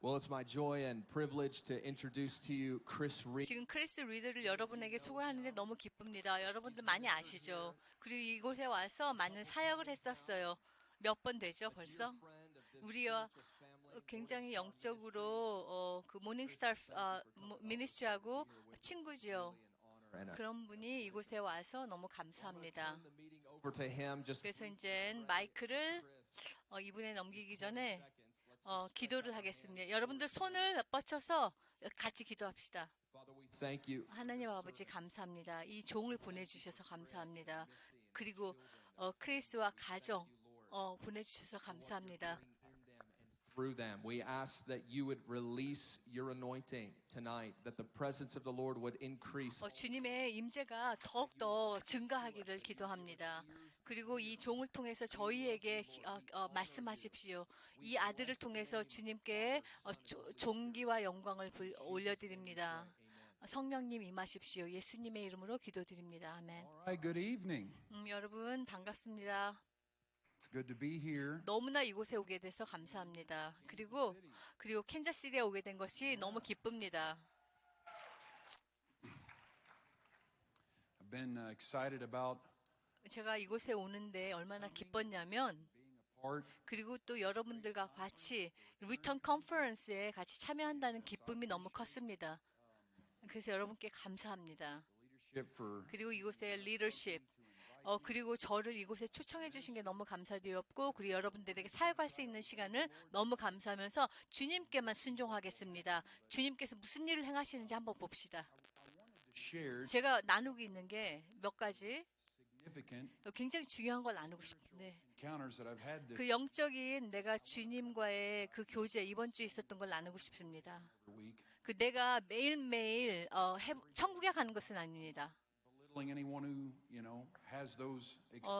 Well, it's my joy and privilege to introduce to you Chris Reed. 지금 크리스 리드를 여러분에게 소개하는데 너무 기쁩니다. 여러분들 많이 아시죠? 그리고 이곳에 와서 많은 사역을 했었어요. 몇 번 되죠, 벌써? 우리와 굉장히 영적으로 그 모닝스타 미니스트리하고 친구지요. 그런 분이 이곳에 와서 너무 감사합니다. Over to him just 그래서 이제 마이크를 이분에 넘기기 전에 기도를 하겠습니다. 여러분들 손을 뻗쳐서 같이 기도합시다. Father, we thank you. 하나님 아버지 감사합니다. 이 종을 보내주셔서 감사합니다. 그리고 크리스와 가정 보내주셔서 감사합니다. Through them, we ask that you would release your anointing tonight, that the presence of the Lord would increase. 주님의 임재가 더욱더 증가하기를 기도합니다. 그리고 이 종을 통해서 저희에게 말씀하십시오. 이 아들을 통해서 주님께 존귀와 영광을 올려드립니다. 성령님 임하십시오. 예수님의 이름으로 기도드립니다. 아멘. All right, good evening. 여러분 반갑습니다. It's good to be here. 너무나 이곳에 오게 돼서 감사합니다. 그리고 캔자스시티에 오게 된 것이 너무 기쁩니다. I've been excited about 제가 이곳에 오는데 얼마나 기뻤냐면 being a part 그리고 또 여러분들과 같이 리턴 컨퍼런스에 같이 참여한다는 기쁨이 너무 컸습니다. 그래서 여러분께 감사합니다. leadership for 그리고 이곳의 리더십 그리고 저를 이곳에 초청해 주신 게 너무 감사드렸고 그리고 여러분들에게 사역할 수 있는 시간을 너무 감사하면서 주님께만 순종하겠습니다. 주님께서 무슨 일을 행하시는지 한번 봅시다. to share 제가 나누고 있는 게 몇 가지 significant 굉장히 중요한 걸 나누고 싶은데 encounters that I've had this 그 영적인 내가 주님과의 그 교제 이번 주에 있었던 걸 나누고 싶습니다. week, 그 내가 매일매일 천국에 가는 것은 아닙니다. belittling anyone who, has those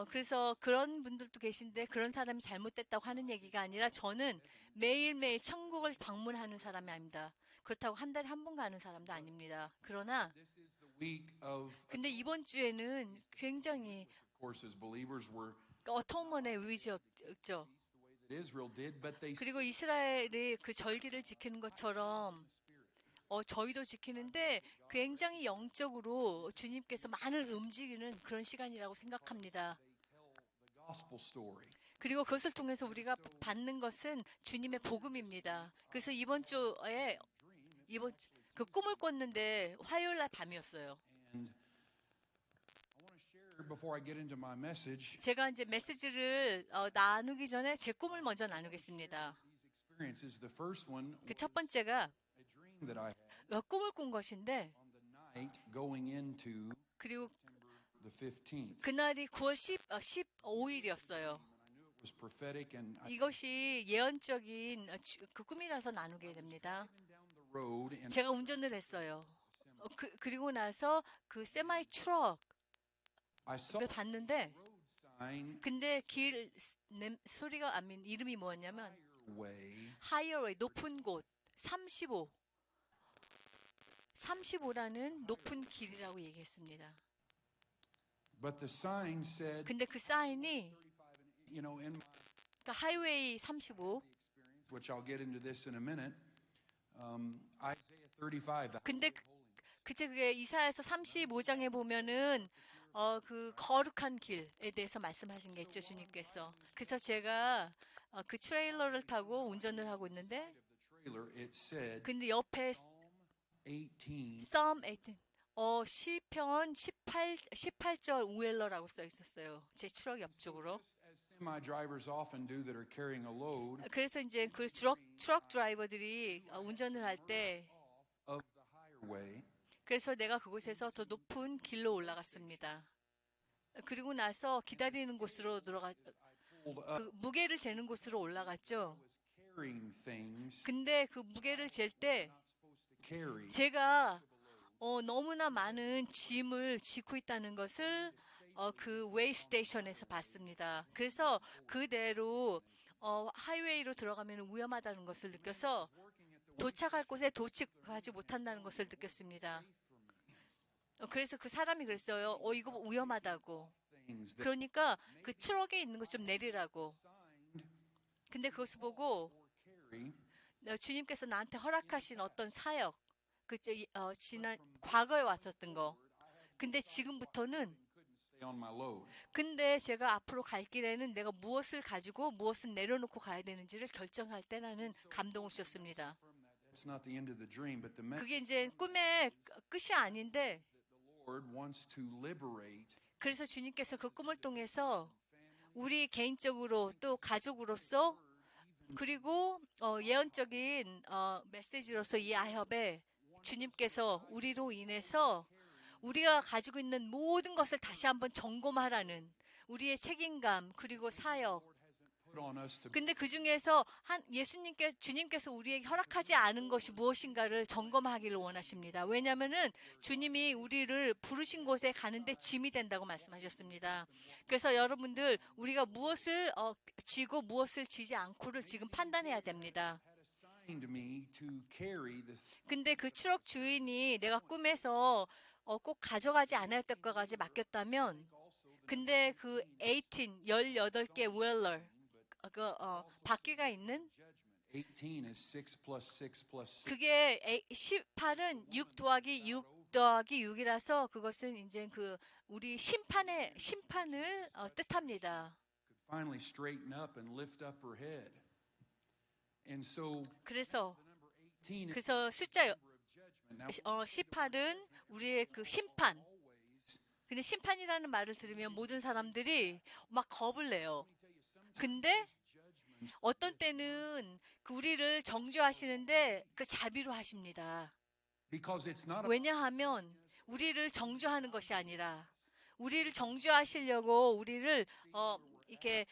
그래서 그런 분들도 계신데 그런 사람이 잘못됐다고 하는 얘기가 아니라 저는 매일매일 천국을 방문하는 사람이 아닙니다. 그렇다고 한 달에 한 번 가는 사람도 아닙니다. 그러나 This is the week of 근데 이번 주에는 굉장히 of course as believers were 어토먼의 위지였죠. the way that Israel did, but they 그리고 이스라엘이 그 절기를 지키는 것처럼 저희도 지키는데 굉장히 영적으로 주님께서 많은 움직이는 그런 시간이라고 생각합니다. tell the gospel story. 그리고 그것을 통해서 우리가 받는 것은 주님의 복음입니다. 그래서 이번 주에 그 꿈을 꿨는데 화요일 날 밤이었어요. And I want to share before I get into my message 제가 이제 메시지를 나누기 전에 제 꿈을 먼저 나누겠습니다. these experiences. The first one 그 첫 번째가 a dream that I had 꿈을 꾼 것인데 on the night going into 그리고 the 15th. 그날이 9월 15일이었어요. I knew it was prophetic and I 이것이 예언적인 그 꿈이라서 나누게 됩니다. went down the road and 제가 운전을 했어요. 그리고 나서 그 세마이 트럭을 I saw 봤는데 road sign 근데 길 소리가 이름이 뭐였냐면 way 하이어웨이 높은 곳 35라는 높은 길이라고 얘기했습니다. but the sign said 근데 그 사인이 35 in my 그러니까 하이웨이 35 experience, which I'll get into this in a minute, Isaiah 35. 근데 그게 이사야서 35장에 보면은 그 거룩한 길에 대해서 말씀하신 게 있죠, 주님께서. 그래서 제가 그 트레일러를 타고 운전을 하고 있는데 Of the trailer, it said 근데 옆에 18 Psalm 18 시편 18절 우엘러라고 써 있었어요. 제 트럭 옆쪽으로. as semi drivers often do that are carrying a load 그래서 이제 그 트럭 드라이버들이 운전을 할 때 of the highway. 그래서 내가 그곳에서 더 높은 길로 올라갔습니다. 그리고 나서 기다리는 곳으로 Pulled up, 그 무게를 재는 곳으로 올라갔죠. was carrying things 근데 그 무게를 잴 때 not supposed to carry. 제가 너무나 많은 짐을 싣고 있다는 것을 그 웨이 스테이션에서 봤습니다. 그래서 그대로 하이웨이로 들어가면 위험하다는 것을 느껴서 도착할 곳에 도착하지 못한다는 것을 느꼈습니다. 그래서 그 사람이 그랬어요. 이거 위험하다고. Things that 그러니까 그 트럭에 있는 것 좀 내리라고. signed 근데 그것을 보고 or carry 주님께서 나한테 허락하신 어떤 사역, 지난 과거에 왔었던 거. 근데 지금부터는 stay on my load. 근데 제가 앞으로 갈 길에는 내가 무엇을 가지고 무엇을 내려놓고 가야 되는지를 결정할 때라는 감동을 주셨습니다. That's not the end of the dream, but the 그게 message 이제 꿈의 끝이 아닌데 the Lord wants to liberate 그래서 주님께서 그 꿈을 통해서 우리 개인적으로 또 가족으로서 그리고 예언적인 메시지로서 이 아협에 주님께서 우리로 인해서 우리가 가지고 있는 모든 것을 다시 한번 점검하라는 우리의 책임감 그리고 사역. put on us to 근데 그 중에서 주님께서 우리에게 허락하지 않은 것이 무엇인가를 점검하기를 원하십니다. 왜냐하면은 주님이 우리를 부르신 곳에 가는데 짐이 된다고 말씀하셨습니다. 그래서 여러분들 우리가 무엇을 쥐고 무엇을 쥐지 않고를 지금 판단해야 됩니다. assigned me to carry this. 근데 그 트럭 주인이 내가 꿈에서 꼭 가져가지 않아야 될 것까지 맡겼다면 근데 그 18개 웰러 바퀴가 있는 18 is 6 plus 6 plus 6. 그게 18은 6 더하기 6 더하기 6이라서 그것은 이제 그 우리 심판을 뜻합니다. Could finally straighten up and lift up her head. And so 그래서 the number 18 is 그래서 숫자 the number of judgment. Now 18은 우리의 그 심판. always 근데 심판이라는 말을 들으면 모든 사람들이 막 겁을 내요. let me tell you sometimes 근데 judgments 어떤 때는 그 우리를 정죄하시는데 그 자비로 하십니다. because it's not 왜냐하면 우리를 정죄하는 것이 아니라 우리를 정죄하시려고 우리를 이렇게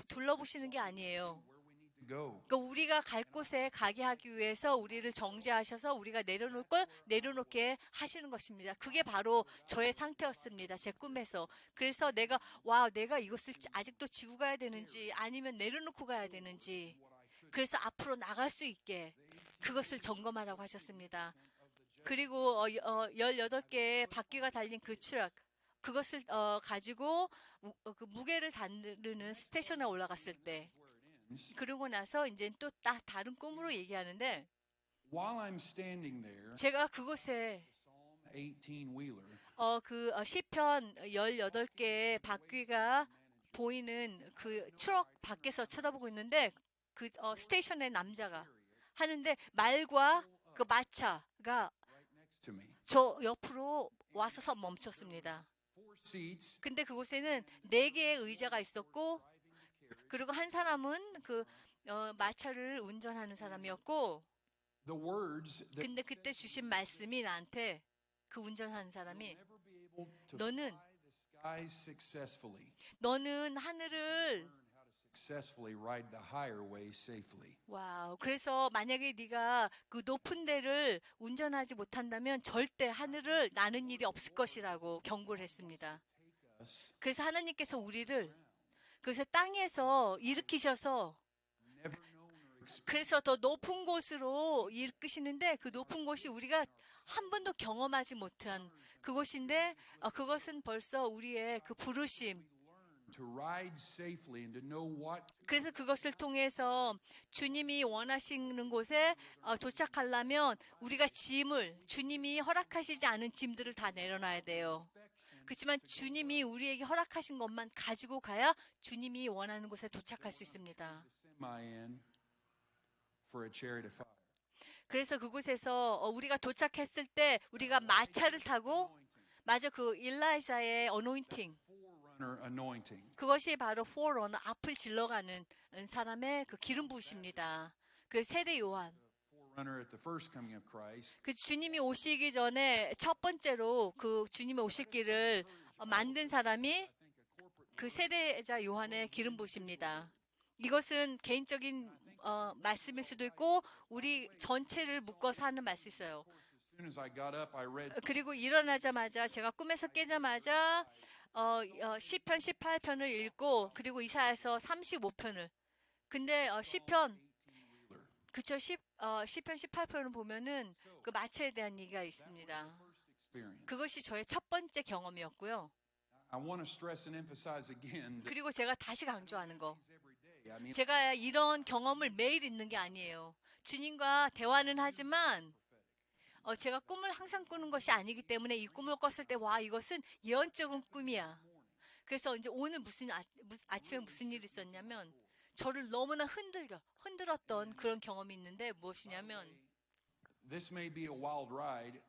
둘러보시는 게 아니에요. where we need to go. 그러니까 우리가 갈 곳에 가게 하기 위해서 우리를 정죄하셔서 우리가 내려놓을 걸 내려놓게 하시는 것입니다. 그게 바로 저의 상태였습니다. 제 꿈에서. 그래서 내가 이것을 아직도 지고 가야 되는지 아니면 내려놓고 가야 되는지 그래서 앞으로 나갈 수 있게 그것을 점검하라고 하셨습니다. 그리고 18개의 바퀴가 달린 그 트럭 그것을 가지고 그 무게를 다루는 스테이션에 올라갔을 때 그러고 나서 이제 또 다른 꿈으로 얘기하는데 While I'm standing there, 제가 그곳에 Psalm 18 wheeler, 그 시편 18개의 바퀴가 보이는 그 트럭 밖에서 쳐다보고 있는데 그 스테이션의 남자가 하는데 말과 그 마차가 right next to me. 저 옆으로 와서 멈췄습니다. 4 seats, 근데 그곳에는 4개의 의자가 있었고 그리고 한 사람은 그 마차를 운전하는 사람이었고 the words that 근데 그때 주신 말씀이 나한테 그 운전하는 사람이 never be able to 너는 fly the skies successfully. 너는 하늘을 Learn how to successfully ride the higher way safely. 와우. 그래서 만약에 네가 그 높은 데를 운전하지 못한다면 절대 하늘을 나는 일이 없을 것이라고 경고를 했습니다. Us 그래서 하나님께서 우리를 그래서 땅에서 일으키셔서 never known or experienced 그래서 더 높은 곳으로 이끄시는데 그 높은 곳이 우리가 한 번도 경험하지 못한 그곳인데 그것은 벌써 우리의 그 부르심 to ride safely and to know what 그래서 그것을 통해서 주님이 원하시는 곳에 도착하려면 우리가 짐을 주님이 허락하시지 않은 짐들을 다 내려놔야 돼요. 그렇지만 주님이 우리에게 허락하신 것만 가지고 가야 주님이 원하는 곳에 도착할 수 있습니다. semi in for a chariot of fire. 그래서 그곳에서 우리가 도착했을 때 우리가 마차를 타고 맞아 그 일라이사의 어노인팅 Forerunner anointing. 그것이 바로 포러너 앞을 질러가는 사람의 그 기름 부으십니다. 그 세례 요한 Forerunner at the first coming of Christ. 그 주님이 오시기 전에 첫 번째로 그 주님이 오실 길을 만든 사람이 그 세례자 요한의 기름 부으십니다. 이것은 개인적인 말씀일 수도 있고 우리 전체를 묶어서 하는 말씀이 있어요. As soon as I got up, I read 그리고 일어나자마자 제가 꿈에서 깨자마자 시편 18편을 읽고 그리고 이사야서 35편을 근데 시편 그쵸 시편 18편을 보면은 그 마차에 대한 얘기가 있습니다. experience. 그것이 저의 첫 번째 경험이었고요. I want to stress and emphasize again that 그리고 제가 다시 강조하는 거 every day. I mean, 제가 이런 경험을 매일 있는 게 아니에요. 주님과 대화는 하지만 제가 꿈을 항상 꾸는 것이 아니기 때문에 이 꿈을 꿨을 때 와 이것은 예언적인 꿈이야. 그래서 이제 오늘 아침에 무슨 일이 있었냐면 저를 너무나 흔들었던 그런 경험이 있는데 무엇이냐면 This may be a wild ride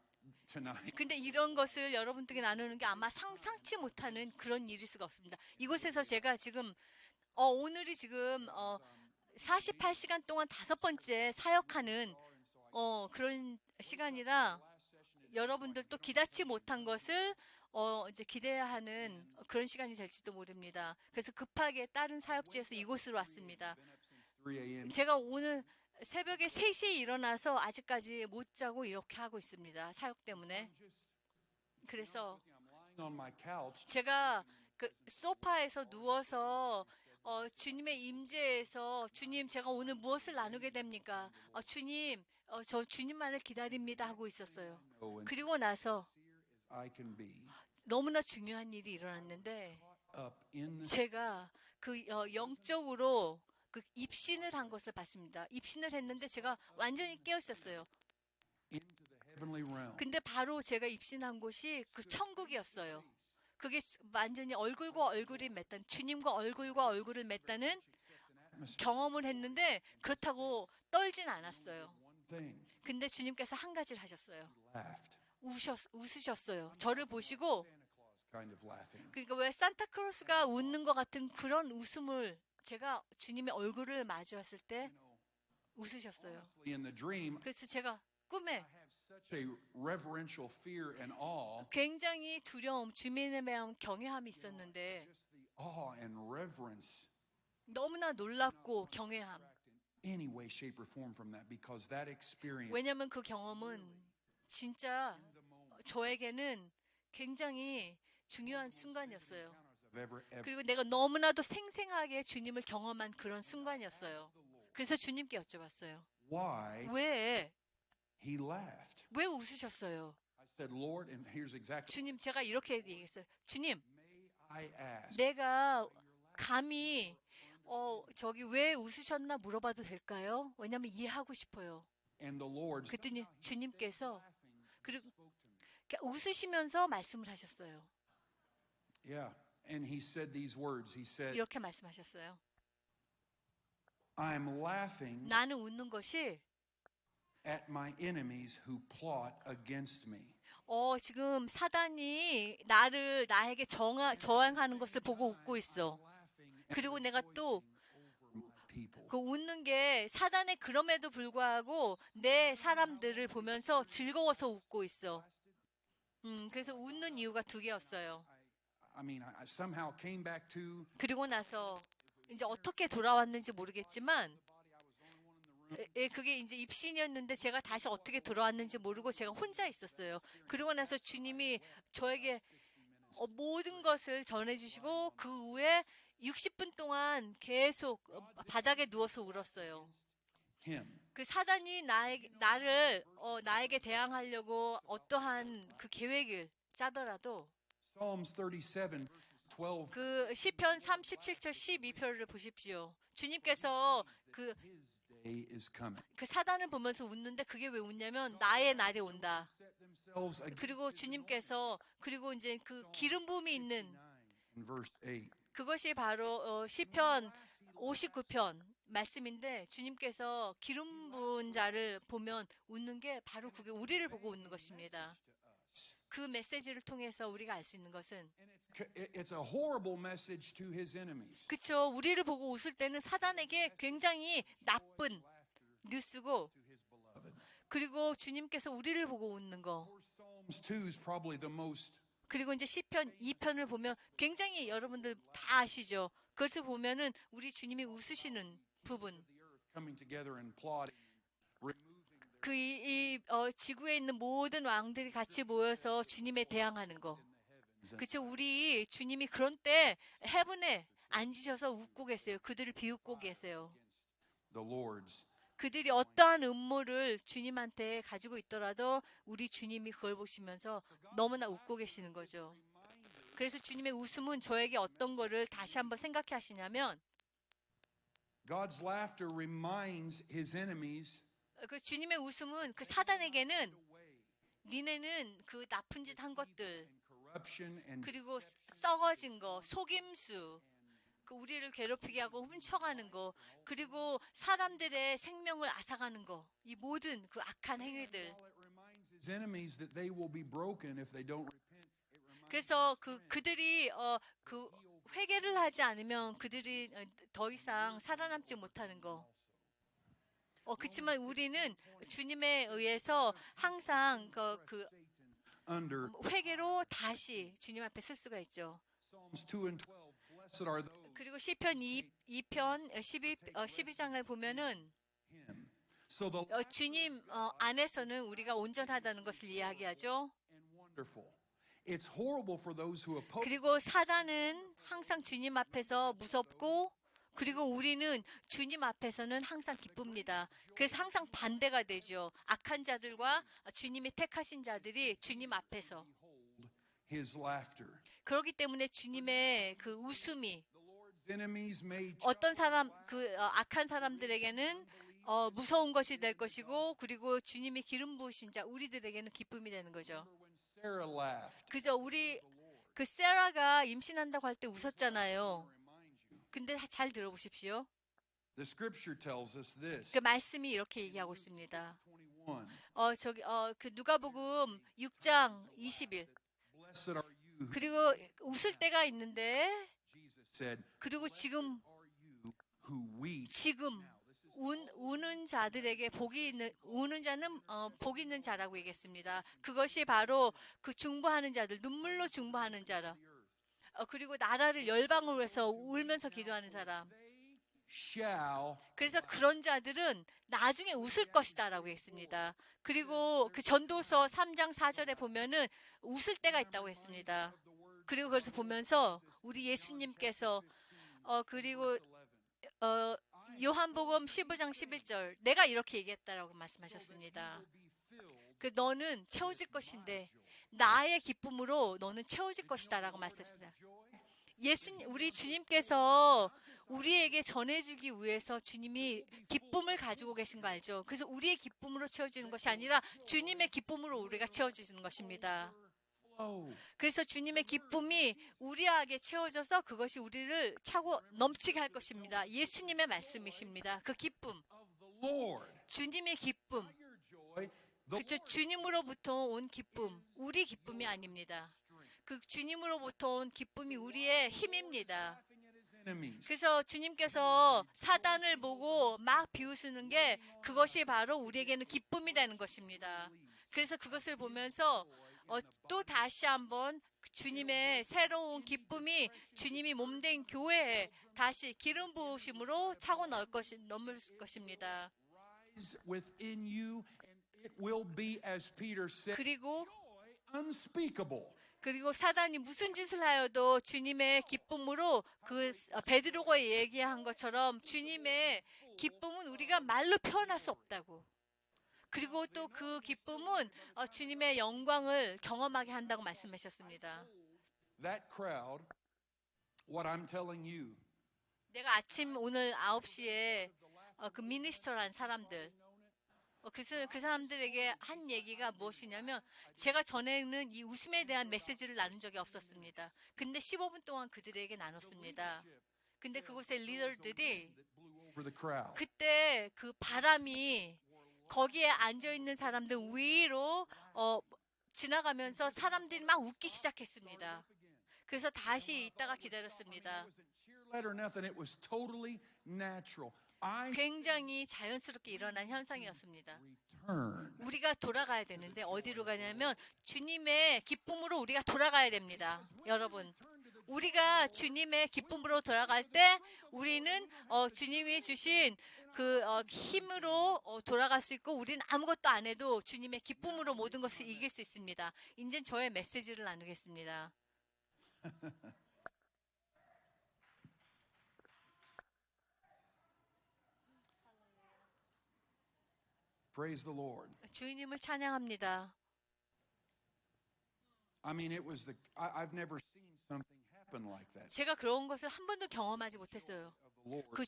tonight. 근데 이런 것을 여러분들에게 나누는 게 아마 상상치 못하는 그런 일일 수가 없습니다. 이곳에서 제가 지금 오늘이 지금 48시간 동안 5번째 사역하는 그런 시간이라 여러분들도 기대치 못한 것을 이제 기대하는 그런 시간이 될지도 모릅니다. 그래서 급하게 다른 사역지에서 이곳으로 왔습니다. 3 a.m. 제가 오늘 새벽에 3시에 일어나서 아직까지 못 자고 이렇게 하고 있습니다. 사역 때문에. 그래서 I'm lying on my couch. 제가 그 소파에서 누워서 주님의 임재에서 주님 제가 오늘 무엇을 나누게 됩니까? 주님 저 주님만을 기다립니다 하고 있었어요. 그리고 나서 I can be 너무나 중요한 일이 일어났는데 up in the 제가 그 영적으로 그 입신을 한 것을 봤습니다. 입신을 했는데 제가 완전히 깨어 있었어요. into the heavenly realm. 근데 바로 제가 입신한 곳이 그 천국이었어요. 그게 완전히 얼굴과 얼굴이 맺다는 주님과 얼굴과 얼굴을 맺다는 경험을 했는데 그렇다고 떨진 않았어요. One thing, 근데 주님께서 한 가지를 하셨어요. laughed. 웃으셨어요. 저를 보시고 Santa Claus kind of laughing. 그러니까 왜 산타크로스가 웃는 것 같은 그런 웃음을 제가 주님의 얼굴을 마주했을 때 웃으셨어요. Honestly, in the dream, 그래서 제가 꿈에 I have such a reverential fear and awe. 굉장히 두려움, 주님에 대한 경외함이 있었는데 Just the awe and reverence 너무나 놀랍고 경외함. in any way, shape, or form from that because that experience 왜냐하면 그 경험은 진짜 저에게는 굉장히 중요한 순간이었어요. of ever 그리고 내가 너무나도 생생하게 주님을 경험한 그런 순간이었어요. 그래서 주님께 여쭤봤어요. why 왜 he laughed. 웃으셨어요? I said, Lord, and here's exactly 주님, 제가 이렇게 얘기했어요. 주님, may I ask. 내가 감히 저기 왜 웃으셨나 물어봐도 될까요? 왜냐하면 이해하고 싶어요. And the Lord 그랬더니 주님께서 그리고 spoke to me. 웃으시면서 말씀을 하셨어요. Yeah, and he said these words. He said, 이렇게 말씀하셨어요. I'm laughing 나는 웃는 것이 at my enemies who plot against me. 지금 사단이 나에게 저항하는 것을 보고 웃고 있어. 그리고 내가 또 People. 그 웃는 게 사단의 그럼에도 불구하고 내 사람들을 보면서 즐거워서 웃고 있어. 그래서 웃는 이유가 2개였어요. I mean, I somehow came back to 그리고 나서 이제 어떻게 돌아왔는지 모르겠지만 그게 이제 입신이었는데 제가 다시 어떻게 돌아왔는지 모르고 제가 혼자 있었어요. 그리고 나서 주님이 저에게 모든 것을 전해주시고 그 후에 60분 동안 계속 바닥에 누워서 울었어요. him. 그 사단이 나에게 대항하려고 어떠한 그 계획을 짜더라도 Psalms 37, verses 12. 그 시편 37절 12절을 보십시오. 주님께서 His day is coming. 그 사단을 보면서 웃는데 그게 왜 웃냐면 나의 날이 온다. Set themselves against 그리고 주님께서 그리고 이제 그 기름 부음이 있는 in verse 8. 그것이 바로 시편 59편 말씀인데 주님께서 기름 부은 자를 보면 웃는 게 바로 그게 우리를 보고 웃는 것입니다. 그 메시지를 통해서 우리가 알 수 있는 것은 And it's a horrible message to his enemies. 그쵸. 우리를 보고 웃을 때는 사단에게 굉장히 나쁜 뉴스고 To his beloved. 그리고 주님께서 우리를 보고 웃는 거 Psalms 2 is probably the most 그리고 이제 시편 2편을 보면 굉장히 여러분들 다 아시죠. 그것을 보면은 우리 주님이 웃으시는 부분 coming together and plotting, removing 그 지구에 있는 모든 왕들이 같이 모여서 주님에 대항하는 거. 그쵸. 우리 주님이 그런 때 헤븐에 앉으셔서 웃고 계세요. 그들을 비웃고 계세요. the Lord's. 그들이 어떠한 음모를 주님한테 가지고 있더라도 우리 주님이 그걸 보시면서 너무나 웃고 계시는 거죠. 그래서 주님의 웃음은 저에게 어떤 거를 다시 한번 생각해 하시냐면 God's laughter reminds his enemies 그 주님의 웃음은 그 사단에게는 니네는 그 나쁜 짓 한 것들 corruption and 그리고 썩어진 거, 속임수, 그 우리를 괴롭히게 하고 훔쳐가는 거, 그리고 사람들의 생명을 앗아가는 거, 이 모든 그 악한 행위들. while it reminds his enemies that they will be broken if they don't repent, it reminds 그래서 그들이 그 회개를 하지 않으면 그들이 더 이상 살아남지 못하는 거. 그렇지만 우리는 주님에 의해서 항상 그 under 회개로 다시 주님 앞에 설 수가 있죠. Psalms 2 and 12. Blessed are those 그리고 시편 2편 12장을 보면은 him. So the 주님 안에서는 우리가 온전하다는 것을 이야기하죠. and wonderful. It's horrible for those who oppose. 그리고 사단은 항상 주님 앞에서 무섭고 그리고 우리는 주님 앞에서는 항상 기쁩니다. 그래서 항상 반대가 되죠. 악한 자들과 주님이 택하신 자들이 주님 앞에서. His laughter. 그렇기 때문에 주님의 그 웃음이 The Lord's enemies may 어떤 사람 그 악한 사람들에게는 무서운 것이 될 것이고 그리고 주님이 기름 부으신 자 우리들에게는 기쁨이 되는 거죠. when Sarah laughed. 그죠? 우리 그 세라가 임신한다고 할 때 웃었잖아요. Remind you. 근데 잘 들어보십시오. The scripture tells us this. 그 말씀이 이렇게 얘기하고 있습니다. 21. 그 누가복음 6장 20일. Blessed are you. 그리고 웃을 때가 있는데 Jesus said, 그리고 지금 are you who weep. 지금 우는 자들에게 우는 자는 복 있는 자라고 얘기했습니다. 그것이 바로 그 중보하는 자들, 눈물로 중보하는 자라. 그리고 나라를 열방으로 해서 울면서 기도하는 사람. Shall 그래서 그런 자들은 나중에 웃을 것이다라고 했습니다. 그리고 그 전도서 3장 4절에 보면은 웃을 때가 있다고 했습니다. 그리고 그래서 보면서 우리 예수님께서 그리고 요한복음 15장 11절 내가 이렇게 얘기했다라고 말씀하셨습니다. 그 너는 채워질 것인데 나의 기쁨으로 너는 채워질 것이다라고 말씀하셨습니다. 우리 주님께서 우리에게 전해주기 위해서 주님이 기쁨을 가지고 계신 거 알죠? 그래서 우리의 기쁨으로 채워지는 것이 아니라 주님의 기쁨으로 우리가 채워지는 것입니다. flow. 그래서 주님의 기쁨이 우리에게 채워져서 그것이 우리를 차고 넘치게 할 것입니다. 예수님의 말씀이십니다. 그 기쁨, Of the Lord. 주님의 기쁨, Your joy. The 그죠? 주님으로부터 온 기쁨, 우리 기쁨이 아닙니다. 그 주님으로부터 온 기쁨이 우리의 힘입니다. laughing at his enemies. 그래서 주님께서 사단을 보고 막 비웃는 게 그것이 바로 우리에게는 기쁨이 되는 것입니다. 그래서 그것을 보면서 또 다시 한번 주님의 새로운 기쁨이 주님이 몸된 교회에 다시 기름 부으심으로 차고 넘을 것입니다. Rise within you, and it will be, as Peter said, 그리고 joy unspeakable. 사단이 무슨 짓을 하여도 주님의 기쁨으로 그 베드로가 얘기한 것처럼 주님의 기쁨은 우리가 말로 표현할 수 없다고. 그리고 또 그 기쁨은 주님의 영광을 경험하게 한다고 말씀하셨습니다. That crowd, what I'm telling you, 내가 아침 오늘 9시에 그 미니스터라는 사람들 그 사람들에게 한 얘기가 무엇이냐면 제가 전에는 이 웃음에 대한 메시지를 나눈 적이 없었습니다. 근데 15분 동안 그들에게 나눴습니다. 근데 그곳의 리더들이 that blew over the crowd. 그때 그 바람이 거기에 앉아 있는 사람들 위로 지나가면서 사람들이 막 웃기 시작했습니다. 그래서 다시 있다가 기다렸습니다. It wasn't cheer-led or nothing. It was totally natural. I 굉장히 자연스럽게 일어난 현상이었습니다. return. 우리가 돌아가야 되는데 어디로 가냐면 주님의 기쁨으로 우리가 돌아가야 됩니다. 여러분, 우리가 주님의 기쁨으로 돌아갈 때 우리는 주님이 주신 그 힘으로 돌아갈 수 있고 우리는 아무것도 안 해도 주님의 기쁨으로 모든 것을 이길 수 있습니다. 이제 저의 메시지를 나누겠습니다. Praise the Lord. 주님을 찬양합니다. I mean, it was I've never seen something happen like that. 제가 그런 것을 한 번도 경험하지 못했어요. Of the Lord. 그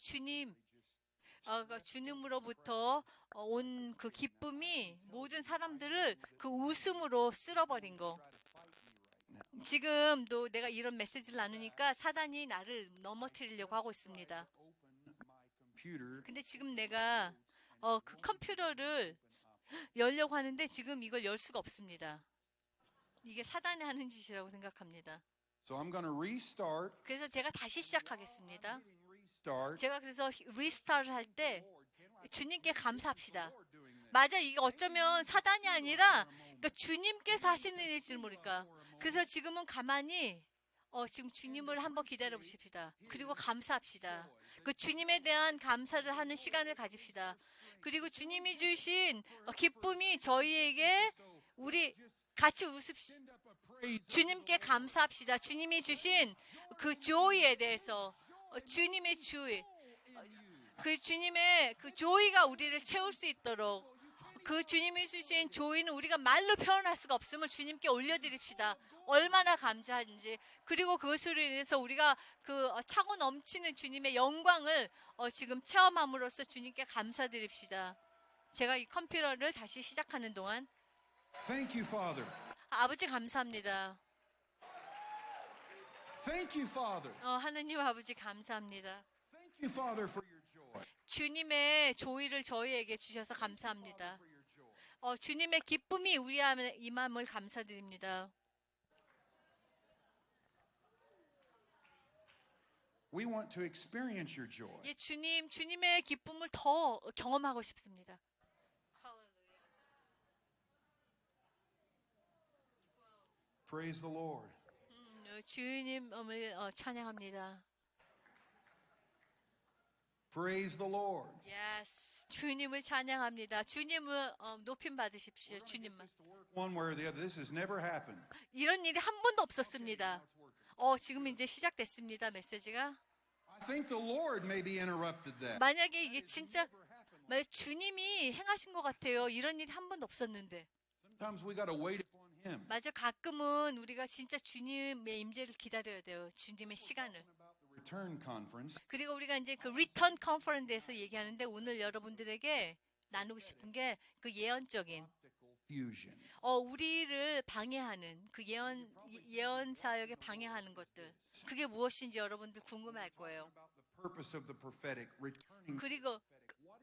주님으로부터 온 그 기쁨이 모든 사람들을 그 웃음으로 쓸어버린 거. 지금도 내가 이런 메시지를 나누니까 사단이 나를 넘어뜨리려고 하고 있습니다. computer 근데 지금 내가 그 컴퓨터를 열려고 하는데 지금 이걸 열 수가 없습니다. 이게 사단이 하는 짓이라고 생각합니다. So I'm going to restart. 그래서 제가 다시 시작하겠습니다. Restart. 제가 그래서 리스타트를 할 때 주님께 감사합시다. 맞아, 이게 어쩌면 사단이 아니라 그러니까 주님께서 하시는 일일지 모르니까. 그래서 지금은 가만히 지금 주님을 한번 기다려 보십시다. 그리고 감사합시다. 그 주님에 대한 감사를 하는 시간을 가집시다. 그리고 주님이 주신 기쁨이 저희에게 우리 같이 웃읍시다. 주님께 감사합시다. 주님이 주신 그 조이에 대해서 주님의 주의, 그 주님의 그 조이가 우리를 채울 수 있도록 그 주님이 주신 조이는 우리가 말로 표현할 수가 없음을 주님께 올려드립시다. 얼마나 감사한지. 그리고 그것으로 인해서 우리가 그 차고 넘치는 주님의 영광을 지금 체험함으로써 주님께 감사드립시다. 제가 이 컴퓨터를 다시 시작하는 동안 Thank you, Father. 아버지 감사합니다. Thank you, Father. 하느님 아버지 감사합니다. Thank you, Father, for your joy. 주님의 조의를 저희에게 주셔서 감사합니다. For your joy. 주님의 기쁨이 우리 안에 임함을 감사드립니다. We want to experience your joy. 예, 주님의 기쁨을 더 경험하고 싶습니다. Praise the Lord. 주님을 찬양합니다. Praise the Lord. Yes, 주님을 찬양합니다. 주님을 높임 받으십시오. 주님만. One way or the other. This has never happened. 이런 일이 한 번도 없었습니다. 지금 이제 시작됐습니다. 메시지가. I think the Lord maybe interrupted that. 만약에 이게 진짜 주님이 행하신 것 같아요. 이런 일이 한 번도 없었는데. Sometimes we got to wait upon Him. 맞아, 가끔은 우리가 진짜 주님의 임재를 기다려야 돼요. 주님의 시간을. About the return conference. 그리고 우리가 이제 그 리턴 컨퍼런스에서 얘기하는데 오늘 여러분들에게 나누고 싶은 게 그 예언적인 Optical fusion. 우리를 방해하는 그 예언 사역에 방해하는 것들. 그게 무엇인지 여러분들 궁금할 거예요. About the purpose of the prophetic returning. 그리고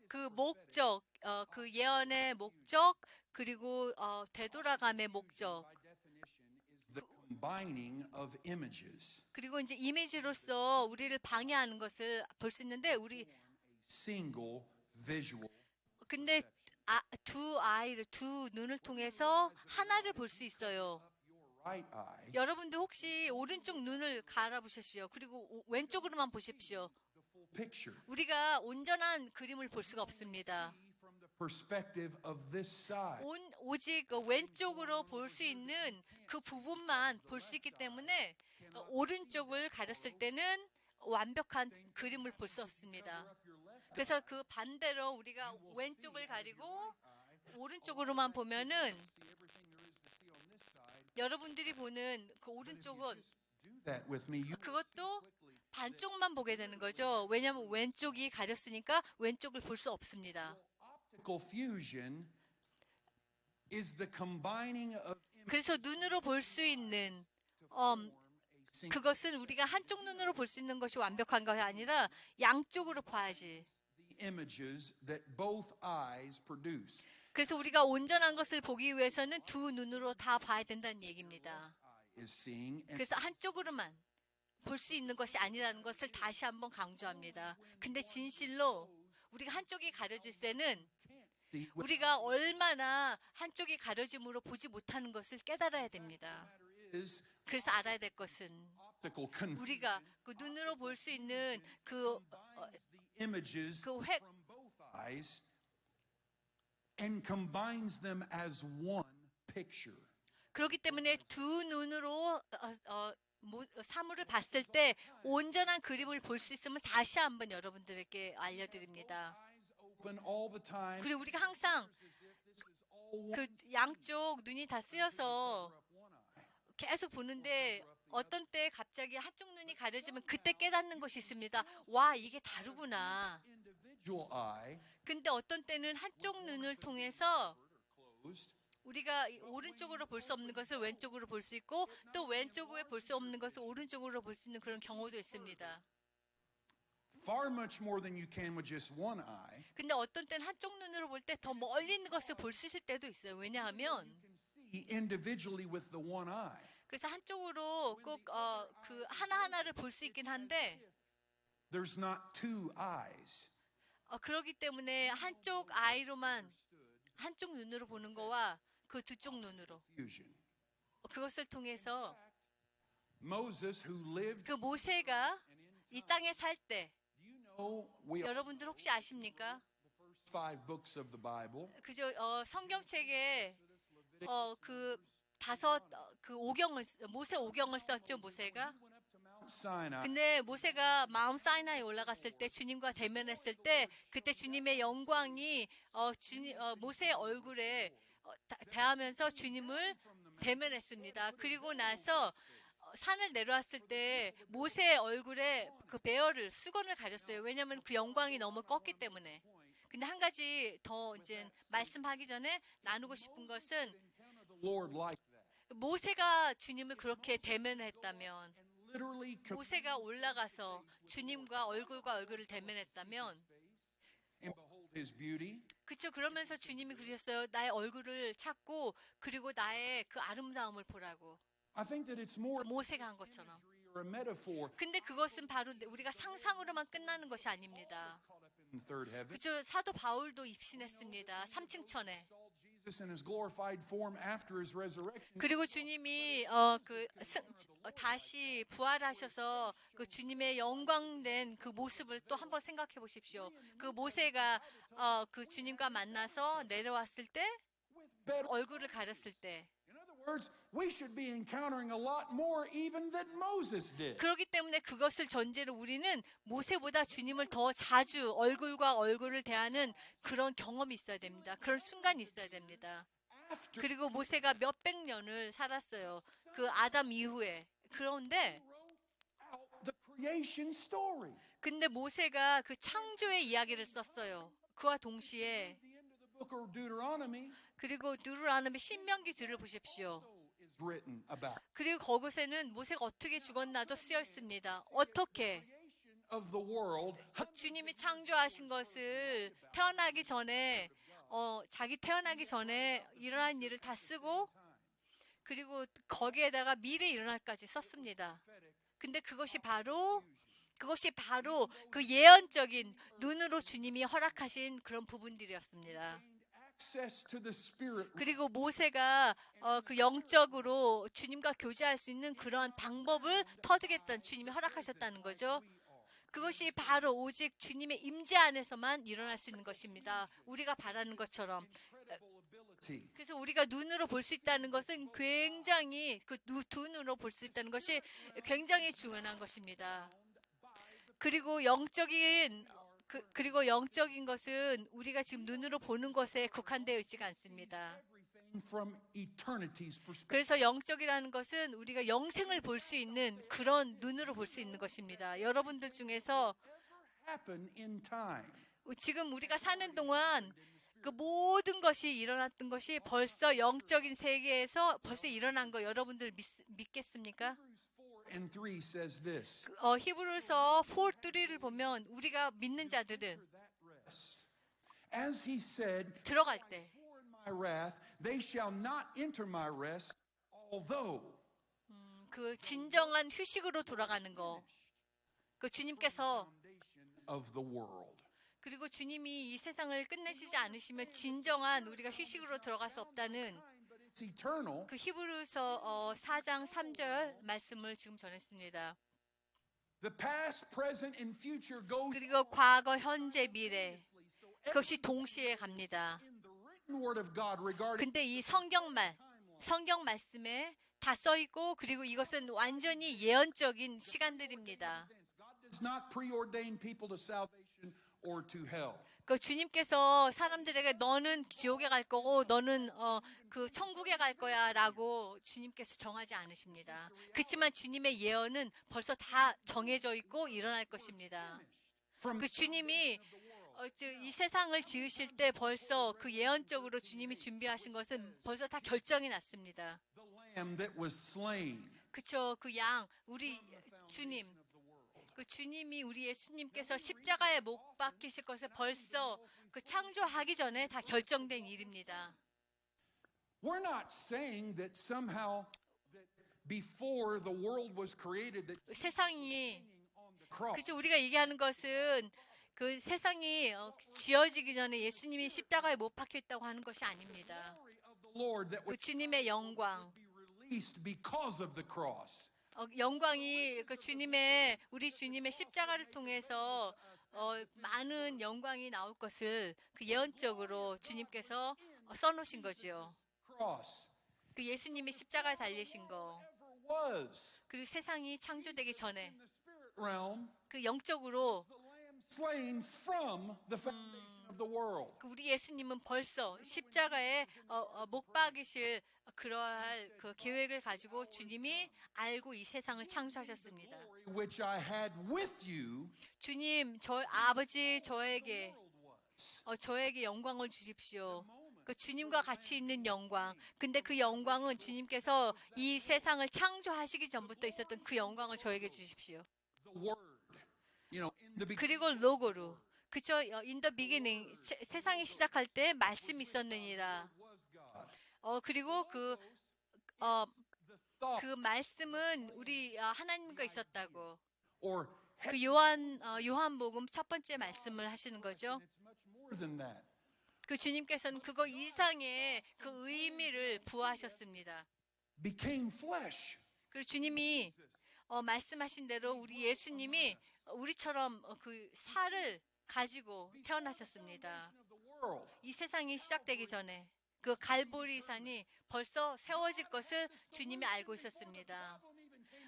그 목적, 그 예언의 목적, 그리고 되돌아감의 목적, By definition, is the combining of images. 그리고 이제 이미지로서 우리를 방해하는 것을 볼 수 있는데 우리 Single visual. 근데 두 눈을 통해서 하나를 볼 수 있어요. Your right eye. 여러분들 혹시 오른쪽 눈을 갈아보십시오. 그리고 왼쪽으로만 보십시오. The full picture. 우리가 온전한 그림을 볼 수가 없습니다. See from the perspective of this side. 오직 왼쪽으로 볼 수 있는 그 부분만 볼 수 있기 때문에 오른쪽을 가렸을 때는 완벽한 그림을 볼 수 없습니다. 그래서 그 반대로 우리가 왼쪽을 가리고 오른쪽으로만 보면은 See everything there is to see on this side. 여러분들이 보는 그 오른쪽은 Do that with me. You 그것도 반쪽만 보게 되는 거죠. 왜냐하면 왼쪽이 가렸으니까 왼쪽을 볼 수 없습니다. optical fusion is the combining of 그래서 눈으로 볼 수 있는 그것은 우리가 한쪽 눈으로 볼 수 있는 것이 완벽한 것이 아니라 양쪽으로 봐야지. the images that both eyes produce. 그래서 우리가 온전한 것을 보기 위해서는 두 눈으로 다 봐야 된다는 얘기입니다. Eye is seeing and 그래서 한쪽으로만 볼 수 있는 것이 아니라는 것을 다시 한번 강조합니다. 근데 진실로 우리가 한쪽이 가려질 때는 see what 우리가 얼마나 한쪽이 가려짐으로 보지 못하는 것을 깨달아야 됩니다. is 그래서 알아야 될 것은 optical confusion. 우리가 그 눈으로 볼 수 있는 그 Combines the images 그 획- from both eyes and combines them as one picture. 그렇기 때문에 두 눈으로 사물을 봤을 때 온전한 그림을 볼 수 있음을 다시 한번 여러분들에게 알려드립니다. Eyes open all the time. 그리고 우리가 항상 All 그 양쪽 눈이 다 쓰여서 one eye. 계속 보는데 어떤 때 갑자기 한쪽 눈이 가려지면 그때 깨닫는 것이 있습니다. 와, 이게 다르구나. Individual eye 근데 어떤 때는 한쪽 눈을 통해서 closed, 우리가 오른쪽으로 볼 수 없는 것을 왼쪽으로 볼 수 있고 또 왼쪽으로 볼 수 없는 것을 오른쪽으로 볼 수 있는 그런 경우도 있습니다. far much more than you can with just one eye. 근데 어떤 때는 한쪽 눈으로 볼 때 더 멀리 있는 것을 볼 수 있을 때도 있어요. 왜냐하면 See individually with the one eye. 그래서 한쪽으로 꼭 그 하나하나를 볼 수 있긴 한데 There's not two eyes. 그러기 때문에 한쪽 아이로만 한쪽 눈으로 보는 거와 그 두 쪽 눈으로 Fusion. 그것을 통해서 Moses, who lived, 그 모세가 이 땅에 살 때 do you know we 여러분들 혹시 아십니까? first 5 books of the Bible, 그저 성경책에 그 다섯 그 오경을 모세 오경을 썼죠 모세가. went up to Mount Sinai. 근데 모세가 마음 사이나에 올라갔을 때 주님과 대면했을 때 그때 주님의 영광이 모세의 얼굴에 대하면서 주님을 대면했습니다. 그리고 나서 산을 내려왔을 때 모세의 얼굴에 그 배열을 수건을 가렸어요. 왜냐하면 그 영광이 너무 껐기 때문에. 근데 한 가지 더 이제 말씀하기 전에 나누고 싶은 것은 Encounter the Lord like that. 모세가 주님을 그렇게 대면했다면 And literally 모세가 올라가서 주님과 얼굴을 대면했다면 and behold his beauty. 그쵸 그러면서 주님이 그러셨어요. 나의 얼굴을 찾고 그리고 나의 그 아름다움을 보라고 I think that it's more 모세가 한 것처럼. imagery or a metaphor 근데 그것은 바로 우리가 상상으로만 끝나는 것이 아닙니다. caught up in the third heaven. 그쵸 사도 바울도 입신했습니다. 3층 천에. Saw Jesus in his glorified form after his resurrection. 그리고 주님이 다시 부활하셔서 그 주님의 영광된 그 모습을 또 한번 생각해 보십시오. 그 모세가 그 주님과 만나서 내려왔을 때 With better. 얼굴을 가렸을 때 In other words, we should be encountering a lot more even than Moses did. 그렇기 때문에 그것을 전제로 우리는 모세보다 주님을 더 자주 얼굴과 얼굴을 대하는 그런 경험이 있어야 됩니다. 그런 순간이 있어야 됩니다. After 그리고 모세가 몇백 년을 살았어요. 그 아담 이후에. 그런데 out the creation story. 근데 모세가 그 창조의 이야기를 썼어요. 그와 동시에 At the end of the book of Deuteronomy, 그리고 누르라는 신명기 뒤를 보십시오. so is written about 그리고 거기서는 모세가 어떻게 죽었나도 쓰여 있습니다. 어떻게 creation of the world. 주님이 창조하신 것을 태어나기 전에 자기 태어나기 전에 일어난 일을 다 쓰고 그리고 거기에다가 미래 일어날까지 썼습니다. 근데 그것이 바로 그 예언적인 눈으로 주님이 허락하신 그런 부분들이었습니다. Access to the Spirit. 그리고 모세가 그 영적으로 주님과 교제할 수 있는 그런 방법을 터득했던 주님이 허락하셨다는 거죠. 그것이 바로 오직 주님의 임재 안에서만 일어날 수 있는 것입니다. 우리가 바라는 것처럼. Incredible ability. 그래서 우리가 눈으로 볼 수 있다는 것은 굉장히 그 두 눈으로 볼 수 있다는 것이 굉장히 중요한 것입니다. 그리고 영적인 것은 우리가 지금 눈으로 보는 것에 국한되어 있지가 않습니다. Everything from eternity's perspective. 그래서 영적이라는 것은 우리가 영생을 볼 수 있는 그런 눈으로 볼 수 있는 것입니다. 여러분들 중에서 Happen in time. 지금 우리가 사는 동안 그 모든 것이 일어났던 것이 벌써 영적인 세계에서 벌써 일어난 거 여러분들 믿겠습니까? Hebrews 4 and 3 says this. 히브리서 4:3를 보면 우리가 믿는 자들은 That rest. As he said, 들어갈 때 for in my wrath they shall not enter my rest, although 그 진정한 휴식으로 돌아가는 거. 그 주님께서 foundation of the world. 그리고 주님이 이 세상을 끝내시지 않으시면 진정한 우리가 휴식으로 들어갈 수 없다는 But it's eternal. 그 히브리서 4장 3절 말씀을 지금 전했습니다. The past, present, and future goes 그리고 과거, 현재, 미래 그것이 동시에 갑니다. in the written word of God regarding 근데 이 성경 말씀에 다 써 있고 그리고 이것은 완전히 예언적인 시간들입니다. God does not preordain people to salvation or to hell. 그 주님께서 사람들에게 너는 지옥에 갈 거고 너는 그 천국에 갈 거야라고 주님께서 정하지 않으십니다. 그렇지만 주님의 예언은 벌써 다 정해져 있고 일어날 것입니다. From 그 주님이 이 세상을 지으실 때 벌써 그 예언적으로 주님이 준비하신 것은 벌써 다 결정이 났습니다. The lamb that was slain. 그쵸? 그 양, 우리 주님, 그 주님이 우리 예수님께서 십자가에 못 박히실 것을 벌써 그 창조하기 전에 다 결정된 일입니다. We're not saying that somehow that before the world was created that 세상이 on the cross. 그쵸? 우리가 얘기하는 것은 그 세상이 지어지기 전에 예수님이 십자가에 못 박혀 있다고 하는 것이 아닙니다. Of the Lord that 그 was 주님의 영광, be released because of the cross. 영광이 그 주님의 우리 주님의 십자가를 통해서 많은 영광이 나올 것을 그 예언적으로 주님께서 써놓으신 거죠. Cross 그 예수님이 십자가에 달리신 거, ever was 그리고 세상이 창조되기 전에 in the spirit realm 그 영적으로 the lamb slain from the foundation of the world. 그 우리 예수님은 벌써 십자가에 못 박이실 그러할 그 계획을 가지고 주님이 알고 이 세상을 창조하셨습니다. Which I had with you 주님, 아버지 저에게 저에게 영광을 주십시오. 그 주님과 같이 있는 영광. 근데 그 영광은 주님께서 이 세상을 창조하시기 전부터 있었던 그 영광을 저에게 주십시오. the word. In the beginning 그리고 로고로. 그쵸? In the beginning. 세상이 시작할 때 말씀이 있었느니라. was God. 그리고 그 The thought 말씀은 우리 하나님과 있었다고. or 그 요한복음 첫 번째 말씀을 하시는 거죠. it's much more than that. 그 주님께서는 그거 이상의 그 의미를 부어하셨습니다. Became flesh. 그리고 주님이 말씀하신 대로 우리 예수님이 우리처럼 그 살을 가지고 태어나셨습니다. Of the world. 이 세상이 시작되기 전에 그 갈보리 산이 벌써 세워질 것을 주님이 알고 있었습니다.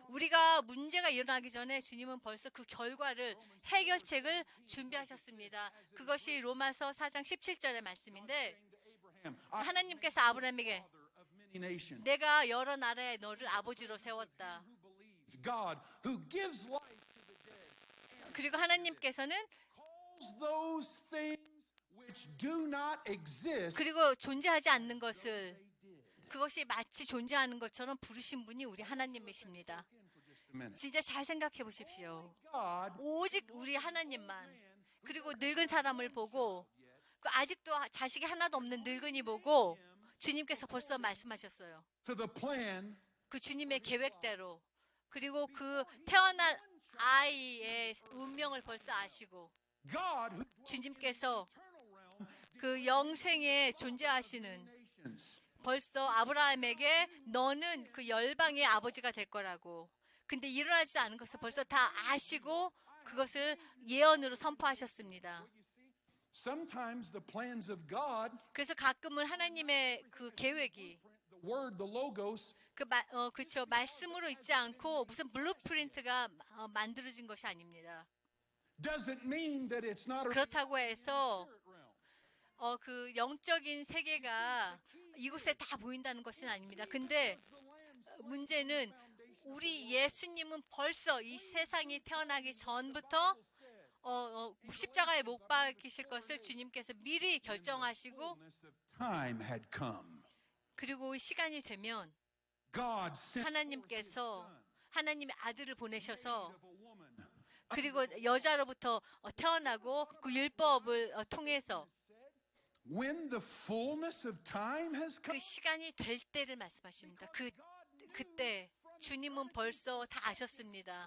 우리가 문제가 일어나기 전에 주님은 벌써 그 결과를 해결책을 준비하셨습니다. 그것이 로마서 4장 17절의 말씀인데 Abraham, I 하나님께서 아브라함에게 father of many nations. 내가 여러 나라에 너를 아버지로 세웠다. Who believes God who gives life to the dead 그리고 하나님께서는 calls those things which do not exist 그리고 존재하지 않는 것을 그것이 마치 존재하는 것처럼 부르신 분이 우리 하나님이십니다. for just a minute. 진짜 잘 생각해 보십시오. God 오직 우리 하나님만 그리고 늙은 사람을 보고 그 아직도 자식이 하나도 없는 늙은이 보고 주님께서 벌써 말씀하셨어요. to the plan 그 주님의 계획대로 그리고 그 태어날 아이의 운명을 벌써 아시고 God who 주님께서 eternal realm 그 영생에 존재하시는 nations. 벌써 아브라함에게 너는 그 열방의 아버지가 될 거라고. 근데 일어나지 않은 것을 벌써 다 아시고 그것을 예언으로 선포하셨습니다. Sometimes the plans of God, 그래서 가끔은 하나님의 그 계획이 the word, the logos, 그쵸 말씀으로 있지 않고 무슨 블루프린트가 만들어진 것이 아닙니다. doesn't mean that it's not a 그렇다고 해서 spirit realm. 그 영적인 세계가 이곳에 다 보인다는 것은 아닙니다. 근데 문제는 우리 예수님은 벌써 이 세상이 태어나기 전부터 십자가에 못 박히실 것을 주님께서 미리 결정하시고 Fullness of time had come. 그리고 시간이 되면 God sent 하나님께서 하나님의 아들을 보내셔서 of a woman. 그리고 여자로부터 태어나고 그 율법을 통해서 When the fullness of time has 그 come, 시간이 될 때를 말씀하십니다. 그때 주님은 벌써 다 아셨습니다.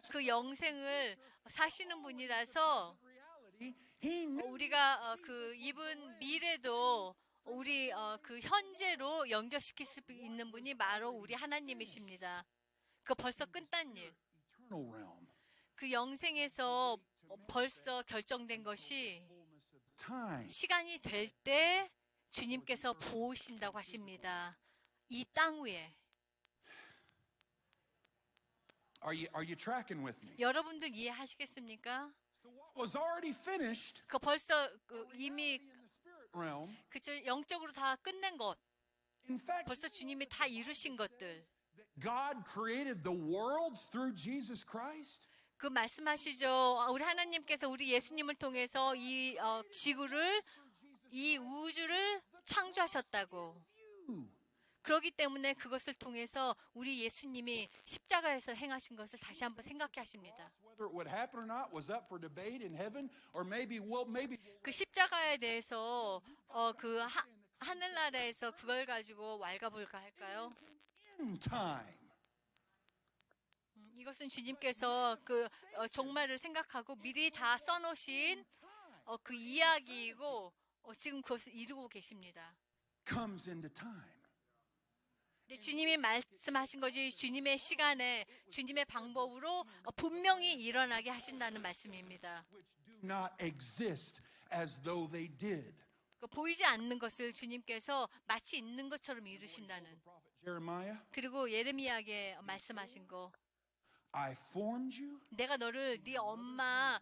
그 영생을 사시는 분이라서 reality, he knew 우리가 그 입은 미래도 우리 그 현재로 연결시킬 수 있는 분이 바로 우리 하나님이십니다. 그 벌써 끝난 일. eternal realm. 그 영생에서 벌써 결정된 것이 Fullness of time. 시간이 될 때 주님께서 보이신다고 하십니다. 이 땅 위에. Are you tracking with me? 여러분들 이해하시겠습니까? So what was already finished 그 벌써 이미 in the spirit realm, 그저 영적으로 다 끝낸 것. in fact, 벌써 주님이 다 이루신 것들. that God created the worlds through Jesus Christ. 그 말씀하시죠. 우리 하나님께서 우리 예수님을 통해서 이 지구를, 이 우주를 창조하셨다고. 그렇기 때문에 그것을 통해서 우리 예수님이 십자가에서 행하신 것을 다시 한번 생각해 하십니다. Whether it would happen or not was up for debate in heaven, or maybe 그 십자가에 대해서 하늘나라에서 그걸 가지고 왈가불가 할까요? in time. 이것은 주님께서 그 종말을 생각하고 미리 다 써놓으신 그 이야기이고 지금 그것을 이루고 계십니다. Comes into time. 근데 주님이 말씀하신 것이 주님의 시간에 주님의 방법으로 분명히 일어나게 하신다는 말씀입니다. Which do not exist as though they did. 보이지 않는 것을 주님께서 마치 있는 것처럼 이루신다는. Prophet Jeremiah, 그리고 예레미야에게 말씀하신 거. I formed you. 내가 너를 네 엄마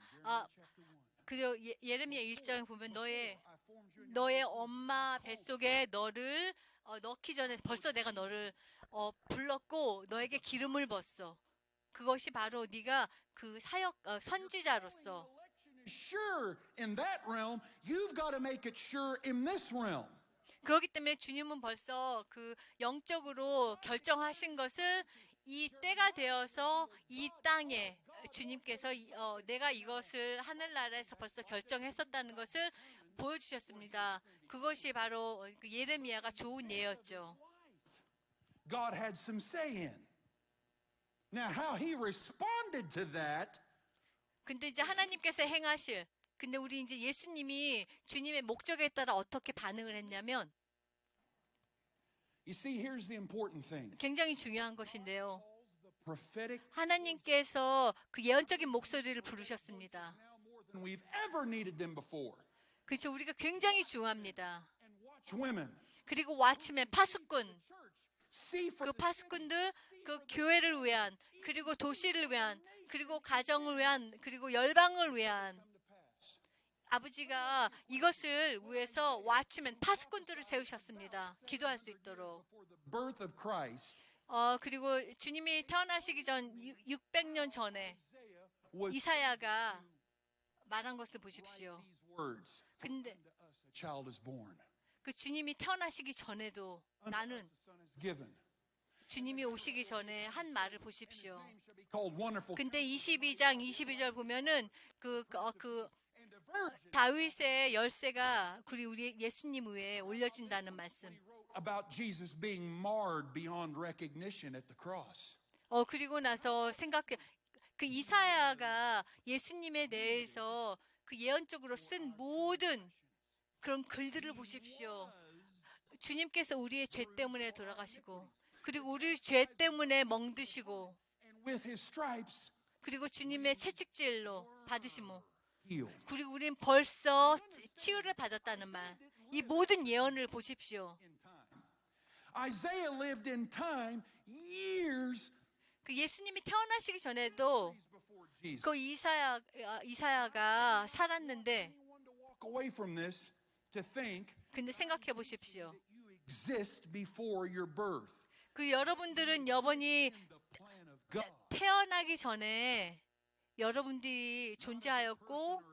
그저 예레미야 1장에 보면 너의 엄마 뱃속에 너를 넣기 전에 벌써 내가 너를 불렀고 너에게 기름을 붓어. 그것이 바로 네가 그 사역 선지자로서. Sure in that realm, you've got to make it sure in this realm. 그렇기 때문에 주님은 벌써 그 영적으로 결정하신 것을 이 때가 되어서 이 땅에 주님께서 내가 이것을 하늘나라에서 벌써 결정했었다는 것을 보여주셨습니다. 그것이 바로 예레미야가 좋은 예였죠. God had some say in. Now, how he responded to that 근데 이제 하나님께서 행하실, 근데 우리 이제 예수님이 주님의 목적에 따라 어떻게 반응을 했냐면, you see, here's the important thing. 굉장히 중요한 것인데요. Prophetic 하나님께서 그 예언적인 목소리를 부르셨습니다. now more than we've ever needed them before. 그래서 우리가 굉장히 중요합니다. And watch women. 그리고 와치맨, 파수꾼, See for 그 파수꾼들, 그 교회를 위한, 그리고 도시를 위한, 그리고 가정을 위한, 그리고 열방을 위한 아버지가 이것을 위해서 와치맨, 파수꾼들을 세우셨습니다. 기도할 수 있도록. the birth of Christ 그리고 주님이 태어나시기 전 600년 전에 was 이사야가 말한 것을 보십시오. these words. 근데 To us a child is born. 그 주님이 태어나시기 전에도 나는 A son is given. 주님이 오시기 전에 한 말을 보십시오. Name shall be called Wonderful 근데 22장 22절 보면은 그 and a virgin. 다윗의 열쇠가 우리 예수님 위에 올려진다는 말씀. He wrote about Jesus being marred beyond recognition at the cross. 그리고 나서 그 이사야가 예수님에 대해서 그 예언적으로 쓴 모든 그런 글들을 보십시오. 주님께서 우리의 죄 때문에 돌아가시고, 그리고 우리 죄 때문에 멍드시고, And with his stripes 그리고 주님의 채찍질로 받으시고, healed. 그리고 우린 벌써 치유를 받았다는 말. 이 모든 예언을 보십시오. In time. Isaiah lived in time years 그 예수님이 태어나시기 전에도 before Jesus. 그 이사야가 살았는데, Anyone to walk away from this to think 근데 생각해 보십시오. that you exist before your birth. 그 여러분들은 여러분이 The plan of God. 태어나기 전에 여러분들이 존재하였고,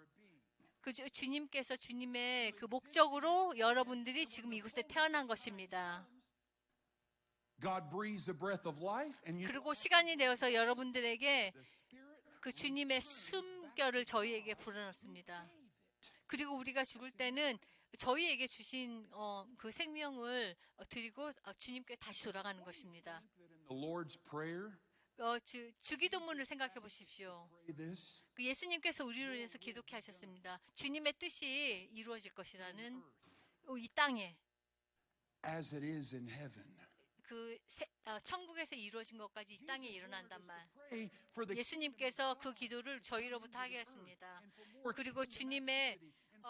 그 주님께서 주님의 그 목적으로 여러분들이 지금 이곳에 태어난 것입니다. God breathes a breath of life and you 그리고 시간이 되어서 여러분들에게 the spirit 그 주님의 숨결을 저희에게 불어넣습니다. 그리고 우리가 죽을 때는 저희에게 주신 그 생명을 드리고 주님께 다시 돌아가는 것입니다. that in the Lord's prayer 주기도문을 생각해 보십시오. pray this 그 예수님께서 우리를 위해서 기도케 하셨습니다. 주님의 뜻이 이루어질 것이라는 이 땅에 as it is in heaven. 천국에서 이루어진 것까지 이 땅에 일어난단 말. Pray for the 예수님께서 그 기도를 저희로부터 하게 했습니다. and for more 그리고 주님의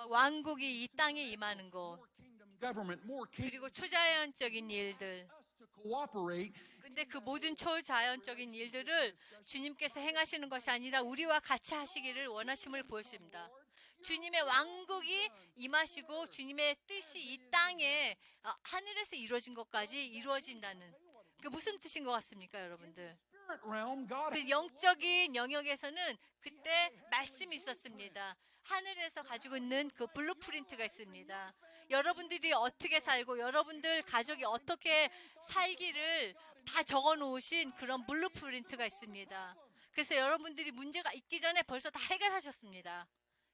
왕국이 이 땅에 임하는 것, more kingdom government, more kingdom 그리고 초자연적인 일들. us to cooperate 근데 그 모든 초자연적인 일들을 주님께서 행하시는 것이 아니라 우리와 같이 하시기를 원하심을 보였습니다. 주님의 왕국이 임하시고 주님의 뜻이 이 땅에 하늘에서 이루어진 것까지 이루어진다는, 그 무슨 뜻인 것 같습니까, 여러분들? spirit realm, God 그 영적인 영역에서는 그때 말씀이 있었습니다. 하늘에서 가지고 있는 그 블루프린트가 있습니다. 여러분들이 어떻게 살고 여러분들 가족이 어떻게 살기를 다 적어 놓으신 그런 블루프린트가 있습니다. 그래서 여러분들이 문제가 있기 전에 벌써 다 해결하셨습니다.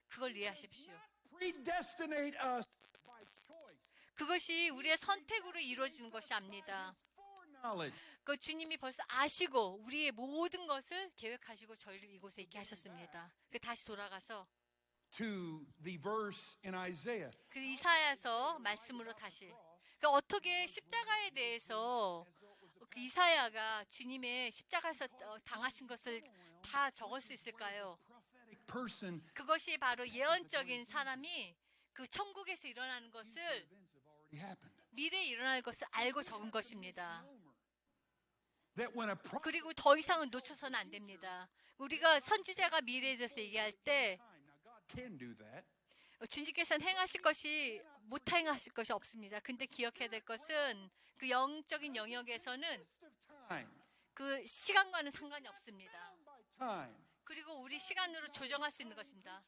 그걸 이해하십시오. predestinate us by choice. 그것이 우리의 선택으로 이루어지는 것이 압니다. Foreknowledge. 그 주님이 벌써 아시고 우리의 모든 것을 계획하시고 저희를 이곳에 있게 하셨습니다. 그 다시 돌아가서 To the verse in Isaiah. 그 이사야서 말씀으로 다시 그 어떻게 십자가에 대해서 그 이사야가 주님의 십자가에서 당하신 것을 다 적을 수 있을까요? Prophetic person. 그것이 바로 예언적인 사람이 그 천국에서 일어나는 것을 Events have already happened. 미래에 일어날 것을 알고 적은 것입니다. That when a prophet 그리고 더 이상은 놓쳐서는 안 됩니다. 우리가 선지자가 미래에 대해서 얘기할 때 now God can do that. 주님께서는 행하실 것이 못 행하실 것이 없습니다. 근데 기억해야 될 것은 그 영적인 영역에서는 Of time. 그 시간과는 상관이 없습니다. By time. 그리고 우리 시간으로 조정할 수 있는 것입니다.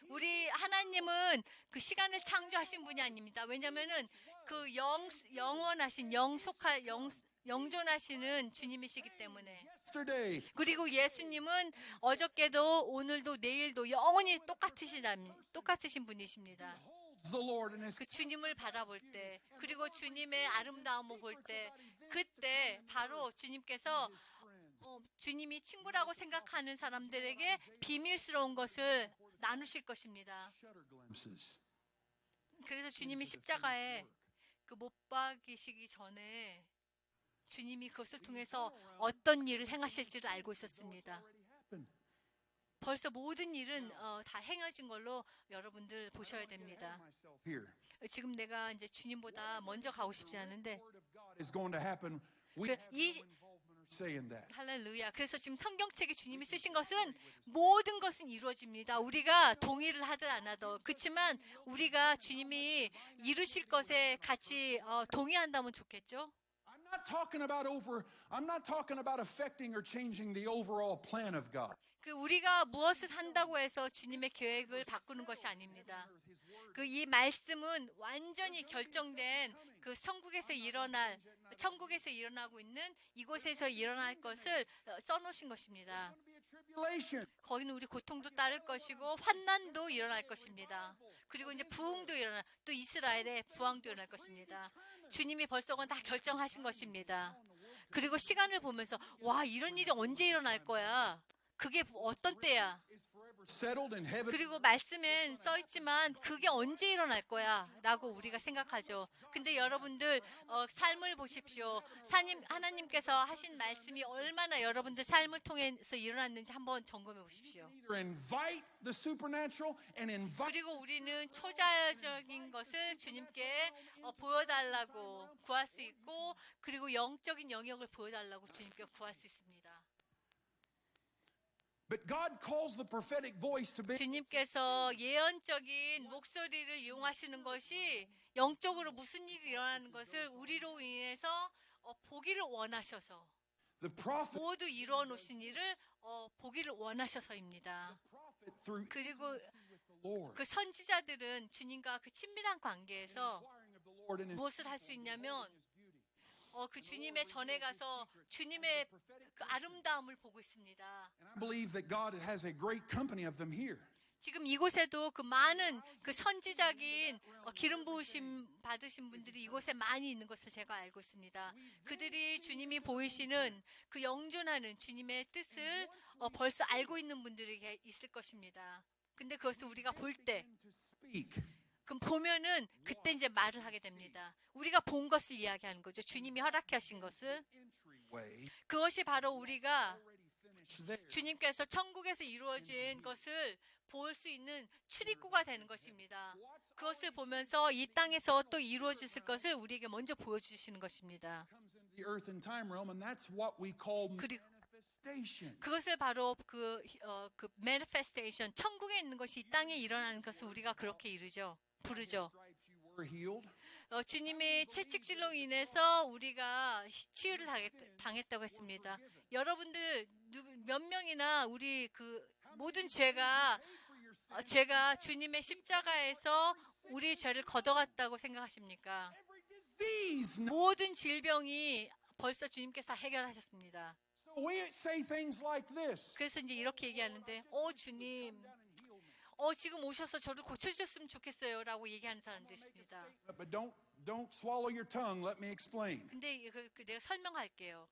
우리 하나님은 그 시간을 창조하신 분이 아닙니다. 왜냐하면은 그 영원하신 영존하시는 주님이시기 때문에. Yesterday. 그리고 예수님은 어저께도 오늘도 내일도 영원히 똑같으신 분이십니다. Holds the Lord in his 그 주님을 바라볼 때 그리고 주님의 아름다움을 볼 때 그때 바로 주님께서 주님이 친구라고 생각하는 사람들에게 비밀스러운 것을 나누실 것입니다. shudder glimpses. 그래서 주님이 십자가에 그 못 박이시기 전에 주님이 그것을 통해서 어떤 일을 행하실지를 알고 있었습니다. Already happened. 벌써 모든 일은 다 행해진 걸로 여러분들 보셔야 됩니다. Myself here. 지금 내가 이제 주님보다 먼저 가고 싶지 않은데 Word of God is going to happen. We 그 have no 이- involvement or say in that. 할렐루야. 그래서 지금 성경책에 주님이 쓰신 것은 모든 것은 이루어집니다. 우리가 동의를 하든 안 하든. 그렇지만 우리가 주님이 이루실 것에 같이 동의한다면 좋겠죠. I'm not talking about affecting or changing the overall plan of God. 그 우리가 무엇을 한다고 해서 주님의 계획을 바꾸는 것이 아닙니다. 그 이 말씀은 완전히 결정된 그 천국에서 일어나고 있는 이곳에서 일어날 것을 써놓으신 것입니다. Tribulation. 거기는 우리 고통도 따를 것이고 환난도 일어날 것입니다. 그리고 이제 부흥도 또 이스라엘의 부흥도 일어날 것입니다. 주님이 벌써 다 결정하신 것입니다. 그리고 시간을 보면서 와 이런 일이 언제 일어날 거야? 그게 어떤 때야? Settled in heaven. 그리고 말씀엔 써 있지만 그게 언제 일어날 거야? 라고 우리가 생각하죠. 근데 여러분들 삶을 보십시오. 하나님께서 하신 말씀이 얼마나 여러분들 삶을 통해서 일어났는지 한번 점검해 보십시오. Either invite the supernatural and invite 그리고 우리는 초자연적인 것을 주님께 보여달라고 구할 수 있고 그리고 영적인 영역을 보여달라고 주님께 구할 수 있습니다. But God calls the prophetic voice to be 주님께서 예언적인 목소리를 이용하시는 것이 영적으로 무슨 일이 일어나는 것을 우리로 인해서 보기를 원하셔서 the prophet 모두 이루어 놓으신 일을 보기를 원하셔서입니다. through 그리고 with the Lord. 그 선지자들은 주님과 그 친밀한 관계에서 Inquiring of the Lord in his 무엇을 할 수 있냐면 그 주님의 전에 가서 주님의 그 아름다움을 보고 있습니다. And I believe that God has a great company of them here. 지금 이곳에도 그 많은 그 선지자긴 기름 부으심 받으신 분들이 이곳에 많이 있는 것을 제가 알고 있습니다. 그들이 주님이 보이시는 그 영존하는 주님의 뜻을 벌써 알고 있는 분들이 있을 것입니다. 근데 그것을 우리가 볼 때, To speak. 그럼 보면은 그때 이제 말을 하게 됩니다. 우리가 본 것을 이야기하는 거죠. 주님이 허락하신 것을. Entryway 그것이 바로 우리가 already finished there. 주님께서 천국에서 이루어진 것을 볼 수 있는 출입구가 되는 것입니다. 그것을 보면서 이 땅에서 또 이루어질 것을 우리에게 먼저 보여주시는 것입니다. Comes into the earth and time realm, and that's what we call 그리고 manifestation. 그것을 바로 그 manifestation, 천국에 있는 것이 이 땅에 일어나는 것을 우리가 그렇게 부르죠. Stripes you were healed. 주님의 채찍질로 인해서 우리가 치유를 당했다고 했습니다. 여러분들 몇 명이나 우리 그 모든 죄가 주님의 십자가에서 우리 죄를 걷어갔다고 생각하십니까? Disease. 모든 질병이 벌써 주님께서 해결하셨습니다. So we say things like this. 그래서 이제 이렇게 얘기하는데, 주님, 지금 오셔서 저를 고쳐주셨으면 좋겠어요라고 얘기하는 사람도 있습니다. But don't swallow your tongue. Let me explain. 근데 내가 설명할게요.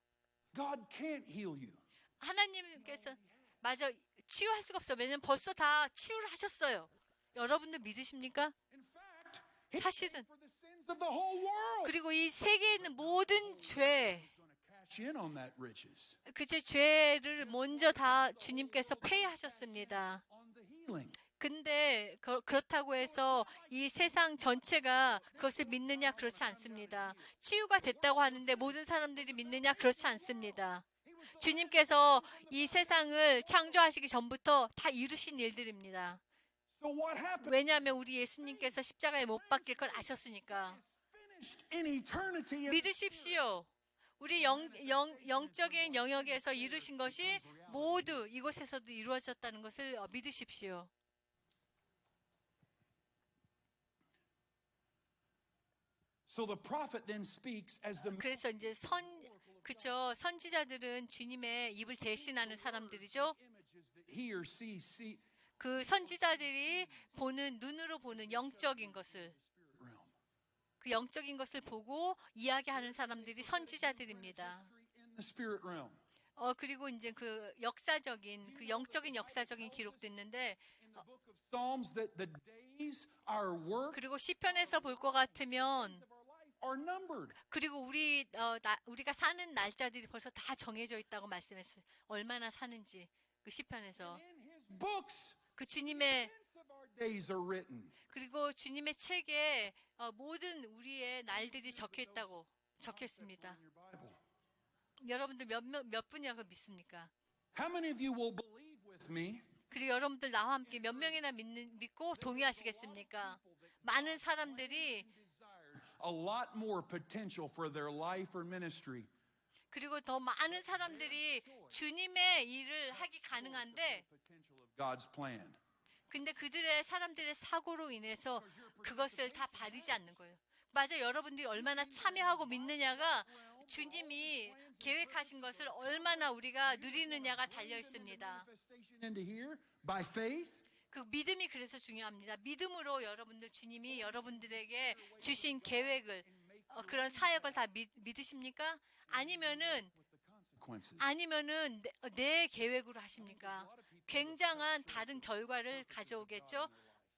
God can't heal you. 하나님께서 맞아 치유할 수가 없어요. 왜냐면 벌써 다 치유를 하셨어요. 여러분들 믿으십니까? In fact, He 사실은 for the sins of the whole world. 그리고 이 세계에 있는 모든 죄, He's going to cash in on that riches, 그 죄를 먼저 다 주님께서 페이하셨습니다. on the healing. 근데 그렇다고 해서 이 세상 전체가 그것을 믿느냐? 그렇지 않습니다. 치유가 됐다고 하는데 모든 사람들이 믿느냐? 그렇지 않습니다. 주님께서 이 세상을 창조하시기 전부터 다 이루신 일들입니다. So what happened? 왜냐하면 우리 예수님께서 십자가에 못 박힐 걸 아셨으니까. Finished in eternity. 믿으십시오. 우리 영적인 영역에서 이루신 것이 모두 이곳에서도 이루어졌다는 것을 믿으십시오. So the prophet then speaks as the 그래서 이제 선지자들은 주님의 입을 대신하는 사람들이죠. images that he or she see 그 선지자들이 눈으로 보는 영적인 것을, realm. 그 영적인 것을 보고 이야기하는 사람들이 선지자들입니다. In the spirit realm. 그리고 이제 그 영적인 역사적인 기록도 있는데, In the book of Psalms that the days our work 그리고 시편에서 볼 것 같으면, of our life are numbered. 그리고 우리가 사는 날짜들이 벌써 다 정해져 있다고 말씀했어요. 얼마나 사는지 그 시편에서. In his books, 그 주님의 events of our days are written. 그리고 주님의 책에 모든 우리의 날들이 적혀 있습니다. In your Bible. 여러분들 몇 분이라고 믿습니까? How many of you will believe with me 그리고 여러분들 나와 함께 몇 명이나 믿고 동의하시겠습니까? 많은 사람들이 desired a lot more potential for their life or ministry? 그리고 더 많은 사람들이 주님의 일을 하기 가능한데, Potential of God's plan. 근데 사람들의 사고로 인해서 그것을 다 바르지 않는 거예요. 맞아, 여러분들이 얼마나 참여하고 믿느냐가 주님이 계획하신 것을 얼마나 우리가 누리느냐가 달려 있습니다. Manifestation into here by faith. 그 믿음이 그래서 중요합니다. 믿음으로 주님이 여러분들에게 주신 계획을, 그런 사역을 다 믿으십니까? 아니면은 Consequences. 내 계획으로 하십니까? 굉장한 다른 결과를 가져오겠죠?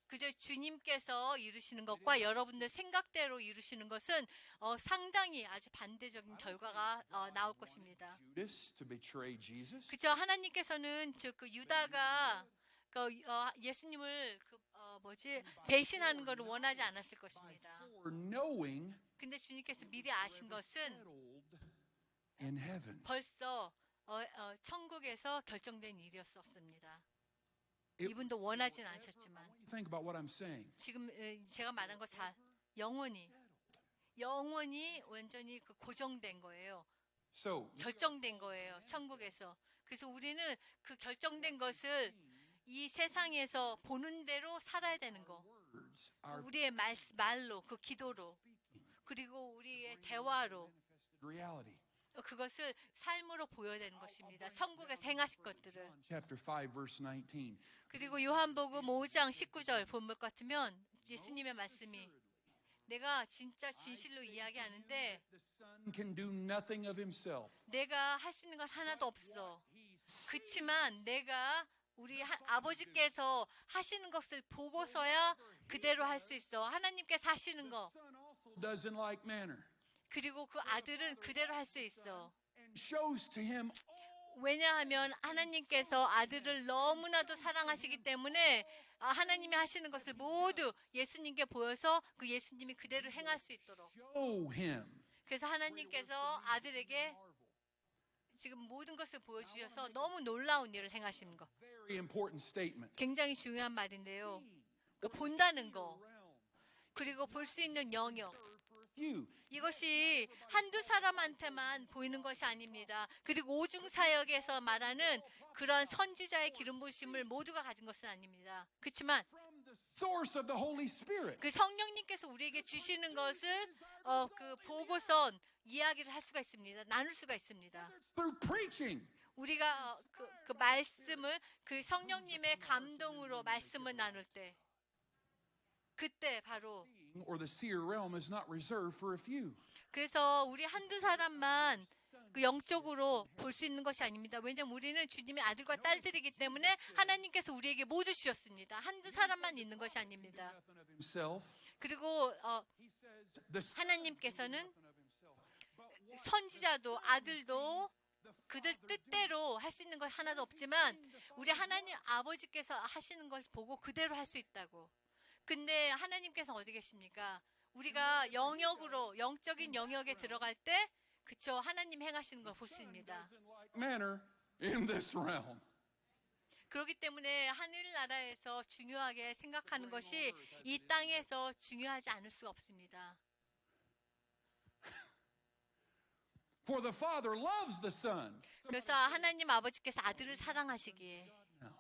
그저 주님께서 이루시는 것과 여러분들 생각대로 이루시는 것은 상당히 아주 반대적인 결과가 나올 것입니다. Judas to betray Jesus. 그저 하나님께서는 그 유다가 예수님을 배신하는 것을 원하지 않았을 것입니다. For knowing 근데 주님께서 미리 아신 것은 settled in heaven. 벌써 천국에서 결정된 일이었습니다. It- 이분도 원하진 않으셨지만, You think about what I'm saying. 지금 제가 말한 거 영원히 완전히 고정된 거예요. So 결정된 거예요. 천국에서. 그래서 우리는 그 결정된 것을 이 세상에서 보는 대로 살아야 되는 거. words are 우리의 말로, 그 기도로, 그리고 우리의 대화로 manifested reality. 그것을 삶으로 보여야 되는 것입니다. 천국에서 행하실 것들을. John chapter 5 verse 19. 그리고 요한복음 5장 19절 본 것 같으면 예수님의 말씀이, 내가 진짜 진실로 이야기하는데 The Son can do nothing of himself. 내가 할 수 있는 건 하나도 없어. 그렇지만 내가 우리 아버지께서 하시는 것을 보고서야 그대로 할 수 있어. 하나님께서 하시는 거. Son also does in like manner 그리고 그 아들은 그대로 할 수 있어. and shows to him 왜냐하면 하나님께서 아들을 너무나도 사랑하시기 때문에 하나님이 하시는 것을 모두 예수님께 보여서 그 예수님이 그대로 행할 수 있도록. show him. 그래서 하나님께서 아들에게 지금 모든 것을 보여주셔서 너무 놀라운 일을 행하시는 것. Very important statement. 굉장히 중요한 말인데요. 그 본다는 거, 그리고 볼 수 있는 영역, few. 이것이 한두 사람한테만 보이는 것이 아닙니다. 그리고 오중 사역에서 말하는 그런 선지자의 기름 부으심을 모두가 가진 것은 아닙니다. 그렇지만 From the source of the Holy Spirit. 그 성령님께서 우리에게 주시는 것을 그 보고선 이야기를 할 수가 있습니다. 나눌 수가 있습니다. Through preaching. 우리가 그 말씀을 그 성령님의 감동으로 말씀을 나눌 때 그때 바로 Or the seer realm is not reserved for a few. 그래서 우리 한두 사람만 그 영적으로 볼 수 있는 것이 아닙니다. 왜냐하면 우리는 주님의 아들과 딸들이기 때문에 하나님께서 우리에게 모두 주셨습니다. 한두 사람만 있는 것이 아닙니다. Nothing of himself. 그리고 He says the 하나님께서는 nothing of himself. But what 선지자도 아들도 그들 뜻대로 할 수 있는 것 하나도 없지만 우리 하나님 아버지께서 하시는 걸 보고 그대로 할 수 있다고. 근데 하나님께서 어디 계십니까? 우리가 영역으로 영적인 영역에 들어갈 때 그쵸 하나님 행하시는 걸 볼 수 있습니다. in like manner in this realm. 그렇기 때문에 하늘나라에서 중요하게 생각하는 것이 이 땅에서 중요하지 않을 수가 없습니다. For the Father loves the Son. 그래서 하나님 아버지께서 아들을 사랑하시기에 Now,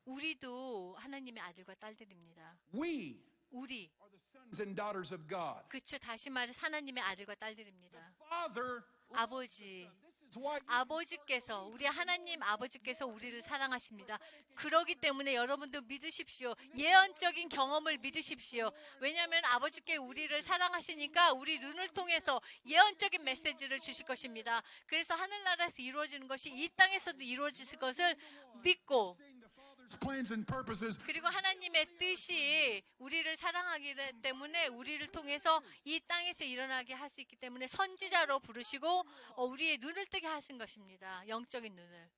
우리도 하나님의 아들과 딸들입니다. we 우리 are the sons and daughters of God. 그쵸 다시 말해서 하나님의 아들과 딸들입니다. Father, 아버지 this is why 아버지께서 우리 하나님 아버지께서 우리를 사랑하십니다. 그러기 때문에 여러분도 믿으십시오. 예언적인 경험을 믿으십시오. 왜냐하면 아버지께 우리를 사랑하시니까 우리 눈을 통해서 예언적인 메시지를 주실 것입니다. 그래서 하늘나라에서 이루어지는 것이 이 땅에서도 이루어질 것을 믿고 Father's plans and purposes. 그리고 하나님의 뜻이 우리를 사랑하기 때문에 우리를 통해서 이 땅에서 일어나게 할 수 있기 때문에 선지자로 부르시고 우리의 눈을 뜨게 하신 것입니다. 영적인 눈을.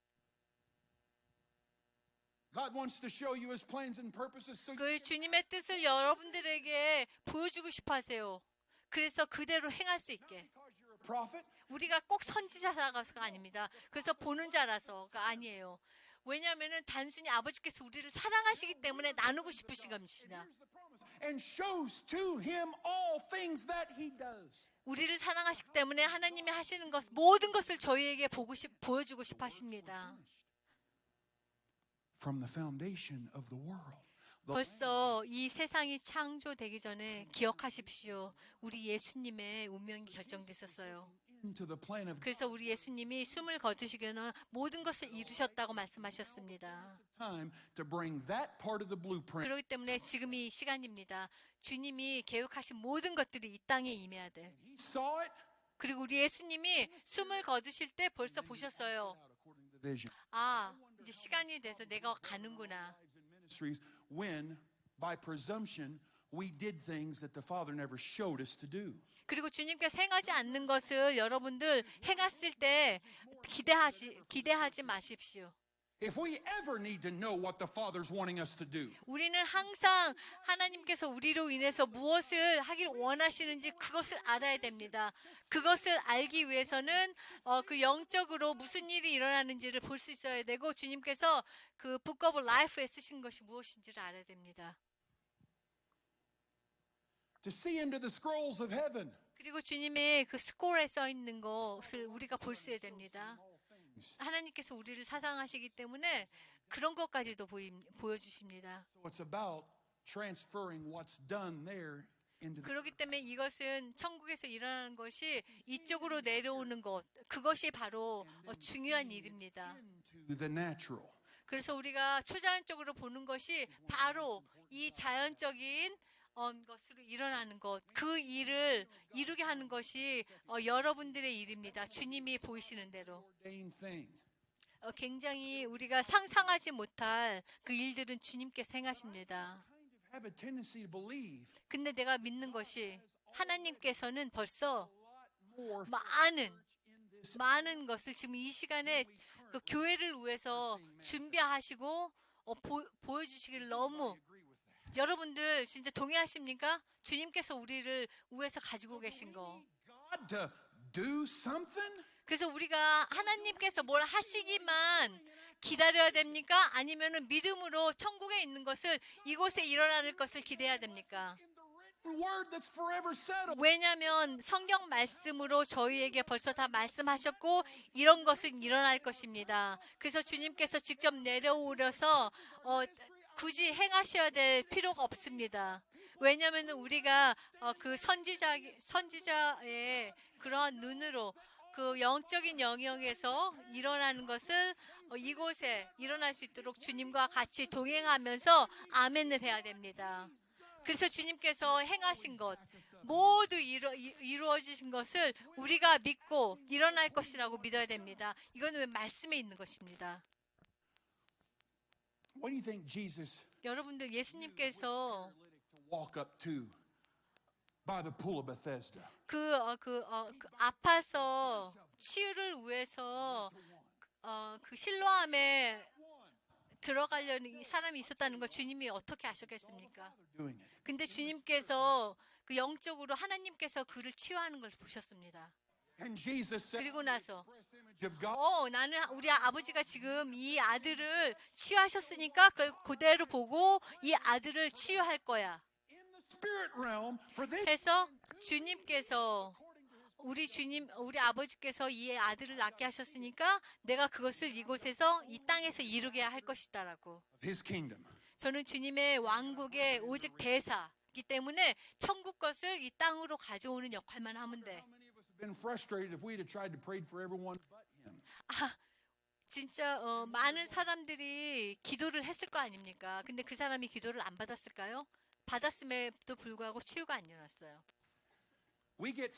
God wants to show you his plans and purposes so 그 주님의 뜻을 여러분들에게 보여주고 싶어 하세요. 그래서 그대로 행할 수 있게. because you're a prophet, 우리가 꼭 선지자가 아닙니다. 그래서 보는 자라서가 아니에요. 왜냐하면 단순히 아버지께서 우리를 사랑하시기 때문에 나누고 싶으신 겁니다. here's the promise, and shows to him all things that he does. 우리를 사랑하시기 때문에 하나님이 하시는 것 모든 것을 저희에게 보여주고 싶어 하십니다. From the foundation of the world. 벌써 이 세상이 창조되기 전에 기억하십시오. 우리 예수님의 운명이 결정됐었어요. Into the plan of 그래서 우리 예수님이 숨을 거두시기는 모든 것을 이루셨다고 말씀하셨습니다. time to bring that part of the blueprint 그렇기 때문에 지금이 시간입니다. 주님이 계획하신 모든 것들이 이 땅에 임해야 돼. he saw it 그리고 우리 예수님이 숨을 거두실 때 벌써 보셨어요. according to the vision. 아, 이제 시간이 돼서 내가 가는구나. Lives and ministries when by presumption we did things that the Father never showed us to do. 그리고 주님께서 행하지 않는 것을 여러분들 행했을 때 기대하지 마십시오. If we ever need to know what the Father's wanting us to do, 우리는 항상 하나님께서 우리로 인해서 무엇을 하길 원하시는지 그것을 알아야 됩니다. 그것을 알기 위해서는 그 영적으로 무슨 일이 일어나는지를 볼 수 있어야 되고 주님께서 그 Book of Life에 쓰신 것이 무엇인지를 알아야 됩니다. to see into the scrolls of heaven. 그리고 주님의 그 스콜에 써 있는 것을 우리가 볼 수 있어야 됩니다. 하나님께서 우리를 사랑하시기 때문에 그런 것까지도 보여주십니다. So it's about transferring what's done there into the 그렇기 때문에 이것은 천국에서 일어나는 것이 이쪽으로 내려오는 것, 그것이 바로 중요한 일입니다. into the natural. 그래서 우리가 초자연적으로 보는 것이 바로 이 자연적인 것으로 일어나는 것, 그 일을 이루게 하는 것이 여러분들의 일입니다. 주님이 보이시는 대로. Ordained thing. 굉장히 우리가 상상하지 못할 그 일들은 주님께서 행하십니다. Have a tendency to believe 근데 내가 믿는 것이 하나님께서는 벌써 more 많은 것을 지금 이 시간에 그 교회를 위해서 준비하시고 보여주시기를 너무 여러분들 진짜 동의하십니까? 주님께서 우리를 위해서 가지고 계신 거. God to do something. 그래서 우리가 하나님께서 뭘 하시기만 기다려야 됩니까? 아니면은 믿음으로 천국에 있는 것을 이곳에 일어나는 것을 기대해야 됩니까? In the written word that's forever settled. 왜냐하면 성경 말씀으로 저희에게 벌써 다 말씀하셨고 이런 것은 일어날 것입니다. 그래서 주님께서 직접 내려오셔서 굳이 행하셔야 될 필요가 없습니다. 왜냐하면 우리가 그 선지자의 그러한 눈으로 그 영적인 영역에서 일어나는 것을 이곳에 일어날 수 있도록 주님과 같이 동행하면서 아멘을 해야 됩니다. 그래서 주님께서 행하신 것 모두 이루어지신 것을 우리가 믿고 일어날 것이라고 믿어야 됩니다. 이거는 왜 말씀에 있는 것입니다. What do you think Jesus 여러분들 예수님께서 walk up to by the pool of Bethesda? 그 아파서 치유를 위해서 그 실로암에 들어가려는 이 사람이 있었다는 걸 주님이 어떻게 아셨겠습니까? Doing it. 근데 주님께서 그 영적으로 하나님께서 그를 치유하는 걸 보셨습니다. And Jesus said, 그리고 나서 express image of God. 나는 우리 아버지가 지금 이 아들을 치유하셨으니까 그걸 그대로 보고 이 아들을 치유할 거야. In the spirit realm for this 해서 주님께서 우리 아버지께서 이 아들을 낳게 하셨으니까 내가 그것을 이곳에서 이 땅에서 이루게 할 것이다라고. of his kingdom. 저는 주님의 왕국의 오직 대사이기 때문에 천국 것을 이 땅으로 가져오는 역할만 하면 돼. How many of us have been frustrated if we'd have tried to pray for everyone but him? 진짜 많은 사람들이 기도를 했을 거 아닙니까? 근데 그 사람이 기도를 안 받았을까요? 받았음에도 불구하고 치유가 안 일어났어요. We get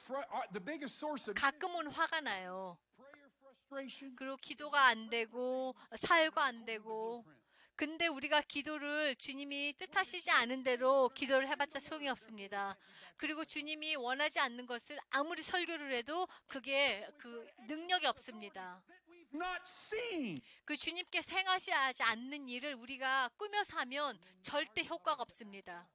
the biggest source of 가끔은 화가 나요. prayer frustration. 그리고 기도가 안 되고 사유가 안 되고. 근데 우리가 기도를 주님이 뜻하시지 않은 대로 기도를 해봤자 소용이 없습니다. 그리고 주님이 원하지 않는 것을 아무리 설교를 해도 그게 그 능력이 없습니다. We've not seen. 그 주님께서 행하시지 않는 일을 우리가 꾸며서 하면 절대 효과가 없습니다.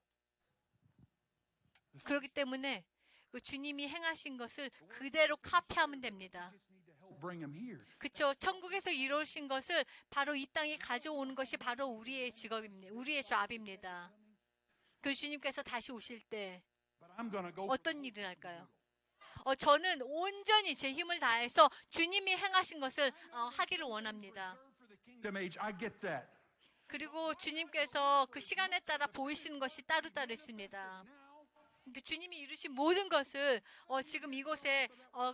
그렇기 때문에 그 주님이 행하신 것을 그대로 카피하면 됩니다. Just need to help bring him here. 그렇죠. 천국에서 이루신 것을 바로 이 땅에 가져오는 것이 바로 우리의 직업입니다. 우리의 잡입니다. 그 주님께서 다시 오실 때 But I'm going to go. 어떤 일을 할까요? 저는 온전히 제 힘을 다해서 주님이 행하신 것을 하기를 원합니다. For the kingdom age, I get that. 그리고 주님께서 그 시간에 따라 보이시는 것이 따로따로 있습니다. 그 주님이 이루신 모든 것을 지금 이곳에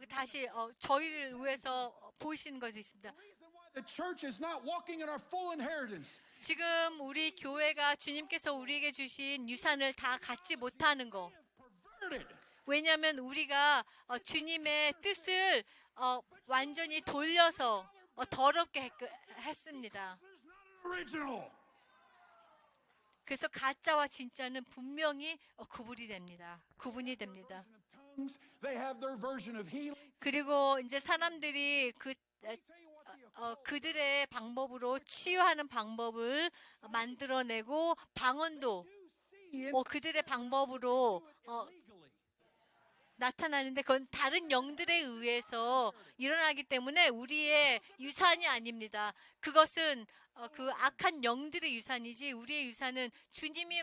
다시 저희를 위해서 보이시는 것이 있습니다. The reason why the church is not walking in our full inheritance 지금 우리 교회가 주님께서 우리에게 주신 유산을 다 갖지 못하는 거. perverted. 왜냐하면 우리가 주님의 뜻을 완전히 돌려서 더럽게 했습니다. There's not an original. 그래서 가짜와 진짜는 분명히 구분이 됩니다. 구분이 됩니다. Tongues, they have their version of healing. 그리고 이제 사람들이 그들의 방법으로 치유하는 방법을 만들어내고 방언도 그들의 방법으로 나타나는데 그건 다른 영들에 의해서 일어나기 때문에 우리의 유산이 아닙니다. 그것은 그 악한 영들의 유산이지 우리의 유산은 주님이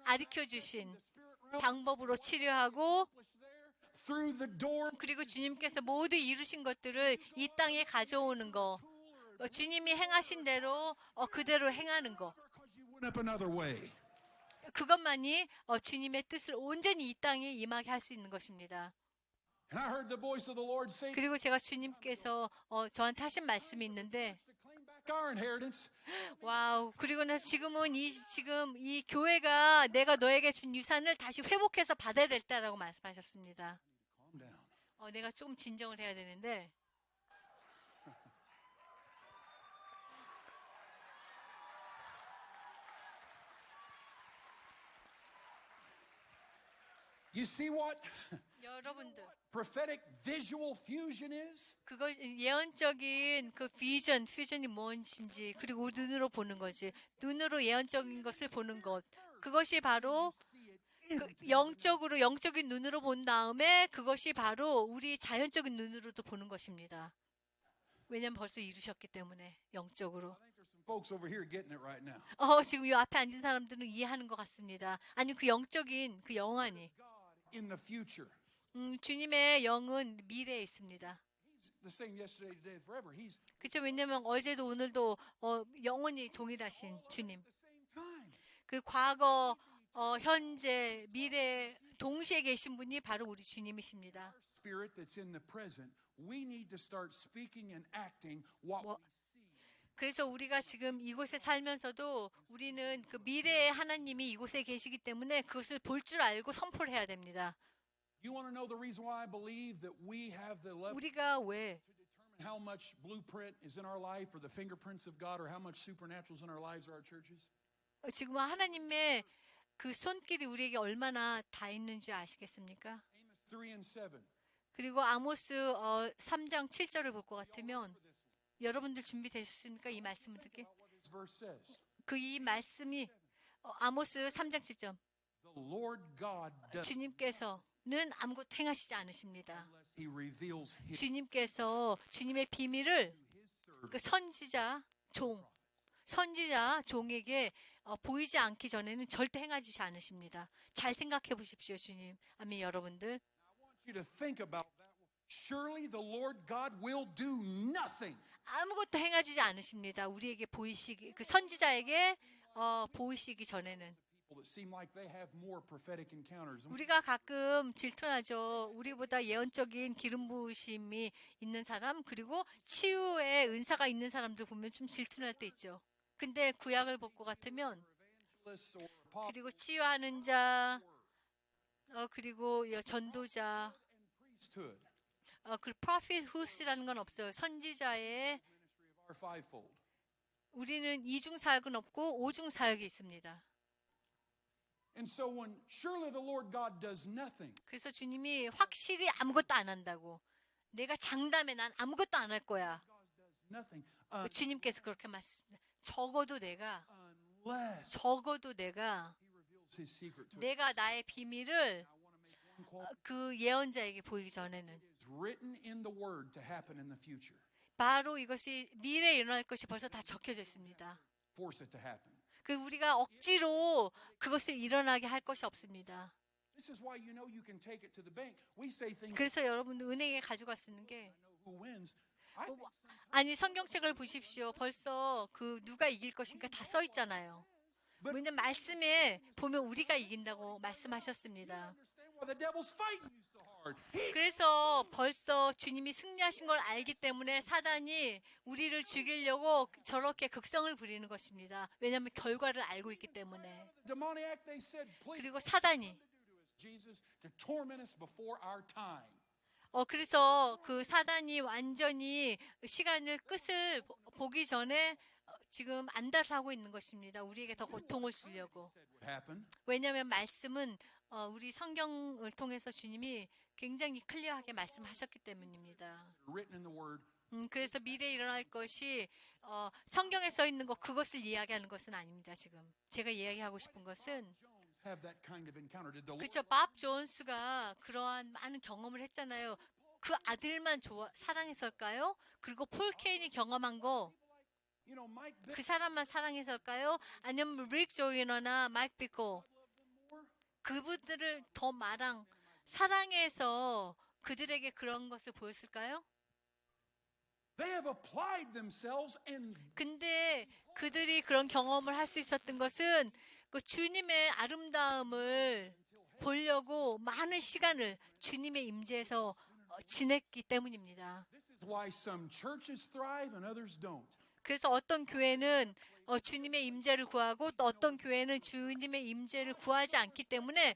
가르쳐 주신 방법으로 치료하고 Through the door. 그리고 주님께서 모두 이루신 것들을 이 땅에 가져오는 거. 주님이 행하신 대로 그대로 행하는 거. Because you went up another way. 그것만이 주님의 뜻을 온전히 이 땅에 임하게 할 수 있는 것입니다. And I heard the voice of the Lord say 그리고 제가 주님께서 저한테 하신 말씀이 있는데 to claim back our inheritance. 와우. 그리고 나서 지금 이 교회가 내가 너에게 준 유산을 다시 회복해서 받아야 될 때라고 말씀하셨습니다. Calm down. 내가 조금 진정을 해야 되는데 You see what 여러분들 prophetic visual fusion is? 그것 예언적인 그 퓨전이 무엇인지 그리고 눈으로 보는 거지. 눈으로 예언적인 것을 보는 것. 그것이 바로 영적인 눈으로 본 다음에 그것이 바로 우리 자연적인 눈으로도 보는 것입니다. 왜냐하면 벌써 이루셨기 때문에 영적으로. I think there's some folks over here getting it right now. 지금 이 앞에 앉은 사람들은 이해하는 것 같습니다. 아니 그 영적인 그 영안이 God in the future. 주님의 영은 미래에 있습니다. He's the same yesterday, today, forever. He's 그렇죠. 왜냐하면 어제도 오늘도 영원히 동일하신 주님. at the same time. 그 과거, 현재, 미래 동시에 계신 분이 바로 우리 주님이십니다. Our spirit that's in the present, we need to start speaking and acting what we 뭐, see. 그래서 우리가 지금 이곳에 살면서도 우리는 그 미래의 하나님이 이곳에 계시기 때문에 그것을 볼 줄 알고 선포를 해야 됩니다. You want to know the reason why I believe that we have the level 우리가 왜 to determine how much blueprint is in our life or the fingerprints of God or how much supernatural is in our lives or our churches? 지금 하나님의 그 손길이 우리에게 얼마나 다 있는지 아시겠습니까? Amos 3 and 7. 그리고 아모스 3장 7절을 볼 것 같으면 여러분들 준비되셨습니까? 이 말씀을 듣기? What this verse says. 그 이 말씀이 아모스 3장 7절 The Lord God does 주님께서는 아무것도 행하시지 않으십니다. unless he reveals his 주님께서 주님의 비밀을 그 선지자 종에게 보이지 않기 전에는 절대 행하지 않으십니다. 잘 생각해 보십시오, 주님. 아멘, 여러분들. I want you to think about that. Surely the Lord God will do nothing. 아무것도 행하지 않으십니다. 우리에게 보이시기 그 선지자에게 보이시기 전에는. People that seem like they have more prophetic encounters. 우리가 가끔 질투나죠. 우리보다 예언적인 기름 부으심이 있는 사람 그리고 치유의 은사가 있는 사람들 보면 좀 질투날 때 있죠. 근데 구약을 볼 것 같으면 Evangelists or apostles 그리고 치유하는 자 그리고 전도자 and priesthood. 그 prophethood이라는 건 없어요. 선지자의 Ministry of our fivefold. 우리는 이중 사역은 없고 오중 사역이 있습니다. And so when surely the Lord God does nothing, 그래서 주님이 확실히 아무것도 안 한다고. 내가 장담해 난 아무것도 안 할 거야. God does nothing 주님께서 그렇게 말씀합니다. 적어도 내가 unless 적어도 he reveals his secret to us. 내가 나의 비밀을 I want to make one quote. 그 예언자에게 보이기 전에는 It is written in the word to happen in the future. 바로 이것이 미래에 일어날 것이 벌써 다 적혀져 있습니다. Force it to happen. 그 우리가 억지로 그것을 일어나게 할 것이 없습니다. This is why you know you can take it to the bank. We say things. 그래서 여러분들 은행에 가져갈 수 있는 게 I know who wins. I think 아니 성경책을 보십시오. 벌써 그 누가 이길 것인가 다 써 있잖아요. 왜냐면 말씀에 보면 우리가 이긴다고 말씀하셨습니다. understand why the devil's fighting you so hard. He 그래서 벌써 주님이 승리하신 걸 알기 때문에 사단이 우리를 죽이려고 저렇게 극성을 부리는 것입니다. 왜냐하면 결과를 알고 있기 때문에. demoniac they said, please 그리고 사단이 do to us, Jesus, to torment us before our time. 그래서 그 사단이 완전히 시간을 끝을 보기 전에 지금 안달을 하고 있는 것입니다. 우리에게 더 고통을 주려고. Said would happen. 왜냐하면 말씀은 우리 성경을 통해서 주님이 굉장히 클리어하게 말씀하셨기 때문입니다. Written in the word. 그래서 미래에 일어날 것이 성경에 써 있는 것 그것을 이야기하는 것은 아닙니다. 지금 제가 이야기하고 싶은 것은 Jones have that kind of encounter. Did the Lord 그렇죠. 밥 존스가 그러한 많은 경험을 했잖아요. 그 아들만 사랑했을까요? 그리고 폴 케인이 경험한 거 you know Mike 그 Bickle 사람만 사랑했을까요? 아니면 릭 조이너나 마이크 비코 more? 그분들을 더 사랑해서 그들에게 그런 것을 보였을까요? They have applied themselves and 근데 그들이 그런 경험을 할 수 있었던 것은 그 주님의 아름다움을 보려고 많은 시간을 주님의 임재에서 지냈기 때문입니다. this is why some churches thrive and others don't. 그래서 어떤 교회는 주님의 임재를 구하고 또 어떤 교회는 주님의 임재를 구하지 않기 때문에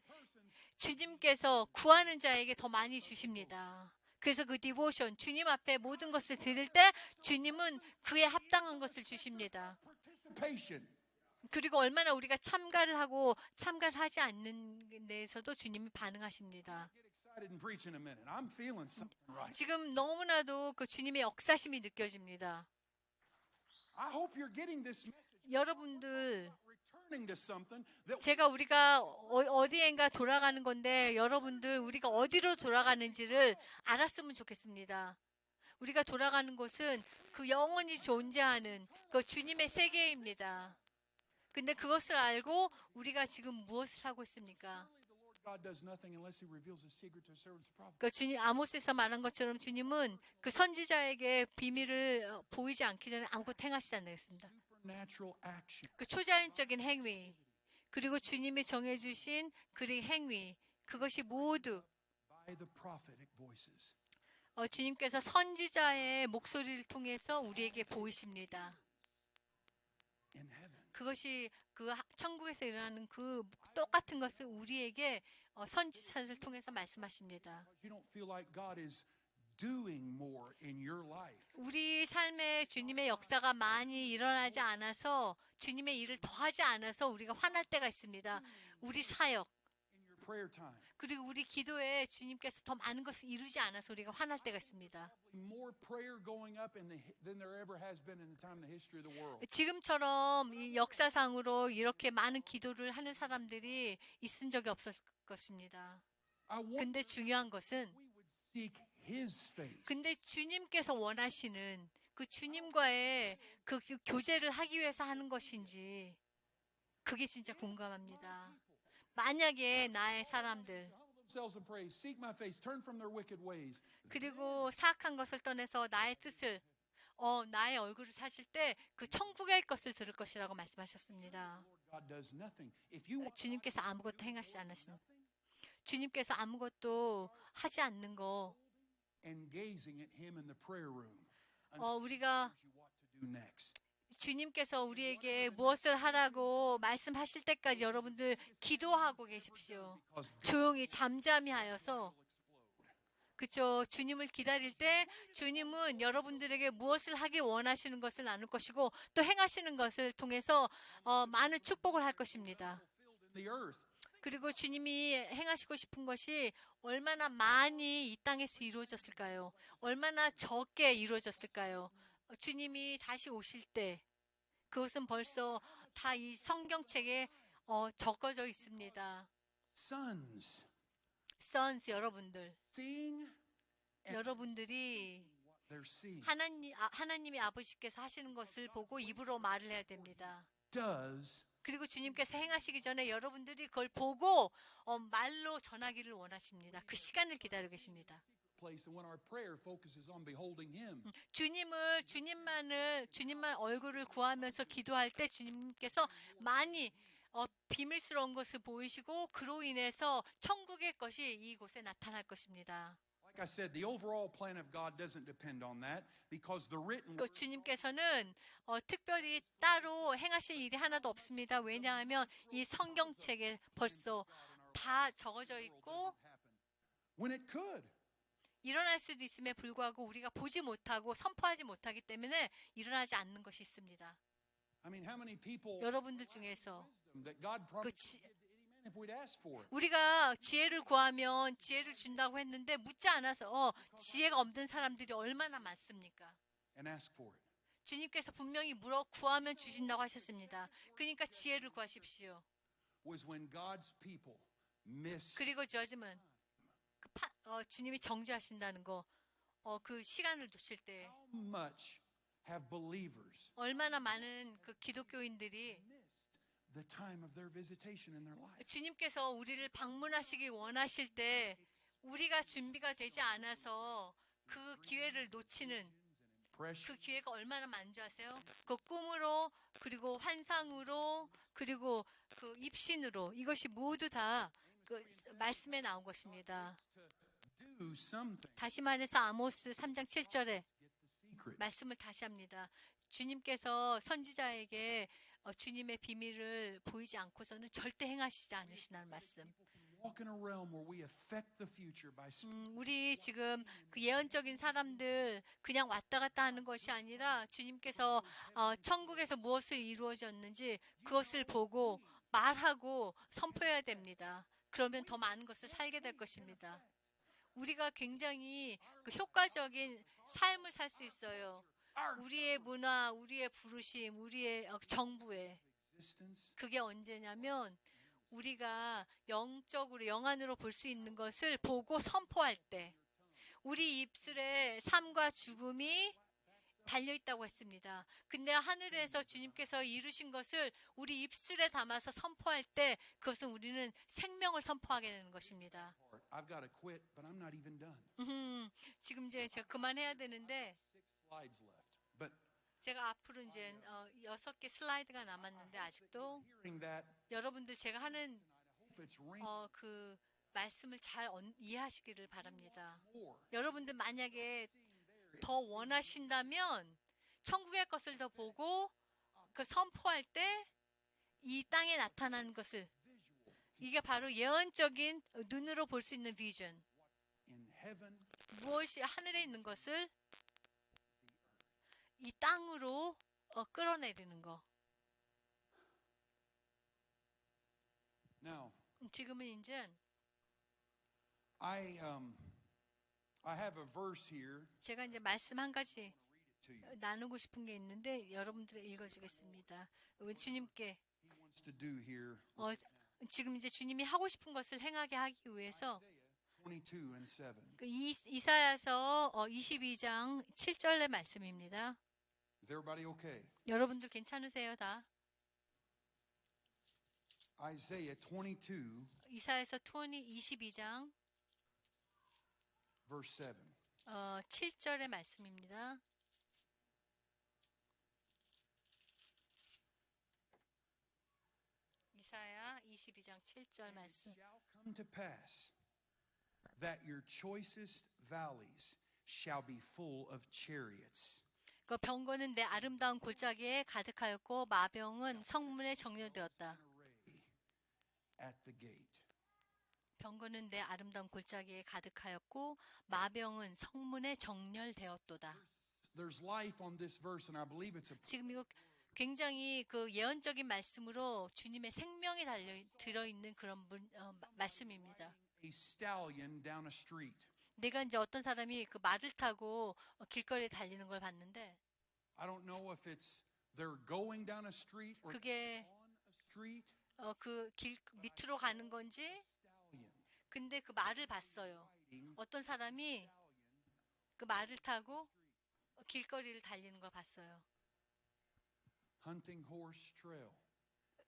주님께서 구하는 자에게 더 많이 주십니다. 그래서 그 디보션, 주님 앞에 모든 것을 드릴 때 주님은 그에 합당한 것을 주십니다. Participation. 그리고 얼마나 우리가 참가를 하고 참가를 하지 않는 데에서도 주님이 반응하십니다. Get excited and preach in a minute. I'm feeling something right. 지금 너무나도 그 주님의 역사심이 느껴집니다. I hope you're getting this message. 여러분들 Returning to something that 제가 우리가 어디엔가 돌아가는 건데 여러분들 우리가 어디로 돌아가는지를 알았으면 좋겠습니다. 우리가 돌아가는 곳은 그 영원히 존재하는 그 주님의 세계입니다. 근데 그것을 알고 우리가 지금 무엇을 하고 있습니까? God does nothing unless he reveals his secret to his servants the prophets. 그 주님 아모스에서 말한 것처럼 주님은 그 선지자에게 비밀을 보이지 않기 전에 아무것도 행하시지 않겠습니다. Supernatural action. 그 초자연적인 행위 그리고 주님이 정해주신 그 행위 그것이 모두 By the prophetic voices. 주님께서 선지자의 목소리를 통해서 우리에게 보이십니다. In heaven. 그것이 그 천국에서 일어나는 그 똑같은 것을 우리에게 선지자를 통해서 말씀하십니다. You don't feel like God is doing more in your life. 우리 삶에 주님의 역사가 많이 일어나지 않아서 주님의 일을 더하지 않아서 우리가 화날 때가 있습니다. 우리 사역 In your prayer time. 그리고 우리 기도에 주님께서 더 많은 것을 이루지 않아서 우리가 화날 때가 있습니다. More prayer going up than there ever has been in the time of the history of the world. 지금처럼 이 역사상으로 이렇게 많은 기도를 하는 사람들이 있은 적이 없었을 것입니다. I want 근데 중요한 것은 we would seek his face. 근데 주님께서 원하시는 그 주님과의 그 교제를 하기 위해서 하는 것인지 그게 진짜 궁금합니다. 만약에 나의 사람들 Themselves and pray, seek my face, turn from their wicked ways. 그리고 사악한 것을 떠나서 나의 뜻을 나의 얼굴을 찾을 때 그 천국의 것을 들을 것이라고 말씀하셨습니다. God does nothing. If you want 주님께서 아무것도 행하시지 않으신 주님께서 아무것도 하지 않는 거 and gazing at him in the prayer room, 우리가 you what to do next. 주님께서 우리에게 무엇을 하라고 말씀하실 때까지 여러분들 기도하고 계십시오. 조용히 잠잠히 하여서 그렇죠. 주님을 기다릴 때 주님은 여러분들에게 무엇을 하길 원하시는 것을 나눌 것이고 또 행하시는 것을 통해서 많은 축복을 할 것입니다. In the earth, 그리고 주님이 행하시고 싶은 것이 얼마나 많이 이 땅에서 이루어졌을까요? 얼마나 적게 이루어졌을까요? 주님이 다시 오실 때 그것은 벌써 다 이 성경책에 적어져 있습니다. sons sons 여러분들, seeing 여러분들이 what they're seeing. 하나님의 아버지께서 하시는 것을 보고 입으로 말을 해야 됩니다. Does 그리고 주님께서 행하시기 전에 여러분들이 그걸 보고 말로 전하기를 원하십니다. 그 시간을 기다리고 계십니다. place and when our prayer focuses on beholding him. 주님만 얼굴을 구하면서 기도할 때 주님께서 많이 비밀스러운 것을 보이시고 그로 인해서 천국의 것이 이곳에 나타날 것입니다. Like I said, the overall plan of God doesn't depend on that because the written 그 주님께서는 특별히 따로 행하실 일이 하나도 없습니다. 왜냐하면 이 성경책에 벌써 다 적어져 있고 when it could. 일어날 수도 있음에 불구하고 우리가 보지 못하고 선포하지 못하기 때문에 일어나지 않는 것이 있습니다. I mean, how many people 여러분들 중에서 that God promised to give to any man if we'd ask for it? 우리가 지혜를 구하면 지혜를 준다고 했는데 묻지 않아서 지혜가 없는 사람들이 얼마나 많습니까? And ask for it. 주님께서 분명히 물어 구하면 주신다고 하셨습니다. 그러니까 지혜를 구하십시오. Was when God's people missed 그리고 저즘은 주님이 정죄하신다는 거, 그 시간을 놓칠 때 how much have believers 얼마나 많은 그 기독교인들이 missed the time of their visitation in their life. 주님께서 우리를 방문하시기 원하실 때 우리가 준비가 되지 않아서 그 기회를 놓치는 그 Precious 기회가 얼마나 많은 줄 아세요? 그 꿈으로 그리고 환상으로 그리고 그 입신으로 이것이 모두 다 그 말씀에 나온 것입니다. do something. 다시 말해서 아모스 3장 7절에 Get the secret. 말씀을 다시 합니다. 주님께서 선지자에게 주님의 비밀을 보이지 않고서는 절대 행하시지 않으시는 말씀. Walk in a realm where we affect the future by 우리 지금 그 예언적인 사람들 그냥 왔다 갔다 하는 것이 아니라 주님께서 천국에서 무엇을 이루어졌는지 그것을 보고 말하고 선포해야 됩니다. 그러면 더 많은 것을 살게 될 것입니다. 우리가 굉장히 그 효과적인 삶을 살 수 있어요. 우리의 문화, 우리의 부르심, 우리의 정부에 existence. 그게 언제냐면 우리가 영적으로 영안으로 볼 수 있는 것을 보고 선포할 때 우리 입술에 삶과 죽음이 달려 있다고 했습니다. 근데 하늘에서 주님께서 이루신 것을 우리 입술에 담아서 선포할 때 그것은 우리는 생명을 선포하게 되는 것입니다. I've got to quit, but I'm not even done. 지금 이제 제가 그만해야 되는데 6 slides left. But 제가 앞으로 이제 6개 슬라이드가 남았는데 아직도 hearing that, 여러분들 제가 하는 I hope it's ringing 그 말씀을 잘 이해하시기를 바랍니다. more. 여러분들 만약에 더 원하신다면 천국의 것을 더 보고 그 선포할 때 이 땅에 나타난 것을 이게 바로 예언적인 눈으로 볼 수 있는 비전. In heaven, 무엇이 하늘에 있는 것을 이 땅으로 끌어내리는 거. now 지금은 이제 I have a verse here 제가 이제 말씀 한 가지 to you. 나누고 싶은 게 있는데 여러분들 읽어주겠습니다. 주님께 He wants to do here. 지금 이제 주님이 하고 싶은 것을 행하게 하기 위해서 22 and 7. 그 이사야서 22장 7절의 말씀입니다. Is everybody okay? 여러분들 괜찮으세요 다? Isaiah 22, 이사야서 22장 verse 7. 7절의 말씀입니다. 이사야 22장 7절 And it 말씀. shall come to pass that your choicest valleys shall be full of chariots. 그 병거는 내 아름다운 골짜기에 가득하였고 마병은 성문에 정렬되었다. Array at the gate. 병거는 내 아름다운 골짜기에 가득하였고 마병은 성문에 정렬되었도다. There's life on this verse, and I believe it's a 지금 이거 굉장히 그 예언적인 말씀으로 주님의 생명이 들어있는 그런 말씀입니다. a stallion down a street. 내가 이제 어떤 사람이 그 말을 타고 길거리에 달리는 걸 봤는데 I don't know if it's they're going down a street or 그게 on a street. 그 길 밑으로 가는 건지 Stallion 근데 그 말을 봤어요. riding 어떤 사람이 그 말을 타고 길거리를 달리는 걸 봤어요. hunting horse trail.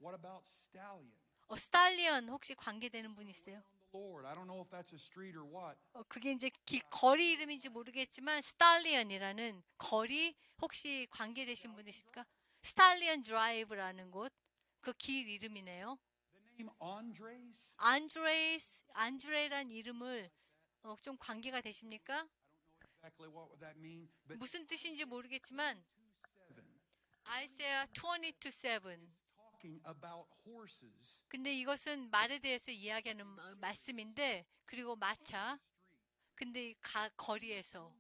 What about stallion? 스탈리언 혹시 관계되는 분 있어요? On the Lord. I don't know if that's a street or what. 그게 이제 거리 이름인지 모르겠지만 스탈리언이라는 거리 혹시 관계되신 분 있습니까? 스탈리언 드라이브라는 곳 그 길 이름이네요. The name Andres. 안드레이란 이름을 좀 관계가 되십니까? Exactly what would that mean? But 무슨 뜻인지 모르겠지만 7 아이사야 22:7 talking about horses. 근데 이것은 말에 대해서 이야기하는 말씀인데 그리고 마차 근데 거리에서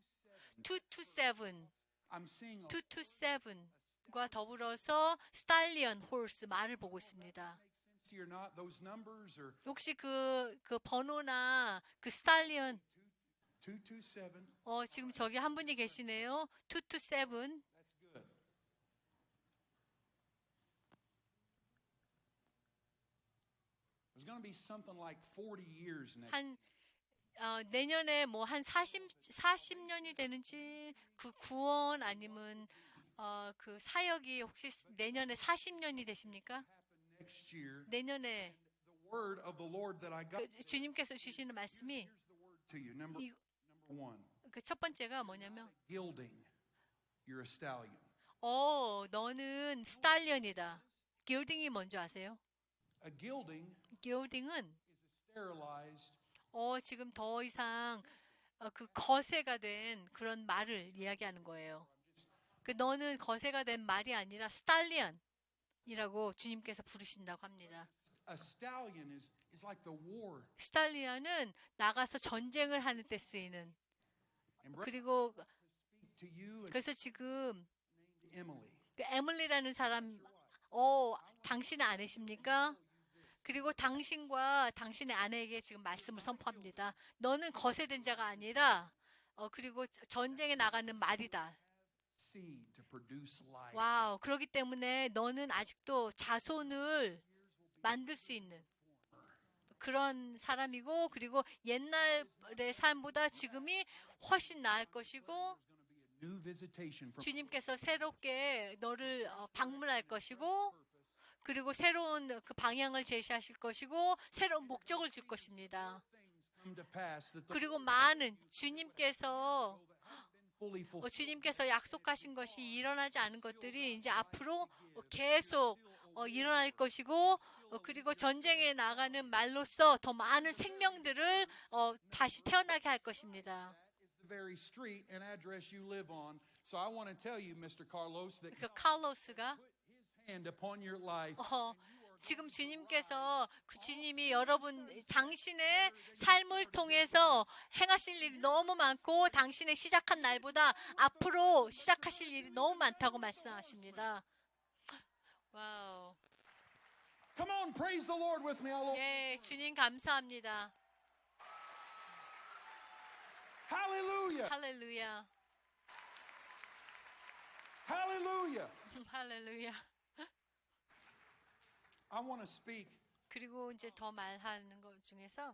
227 I'm seeing a 227과 더불어서 스탈리언 홀스 말을 보고 있습니다. sense to you or not those numbers or 혹시 그 번호나 그 스탈리언 227. 지금 저기 한 분이 계시네요. 227 That's good. There's going to be something like 40 years next. 한 내년에 뭐 한 40년이 되는지 그 구원 아니면 그 사역이 혹시 내년에 40년이 되십니까? Happen next year. 내년에 The word of the Lord that I got. 주님께서 주시는 말씀이 Here's the word to you. Number 이, one. 그 첫 번째가 뭐냐면 Gilding. You're a stallion. 너는 스탈리언이다. 길딩이 뭔지 아세요? A gilding 길딩은 is a sterilized 지금 더 이상 그 거세가 된 그런 말을 이야기하는 거예요. 그 너는 거세가 된 말이 아니라 스탈리언이라고 주님께서 부르신다고 합니다. a stallion is like the war. 스탈리언은 나가서 전쟁을 하는 때 쓰이는 And brother, 그리고 speak to you and 그래서 지금 named Emily. 그 에밀리라는 사람 당신의 아내십니까? 그리고 당신과 당신의 아내에게 지금 말씀을 선포합니다. 너는 거세된 자가 아니라 그리고 전쟁에 나가는 말이다. Seed to produce life. 와우. 그렇기 때문에 너는 아직도 자손을 만들 수 있는 그런 사람이고 그리고 옛날의 삶보다 지금이 훨씬 나을 것이고 New visitation from 주님께서 새롭게 너를 방문할 것이고 그리고 새로운 그 방향을 제시하실 것이고 새로운 목적을 줄 것입니다. come to pass that the 그리고 많은 주님께서 fully fulfilled. 주님께서 약속하신 것이 일어나지 않은 것들이 이제 앞으로 계속 일어날 것이고 그리고 전쟁에 나가는 말로써 더 많은 생명들을 다시 태어나게 할 것입니다. Is the very street and address you live on. So I want to tell you, Mr. Carlos, that 그 칼로스가 his hand upon your life. 지금 주님께서 그 주님이 여러분 당신의 삶을 통해서 행하실 일이 너무 많고 당신의 시작한 날보다 앞으로 시작하실 일이 너무 많다고 말씀하십니다. 와우. Come on, praise the Lord with me all over. 예, 주님 감사합니다. Hallelujah. 할렐루야. Hallelujah. 할렐루야. I want to speak. 그리고 이제 더 말하는 것 중에서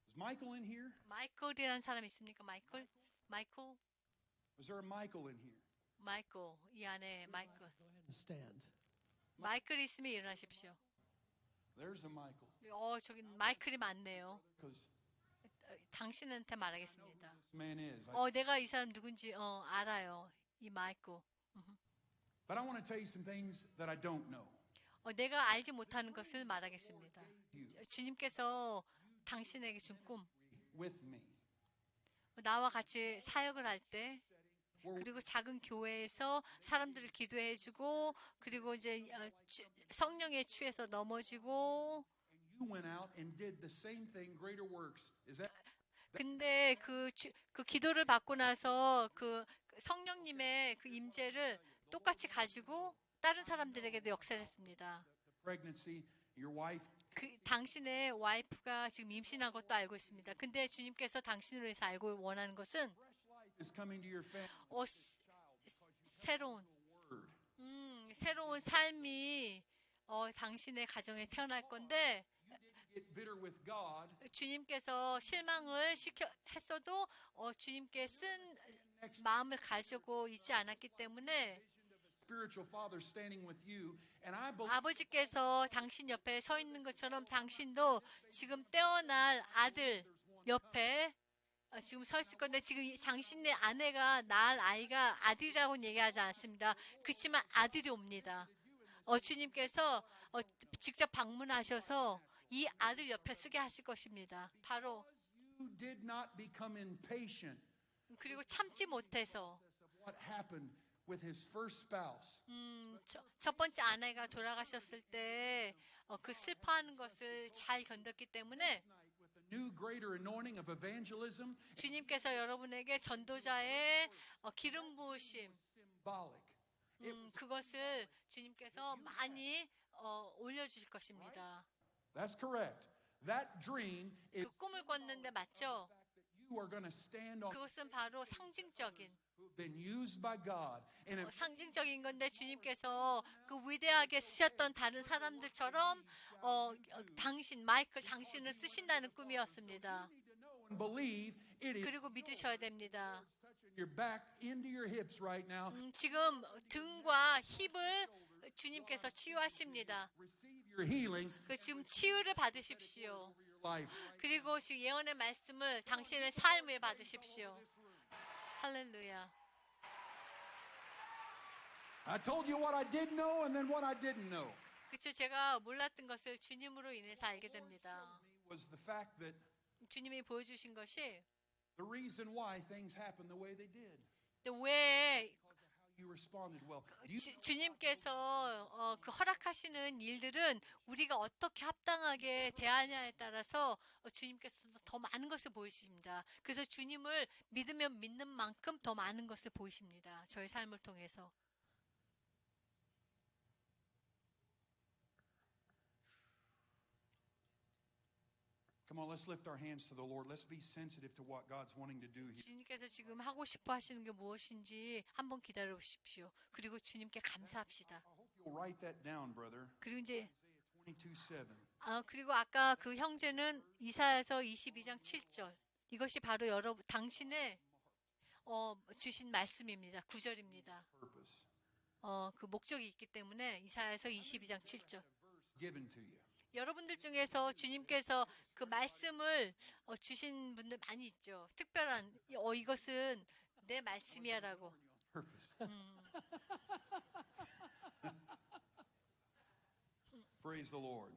Is Michael in here? 마이클이라는 사람 있습니까? 마이클? 마이클? Was there a Michael in here? 마이클. 이 안에 마이클. Go ahead and stand. 마이클이 있으면 일어나십시오. There's a Michael. 저기 마이클이 많네요. Because 당신한테 말하겠습니다. this man is. I- 내가 이 사람 누군지 알아요. 이 마이클. But I want to tell you some things that I don't know. 내가 알지 못하는 것을 말하겠습니다. You 주님께서 당신에게 준 꿈, with me. 나와 같이 사역을 할 때, 그리고 작은 교회에서 사람들을 기도해주고, 그리고 이제 성령에 취해서 넘어지고, You went out and did the same thing, greater works. Is that 근데 그 기도를 받고 나서 그 성령님의 그 임재를 똑같이 가지고 다른 사람들에게도 역사를 했습니다. the pregnancy? Your wife 그 당신의 와이프가 지금 임신한 것도 알고 있습니다. 근데 주님께서 당신을 위해서 알고 원하는 것은 is coming to your family. 새로운 Word. 새로운 삶이 당신의 가정에 태어날 건데 Get bitter with God. 주님께서 실망을 했어도 주님께 쓴 마음을 가지고 있지 않았기 때문에 Spiritual father standing with you, and I believe 아버지께서 당신 옆에 서 있는 것처럼 당신도 지금 떼어날 아들 옆에 지금 서 있을 건데 지금 당신의 아내가 낳을 아이가 아들이라고는 얘기하지 않습니다. 그렇지만 아들이 옵니다. 주님께서 직접 방문하셔서 이 아들 옆에 쓰게 하실 것입니다. 바로 you did not become impatient 그리고 참지 못해서 of what happened with his first spouse. 첫 번째 아내가 돌아가셨을 때 그 슬퍼하는 것을 잘 견뎠기 때문에 With a new greater anointing of evangelism, 주님께서 여러분에게 전도자의 기름 부으심 symbolic. 그것을 주님께서 많이 올려주실 것입니다. That's correct. That dream is 그 꿈을 꿨는데 맞죠? you are going to stand on 그것은 바로 상징적인 who've been used by God. And if 상징적인 건데 주님께서 그 위대하게 쓰셨던 다른 사람들처럼 마이클 당신을 쓰신다는 꿈이었습니다. you need to know and believe it is 그리고 믿으셔야 됩니다. touching your back into your hips right now. 지금 등과 힙을 주님께서 치유하십니다. Receive your healing 그 지금 치유를 받으십시오. over your life. 그리고 지금 예언의 말씀을 당신의 삶에 받으십시오. 할렐루야. I told you what I did know and then what I didn't know. 그쵸, 제가 몰랐던 것을 주님으로 인해서 알게 됩니다. Was the fact that 주님이 보여주신 것이 the reason why things happened the way they did. 또 왜 You responded well. You 주님께서 그 허락하시는 일들은 우리가 어떻게 합당하게 대하냐에 따라서 주님께서 더 많은 것을 보이십니다. 그래서 주님을 믿으면 믿는 만큼 더 많은 것을 보이십니다. 저의 삶을 통해서. Come on, let's lift our hands to the Lord. Let's be sensitive to what God's wanting to do here. 주님께서 지금 하고 싶어 하시는 게 무엇인지 한번 기다려 보십시오. 그리고 주님께 감사합시다. I hope you'll write that down, brother. 그리고 이제 22:7. 그리고 아까 그 형제는 이사야서 22장 7절. 이것이 바로 여러분 당신의 주신 말씀입니다. 구절입니다. Purpose 그 목적이 있기 때문에 이사야서 22장 7절. given to you. 여러분들 중에서 주님께서 그 말씀을 주신 분들 많이 있죠. 특별한 이것은 내 말씀이야라고. Purpose. Praise the Lord.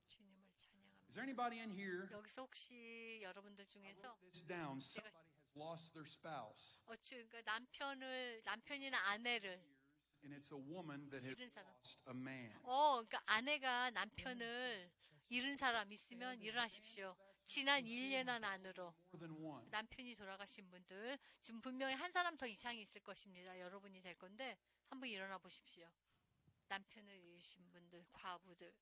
주님을 찬양합니다. Is there anybody in here? 여기서 혹시 여러분들 중에서 This down. Somebody has lost their spouse, 그러니까 남편이나 아내를 and it's a woman that has 잃은 사람. lost a man. 그러니까 아내가 남편을 잃은 사람 있으면 일어나십시오. 지난 1년 안으로 More than one. 남편이 돌아가신 분들 지금 분명히 한 사람 더 이상이 있을 것입니다. 여러분이 될 건데 한번 일어나 보십시오. 남편을 잃으신 분들, 과부들.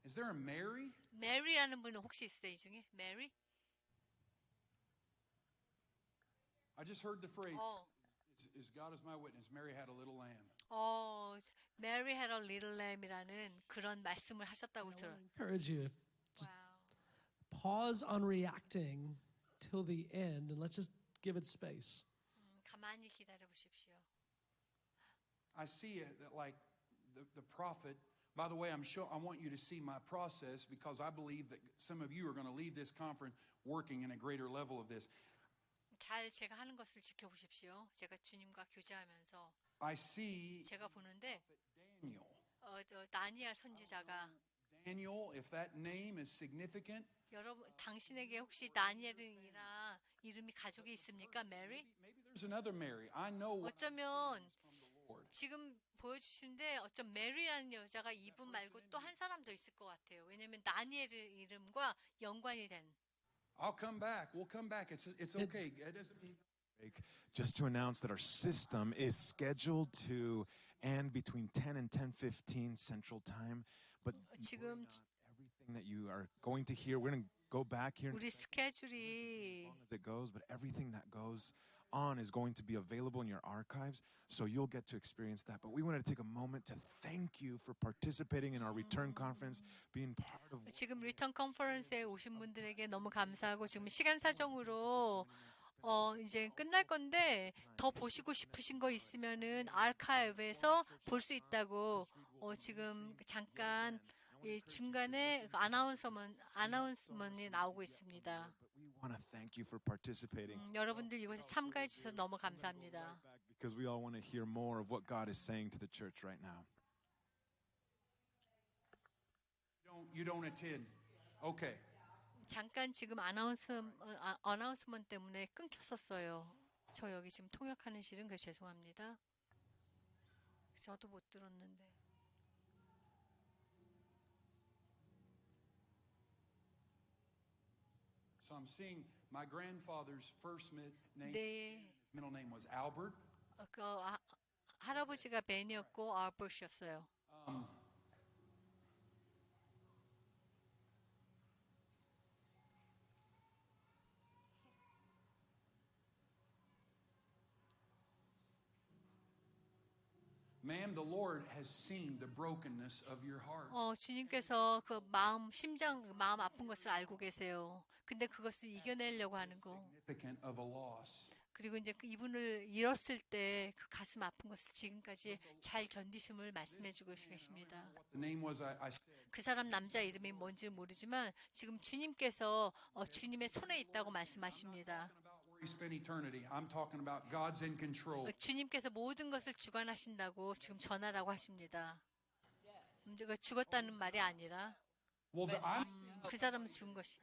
Is there a Mary? 메리라는 분은 혹시 있어요 이 중에? 메리? I just heard the phrase, 어, is God is my witness. Mary had a little lamb. Mary had a little lamb이라는 그런 말씀을 하셨다고 I want 들어요. to encourage you, 와우. pause on reacting till the end and let's just give it space. 가만히 기다려 보십시오. I see it that like the prophet. By the way, I want you to see my process because I believe that some of you are going to leave this conference working in a greater level of this. 잘 제가 하는 것을 지켜보십시오. 제가 주님과 교제하면서 I see 제가 보는데 Daniel. 다니엘 선지자가 Daniel, if that name is significant, 여러분 당신에게 혹시 다니엘이라 이름이 가족에 있습니까? 메리? maybe there's another Mary. I know what 어쩌면 from the Lord. 지금 보여주시는데 어쩜 메리라는 여자가 이분 말고 또 한 사람 더 있을 것 같아요. 왜냐하면 다니엘의 이름과 연관이 된. I'll come back. We'll come back. It's okay. It doesn't mean Just to announce that our system is scheduled to end between 10 and 10:15 Central Time, but 지금 everything that you are going to hear, we're going to go back here 우리 as 스케줄이 long as it goes, but everything that goes on is going to be available in your archives, so you'll get to experience that. But we wanted to take a moment to thank you for participating in our return conference, being part of 지금 리턴 컨퍼런스에 오신 분들에게 너무 감사하고 지금 시간 사정으로 이제 끝날 건데 더 보시고 싶으신 거 있으면은 아카이브에서 볼 수 있다고 지금 잠깐 이 중간에 아나운스먼이 나오고 있습니다. But we want to thank you for participating 여러분들 이곳에 참가해 주셔서 너무 감사합니다. because we all want to hear more of what God is saying to the church right now. you don't attend. Okay. 잠깐 지금 아나운스먼 때문에 끊겼었어요. 저 여기 지금 통역하는 실은 그래서 죄송합니다. 저도 못 들었는데. So I'm seeing my grandfather's first name. 네, His middle name was Albert. 할아버지가 벤이었고 알버트였어요. Ma'am, the Lord has seen the brokenness of your heart. 주님께서 그 마음 아픈 것을 알고 계세요. 근데 그것을 이겨내려고 하는 거. Significant of a loss. 그리고 이제 그 이분을 잃었을 때 그 가슴 아픈 것을 지금까지 잘 견디심을 말씀해주고 계십니다. What the name was, I said. 그 사람 남자 이름이 뭔지 모르지만 지금 주님께서 주님의 손에 있다고 말씀하십니다. Where you spend eternity. I'm talking about God's in control. 주님께서 모든 것을 주관하신다고 지금 전하라고 하십니다. 죽었다는 말이 아니라 Well, 그 사람은 죽은 것이.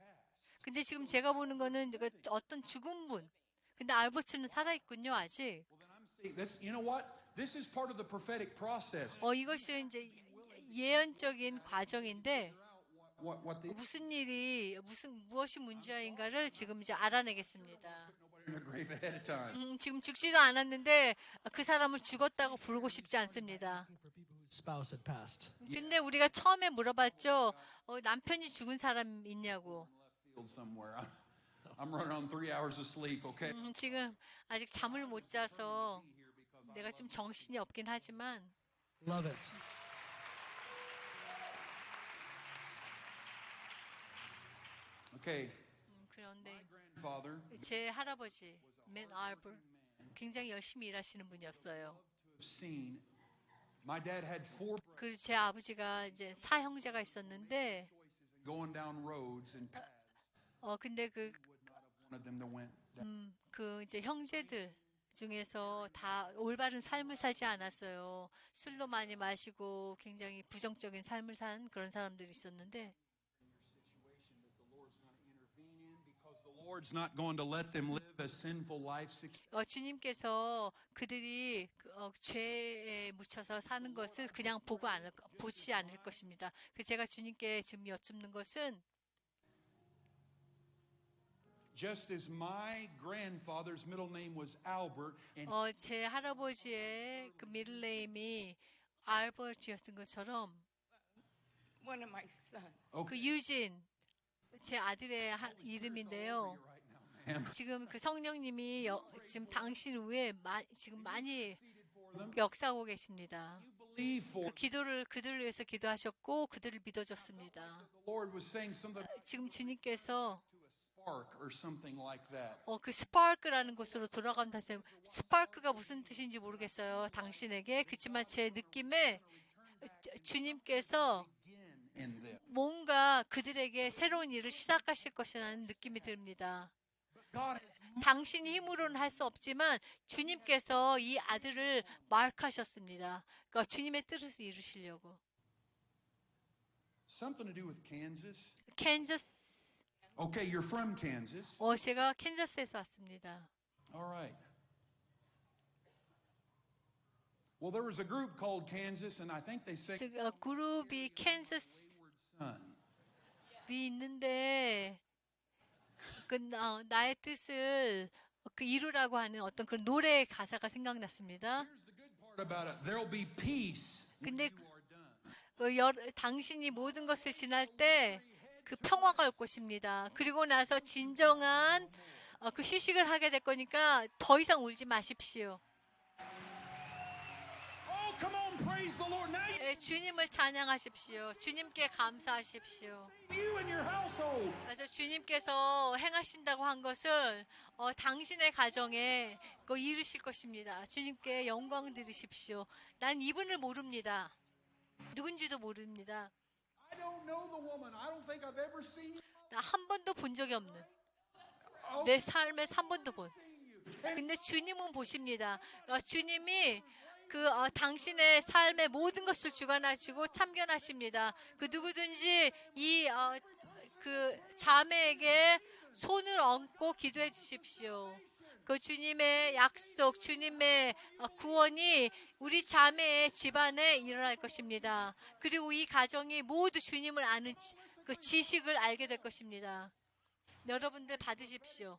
근데 지금 제가 보는 거는 어떤 죽은 분. 근데 알버트는 살아있군요 아직. Well, then I'm seeing this. You know what? This is part of the prophetic process. 이것이 이제 예언적인 과정인데 What the 무엇이 문제인가를 지금 이제 알아내겠습니다. nobody in their grave ahead of time. 지금 죽지도 않았는데 그 사람을 죽었다고 부르고 싶지 않습니다. For people whose spouse had passed. 근데 우리가 처음에 물어봤죠. 남편이 죽은 사람 있냐고. Field somewhere. I'm running on 3 hours of sleep. Okay. 지금 아직 잠을 못 자서 내가 좀 정신이 없긴 하지만 Love it. Okay, 그런데 Father, 제 할아버지 맨 알버 굉장히 열심히 일하시는 분이었어요. have seen my dad had four 그리고 제 아버지가 이제 사형제가 있었는데 going down roads and paths 근데 would not have wanted them to went down. 그 이제 형제들 중에서 다 올바른 삶을 살지 않았어요. 술도 많이 마시고 굉장히 부정적인 삶을 산 그런 사람들이 있었는데 The Lord's not going to let them live a sinful life. 주님께서 그들이 죄에 묻혀서 사는 것을 그냥 보지 않을 것입니다. 제가 주님께 지금 여쭙는 것은 Just as my grandfather's middle name was Albert, and 제 할아버지의 그 미들네임이 알버트였던 것처럼 One of my sons. 그 유진 제 아들의 이름인데요. right now, ma'am. 지금 그 성령님이 지금 당신 후에 지금 많이 역사하고 계십니다. Believe for 그들을 위해서 기도하셨고 그들을 믿어줬습니다. the Lord was saying something 지금 주님께서 to a spark or something like that. 그 스파크라는 곳으로 돌아간다 했어요. 스파크가 무슨 뜻인지 모르겠어요. 당신에게. 그렇지만 제 느낌에 주님께서 Begin in them. 뭔가 그들에게 새로운 일을 시작하실 것이라는 느낌이 듭니다. God has 당신 힘으로는 할 수 없지만 주님께서 이 아들을 마크하셨습니다. 그러니까 주님의 뜻을 이루시려고. something to do with Kansas. 캔자스. Okay, you're from Kansas. 제가 캔자스에서 왔습니다. All right. Well, there was a group called Kansas, and I think they say 그룹이 캔자스 son. 있는데 나의 뜻을 이루라고 하는 어떤 그 노래 가사가 생각났습니다. Here's the good part about it. There'll be peace when 근데 you are done. 당신이 모든 것을 지날 때 그 평화가 올 것입니다. 그리고 나서 진정한 그 휴식을 하게 될 거니까 더 이상 울지 마십시오. Oh, come on, praise the Lord. Now 주님을 찬양하십시오. 주님께 감사하십시오. you and your household. 그래서 주님께서 행하신다고 한 것을 당신의 가정에 이루실 것입니다. 주님께 영광 드리십시오. 난 이분을 모릅니다. 누군지도 모릅니다. I don't know the woman. I don't think I've ever seen you. 나 한 번도 본 적이 없는 Oh, 내 삶에서 한 번도 본. 근데 주님은 보십니다. 주님이 당신의 삶의 모든 것을 주관하시고 참견하십니다. 누구든지 그 자매에게 손을 얹고 기도해 주십시오. 그 주님의 약속, 주님의 구원이 우리 자매의 집안에 일어날 것입니다. 그리고 이 가정이 모두 주님을 아는 그 지식을 알게 될 것입니다. 여러분들 받으십시오.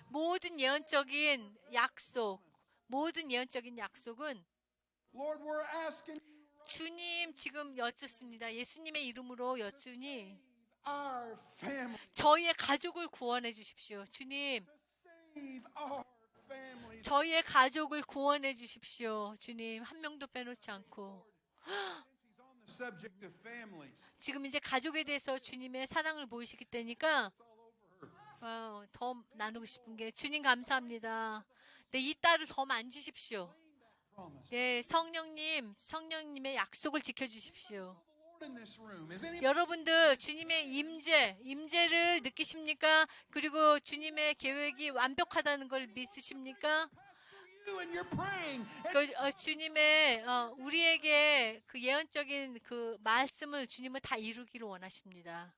모든 예언적인 약속은 Lord, we're asking you 주님 지금 여쭙습니다. 예수님의 이름으로 여쭈니 our family. 저희의 가족을 구원해 주십시오. 주님, Save our families. 저희의 가족을 구원해 주십시오. 주님, 한 명도 빼놓지 않고. He's on the subject of families. 지금 이제 가족에 대해서 주님의 사랑을 보이시기 때니까 더 나누고 싶은 게 주님 감사합니다. 네, 이 딸을 더 만지십시오. Promise. 네, 성령님의 약속을 지켜주십시오. Lord in this room. Is anybody 여러분들 주님의 임재를 느끼십니까? 그리고 주님의 계획이 완벽하다는 걸 믿으십니까? you and you're praying? 주님의 우리에게 그 예언적인 그 말씀을 주님은 다 이루기를 원하십니다.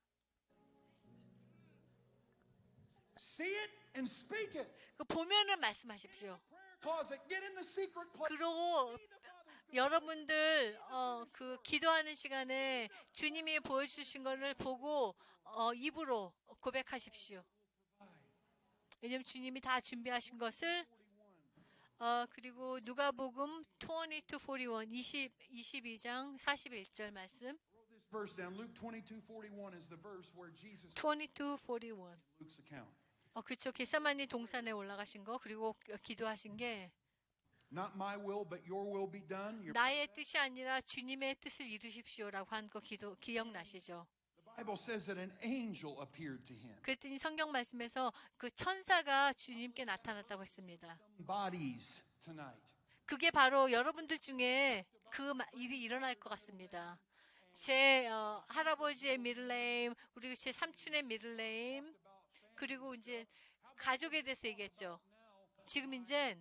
See it and speak it. 보면은 말씀하십시오. Prayer closet. Get in the secret place. 그리고 여러분들 그 기도하는 시간에 주님이 보여주신 것을 보고 입으로 고백하십시오. 왜냐하면 주님이 다 준비하신 것을 그리고 누가복음 22장 41절 말씀. This verse down. Luke 22:41 is the verse where Jesus 22:41. Luke's account. 그쵸. 겟세마니 동산에 올라가신 거 그리고 기도하신 게 Not my will, but your will be done. 나의 뜻이 아니라 주님의 뜻을 이루십시오라고 한 거 기억나시죠? The Bible says that an angel appeared to him. 그랬더니 성경 말씀에서 그 천사가 주님께 나타났다고 했습니다. Bodies tonight. 그게 바로 여러분들 중에 그 일이 일어날 것 같습니다. 제 할아버지의 미들네임, 우리 제 삼촌의 미들네임, 그리고 이제 가족에 대해서 얘기했죠. 지금 이제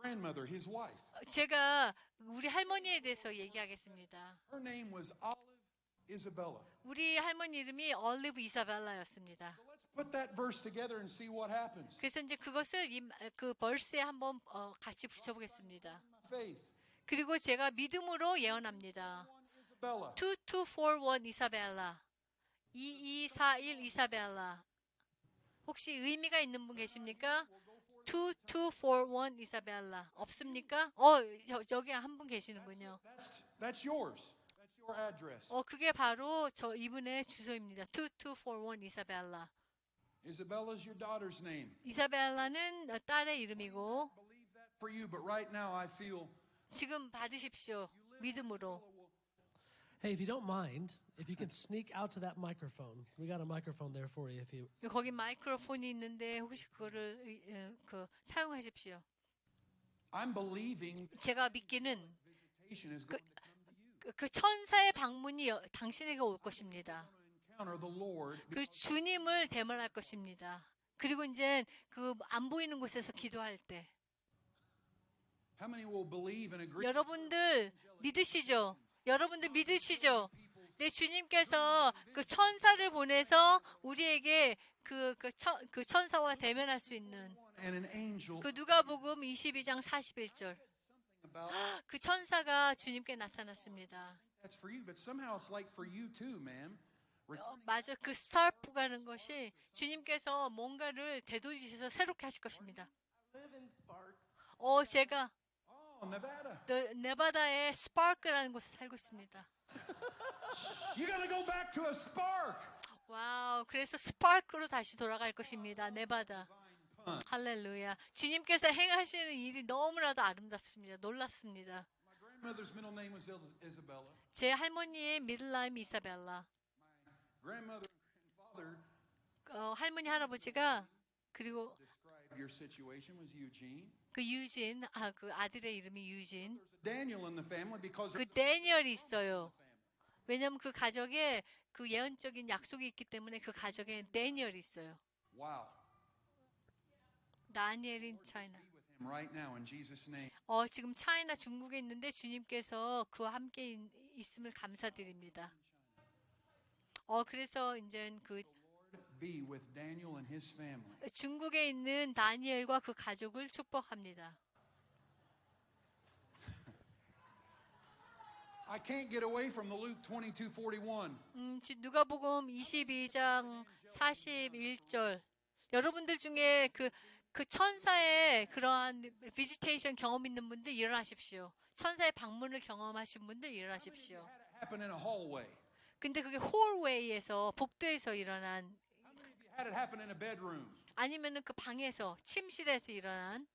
Grandmother, his wife. 제가 우리 할머니에 대해서 얘기하겠습니다. Her name was Olive Isabella. 우리 할머니 이름이 올리브 이사벨라였습니다. So let's put that verse together and see what happens. 그래서 이제 그것을 그 벌스에 한번 같이 붙여보겠습니다. Faith. 그리고 제가 믿음으로 예언합니다. Isabella. 2241 이사벨라, 2241 이사벨라. 혹시 의미가 있는 분 계십니까? 2241 이사벨라 없습니까? 여기 한 분 계시는군요. That's yours. That's your address. 그게 바로 저 이분의 주소입니다. 2241 이사벨라. Isabella's your daughter's name. 이사벨라는 딸의 이름이고 Believe that for you, but right now I feel 지금 받으십시오. 믿음으로. Hey, if you don't mind, if you can sneak out to that microphone. We got a microphone there for you if you 거기 마이크로폰이 있는데 혹시 그거를 사용하십시오. I'm believing 제가 믿기는 visitation is going to come to you. 그 천사의 방문이 당신에게 올 것입니다. Encounter the Lord. 그 주님을 대면할 것입니다. 그리고 이제 그 안 보이는 곳에서 기도할 때 How many will believe and agree? 여러분들 믿으시죠? 여러분들 믿으시죠? 내 주님께서 그 천사를 보내서 우리에게 그 천사와 대면할 수 있는 And an angel 그 누가복음 22장 41절 about 그 천사가 주님께 나타났습니다. that's for you, but somehow it's like for you too, ma'am. 맞아, 그 스타프가는 것이 주님께서 뭔가를 되돌리셔서 새롭게 하실 것입니다. 제가 Oh, Nevada. 네바다의 스파크라는 곳에 살고 있습니다. You gotta go back to a spark. 와우, 그래서 스파크로 다시 돌아갈 것입니다. 네바다. 할렐루야. 주님께서 행하시는 일이 너무나도 아름답습니다. 놀랍습니다. My grandmother's middle name was Isabella. 제 할머니의 미들네임 이사벨라. Grandmother and father 할머니 할아버지가 그리고 described your situation was Eugene. 그 유진, 그 아들의 이름이 유진. There's a Daniel in the family because 그 데니얼이 있어요. 왜냐하면 그 가족에 그 예언적인 약속이 있기 때문에 그 가족에 데니얼이 있어요. wow. 다니엘인 차이나. Be with him right now in Jesus' name. 지금 차이나 중국에 있는데 주님께서 그와 함께 있음을 감사드립니다. 그래서 이제 그 Be with Daniel and his family. 중국에 있는 다니엘과 그 가족을 축복합니다. I can't get away from the Luke 22:41. 누가복음 22장 41절. 여러분들 중에 그 천사의 그러한 비지테이션 경험 있는 분들 일어나십시오. 천사의 방문을 경험하신 분들 일어나십시오. Had it happen in a hallway. 근데 그게 홀웨이에서 복도에서 일어난 How many of you had it happen in a bedroom? 아니면은 그 방에서 침실에서 일어난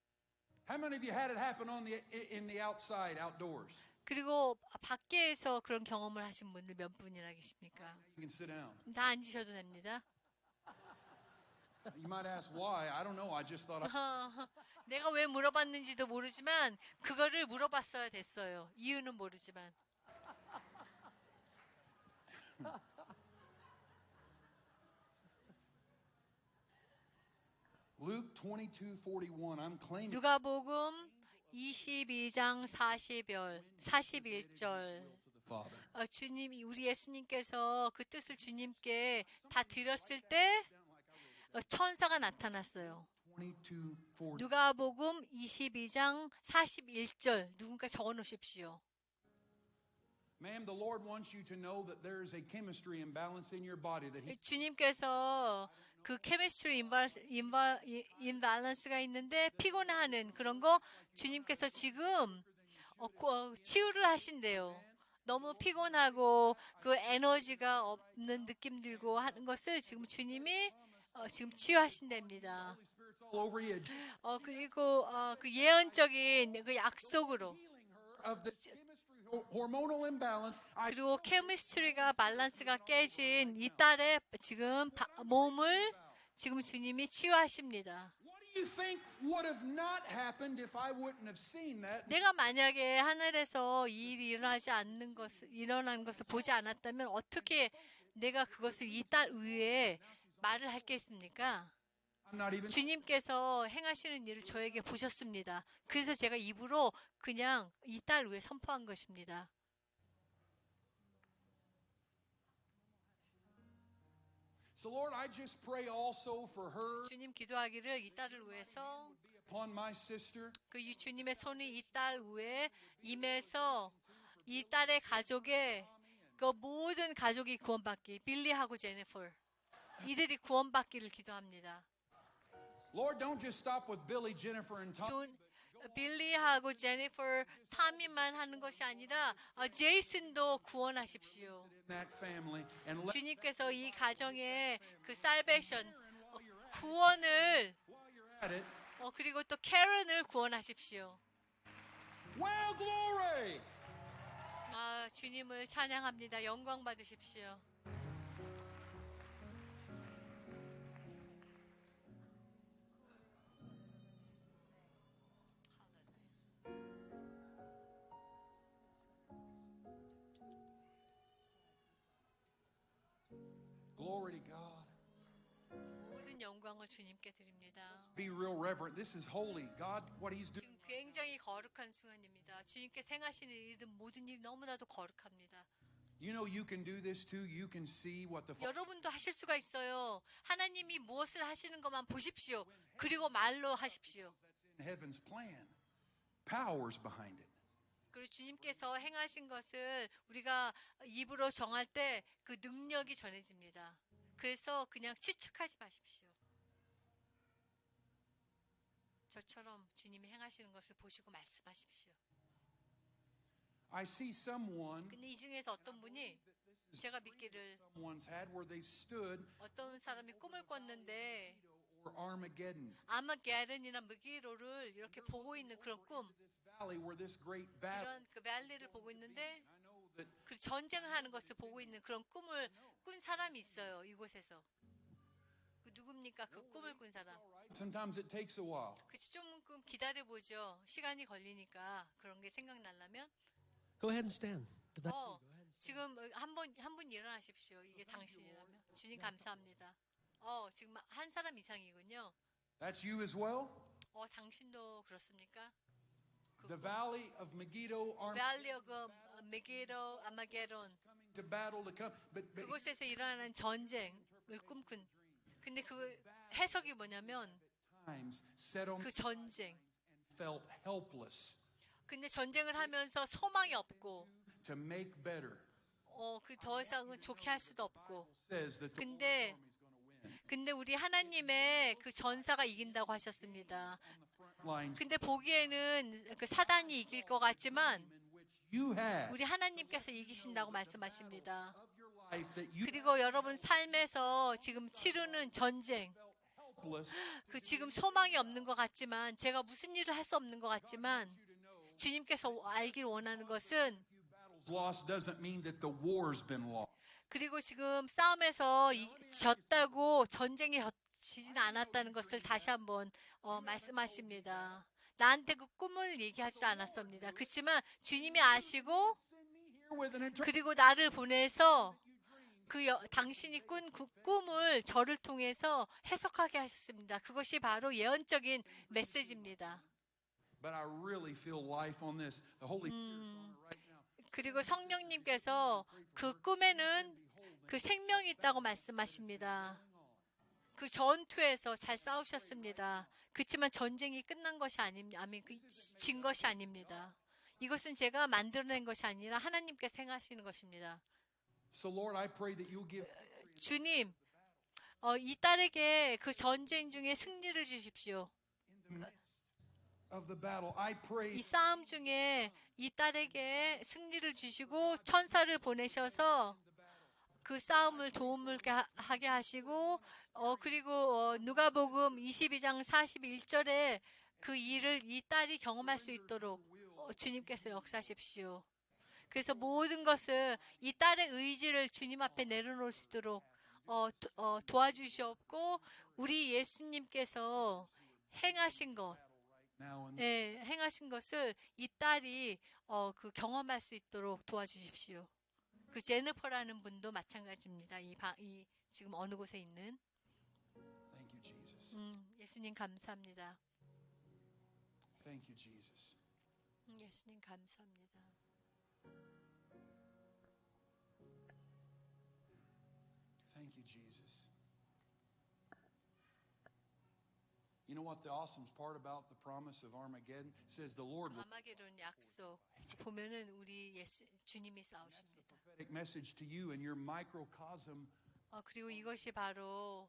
How many of you had it happen in the outside, outdoors? 그리고 밖에서 그런 경험을 하신 분들 몇 분이나 계십니까? You can sit down. 다 앉으셔도 됩니다. You might ask why. I don't know. I just thought 내가 왜 물어봤는지도 모르지만 그거를 물어봤어야 됐어요. 이유는 모르지만. Luke 22:41. I'm claiming 누가복음 22장 41절. 주님, 우리 예수님께서 그 뜻을 주님께 다 드렸을 때 천사가 나타났어요. 22:40. 누가복음 22장 41절. 누군가 적어 놓으십시오. Ma'am, the Lord wants you to know that there is a chemistry imbalance in your body that He 주님께서 그 케미스트리 인밸런스가 있는데 피곤해하는 그런 거 주님께서 지금 치유를 하신대요. 너무 피곤하고 그 에너지가 없는 느낌 들고 하는 것을 지금 주님이 지금 치유하신답니다. Spirit's all over you. 그리고 그 예언적인 그 약속으로 Of the chemistry hormonal imbalance. 그리고 케미스트리가 밸런스가 깨진 이 딸의 지금 몸을 지금 주님이 치유하십니다. What do you think would have not happened if I wouldn't have seen that? 내가 만약에 하늘에서 이 일이 일어난 것을 보지 않았다면 어떻게 내가 그것을 이 딸 위에 말을 했겠습니까? I'm not even. 주님께서 행하시는 일을 저에게 보셨습니다. 그래서 제가 입으로 그냥 이 딸 위에 선포한 것입니다. So Lord, I just pray also for her, 주님 기도하기를 이 딸을 위해서 upon my sister. 그 주님의 손이 이 딸 위에 임해서 이 딸의 가족의 그 모든 가족이 구원받기, 빌리하고 제니퍼 이들이 구원받기를 기도합니다. Lord, don't just stop with Billy, Jennifer, and Tom. 또 빌리하고 제니퍼, 타미만 하는 것이 아니라 제이슨도 구원하십시오. In that family and let 주님께서 이 가정의 그 살베이션 구원을 while you're at it. 그리고 또 캐런을 구원하십시오. Well, glory. 주님을 찬양합니다. 영광 받으십시오. Glory to God. 모든 영광을 주님께 드립니다. Be real reverent. This is holy. God, what He's doing. 지금 굉장히 거룩한 순간입니다. 주님께서 행하시는 일은 모든 일이 너무나도 거룩합니다. You know you can do this too. You can see what the 여러분도 하실 수가 있어요. 하나님이 무엇을 하시는 것만 보십시오. 그리고 말로 하십시오. that's in heaven's plan. Powers behind it. 그리고 주님께서 행하신 것을 우리가 입으로 정할 때 그 능력이 전해집니다. 그래서 그냥 추측하지 마십시오. 저처럼 주님이 행하시는 것을 보시고 말씀하십시오. I see someone 근데 이 중에서 어떤 분이 제가 믿기를 someone's had where they stood 어떤 사람이 꿈을 꿨는데 or Armageddon. 아마게른이나 무기로를 이렇게 보고 있는 그런 꿈, This valley where this great battle. 이런 그 밸리를 보고 있는데 I know that 그 전쟁을 하는 것을 보고 있는 그런 꿈을 꾼 사람이 있어요. 이곳에서. 그 누굽니까? 그 꿈을 꾼 사람. sometimes it takes a while. 그치, 조금 기다려보죠. 시간이 걸리니까 그런 게 생각나려면. Go ahead and stand. If that's you, go ahead and stand. 지금 한 분 일어나십시오. 이게 당신이라면. 주님 감사합니다. 지금 한 사람 이상이군요. That's you as well? 당신도 그렇습니까? The valley of Megiddo, 밸리 오브 메기로 아마게론, coming to battle to come. But 그곳에서 일어나는 전쟁을 꿈꾼. 근데 그 해석이 뭐냐면 times sat on 그 전쟁. felt helpless 근데 전쟁을 하면서 소망이 없고 to make better. 그 더 이상 좋게 할 수도 없고. Says that the 근데 army's going to win. 근데 우리 하나님의 그 전사가 이긴다고 하셨습니다. On the front lines 근데 보기에는 그 사단이 이길 것 같지만 in which you had 우리 하나님께서 이기신다고 말씀하십니다. of your life that you 그리고 여러분 삶에서 지금 치르는 전쟁, helpless. 그 지금 소망이 없는 것 같지만 제가 무슨 일을 할 수 없는 것 같지만 주님께서 알길 원하는 것은 Battles lost doesn't mean that the war's been lost. 그리고 지금 싸움에서 졌다고 전쟁에 지진 않았다는 것을 다시 한번 말씀하십니다. 나한테 그 꿈을 얘기하지 않았습니다. 그렇지만 주님이 아시고 Here with an interpretation. 그리고 나를 보내서 당신이 꾼 그 꿈을 저를 통해서 해석하게 하셨습니다. 그것이 바로 예언적인 메시지입니다. But I really feel life on this. The Holy Spirit's on it right now. 그리고 성령님께서 그 꿈에는 그 생명이 있다고 말씀하십니다. 그 전투에서 잘 싸우셨습니다. 그렇지만 전쟁이 끝난 것이 진 것이 아닙니다. 이것은 제가 만들어낸 것이 아니라 하나님께서 행하시는 것입니다. So Lord, I pray that you'll give 주님, 이 딸에게 그 전쟁 중에 승리를 주십시오. in the midst of the battle. I pray 이 싸움 중에 이 딸에게 승리를 주시고 천사를 보내셔서 그 싸움을 도움을 하게 하시고 그리고 누가복음 22장 41절에 그 일을 이 딸이 경험할 수 있도록 주님께서 역사하십시오. 그래서 모든 것을 이 딸의 의지를 주님 앞에 내려놓을 수 있도록 도와주시옵고 우리 예수님께서 행하신 것, Now and 예, 행하신 것을 이 딸이 그 경험할 수 있도록 도와주십시오. 그 제니퍼라는 분도 마찬가지입니다. 이 지금 어느 곳에 있는 thank you, Jesus. 예수님 감사합니다. Thank you, Jesus. 예수님 감사합니다. Thank you, Jesus. You know what the awesome part about the promise of Armageddon says the Lord will 아마게돈 약속 보면은 우리 주님이 싸우십니다. prophetic message to you and your microcosm. 그리고 이것이 바로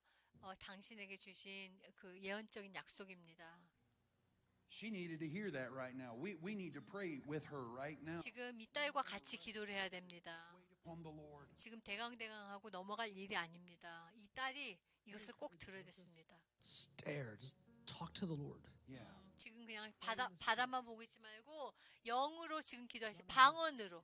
당신에게 주신 그 예언적인 약속입니다. She needed to hear that right now. We need to pray with her right now. 지금 이 딸과 같이 기도를 해야 됩니다. Wait upon the Lord. 지금 대강대강하고 넘어갈 일이 아닙니다. 이 딸이 이것을 꼭 들어야 됐습니다. Stare. Just talk to the Lord. Yeah. 지금 그냥 바다만 보고 있지 말고 영으로 지금 기도하시 방언으로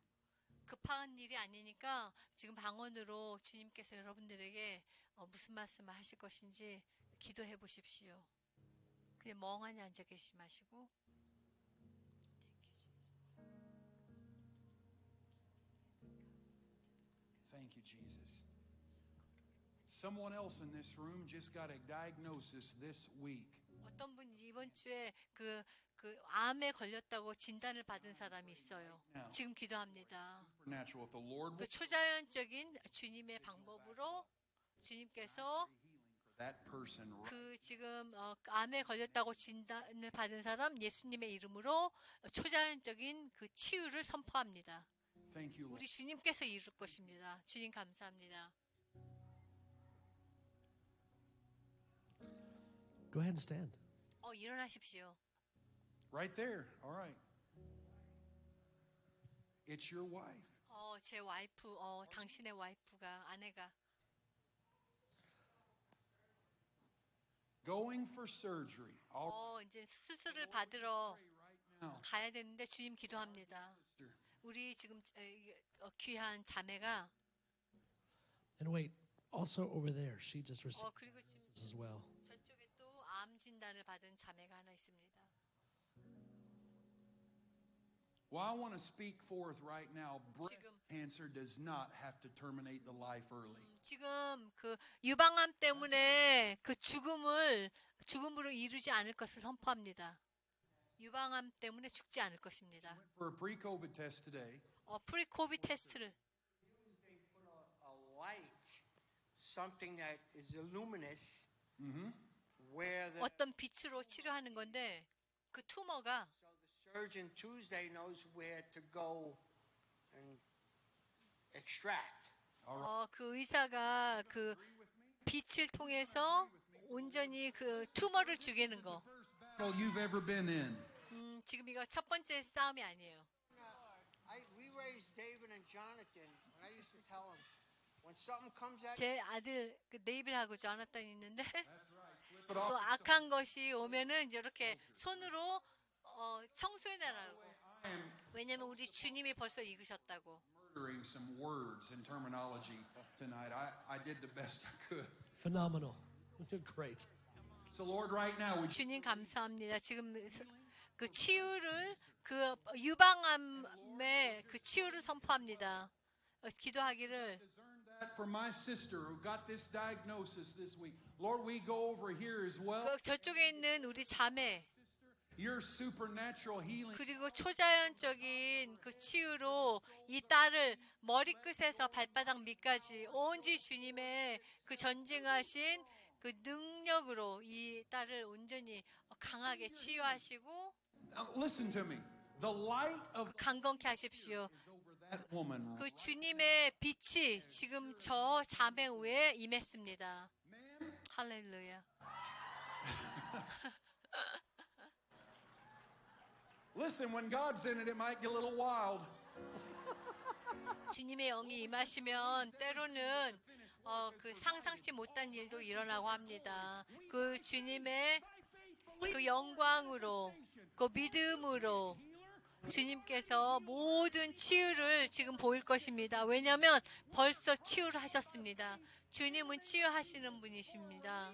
급한 일이 아니니까 지금 방언으로 주님께서 여러분들에게 무슨 말씀을 하실 것인지 기도해 보십시오. 그냥 멍하니 앉아 계시지 마시고 Thank you, Jesus. Someone else in this room just got a diagnosis this week. 어떤 분이 이번 주에 그 암에 걸렸다고 진단을 받은 사람이 있어요. 지금 기도합니다. Supernatural. If the Lord 그 will 초자연적인 주님의 방법으로 주님께서 for that person right 그 지금 암에 걸렸다고 진단을 받은 사람 예수님의 이름으로 초자연적인 그 치유를 선포합니다. Thank you, Lord. 우리 주님께서 이룰 것입니다. 주님 감사합니다. Go ahead and stand. 일어나십시오. Right there. All right. It's your wife. 제 와이프, 당신의 와이프가 아내가 Going for surgery. All 이제 수술을 받으러 right now. 가야 되는데 주님 기도합니다. Sister. 우리 지금 귀한 자매가 And wait, also over there, she just received 그리고 지금 this as well. 저쪽에 또 암 진단을 받은 자매가 하나 있습니다. Well, I want to speak forth right now. Breast 지금- cancer does not have to terminate the life early. 지금 그 유방암 때문에 그 죽음으로 이루지 않을 것을 선포합니다. 유방암 때문에 죽지 않을 것입니다. For a pre-COVID test today, 프리코비 테스트를 They put a light, something that is luminous, where the 어떤 빛으로 치료하는 건데 그 투머가 so the surgeon Tuesday knows where to go and extract. 그 의사가 그 빛을 통해서 온전히 그 투머를 죽이는 거. battle you've ever been in. 지금 이거 첫 번째 싸움이 아니에요. We raised David and Jonathan. And I used to tell them, when something comes at 제 아들 그 네이빌하고 조나탄이 있는데 Flip it 또 off. 악한 것이 오면은 이제 이렇게 손으로 청소해내라고. 왜냐면 우리 주님이 벌써 익으셨다고. Murdering some words and terminology tonight. I did the best I could. Phenomenal. You did great. So Lord, right now, would you 주님 감사합니다. 지금 그 치유를 그 유방암의 그 치유를 선포합니다. 기도하기를 discern that for my sister who got this diagnosis this week? Lord, we go over here as well. 저쪽에 있는 우리 자매 Your supernatural healing. 그리고 초자연적인 그 치유로 이 딸을 머리끝에서 발바닥 밑까지 온지 주님의 그 전쟁하신 그 능력으로 이 딸을 온전히 강하게 치유하시고 Listen to me. The light of 강건케 하십시오. is over that woman. 그 주님의 빛이 지금 저 자매 위에 임했습니다. 할렐루야. Listen, when God's in it, it might get a little wild. 주님의 영이 임하시면 때로는 그 상상치 못한 일도 일어나고 합니다. 그 주님의 그 영광으로, 그 믿음으로 주님께서 모든 치유를 지금 보일 것입니다. 왜냐하면 벌써 치유를 하셨습니다. 주님은 치유하시는 분이십니다.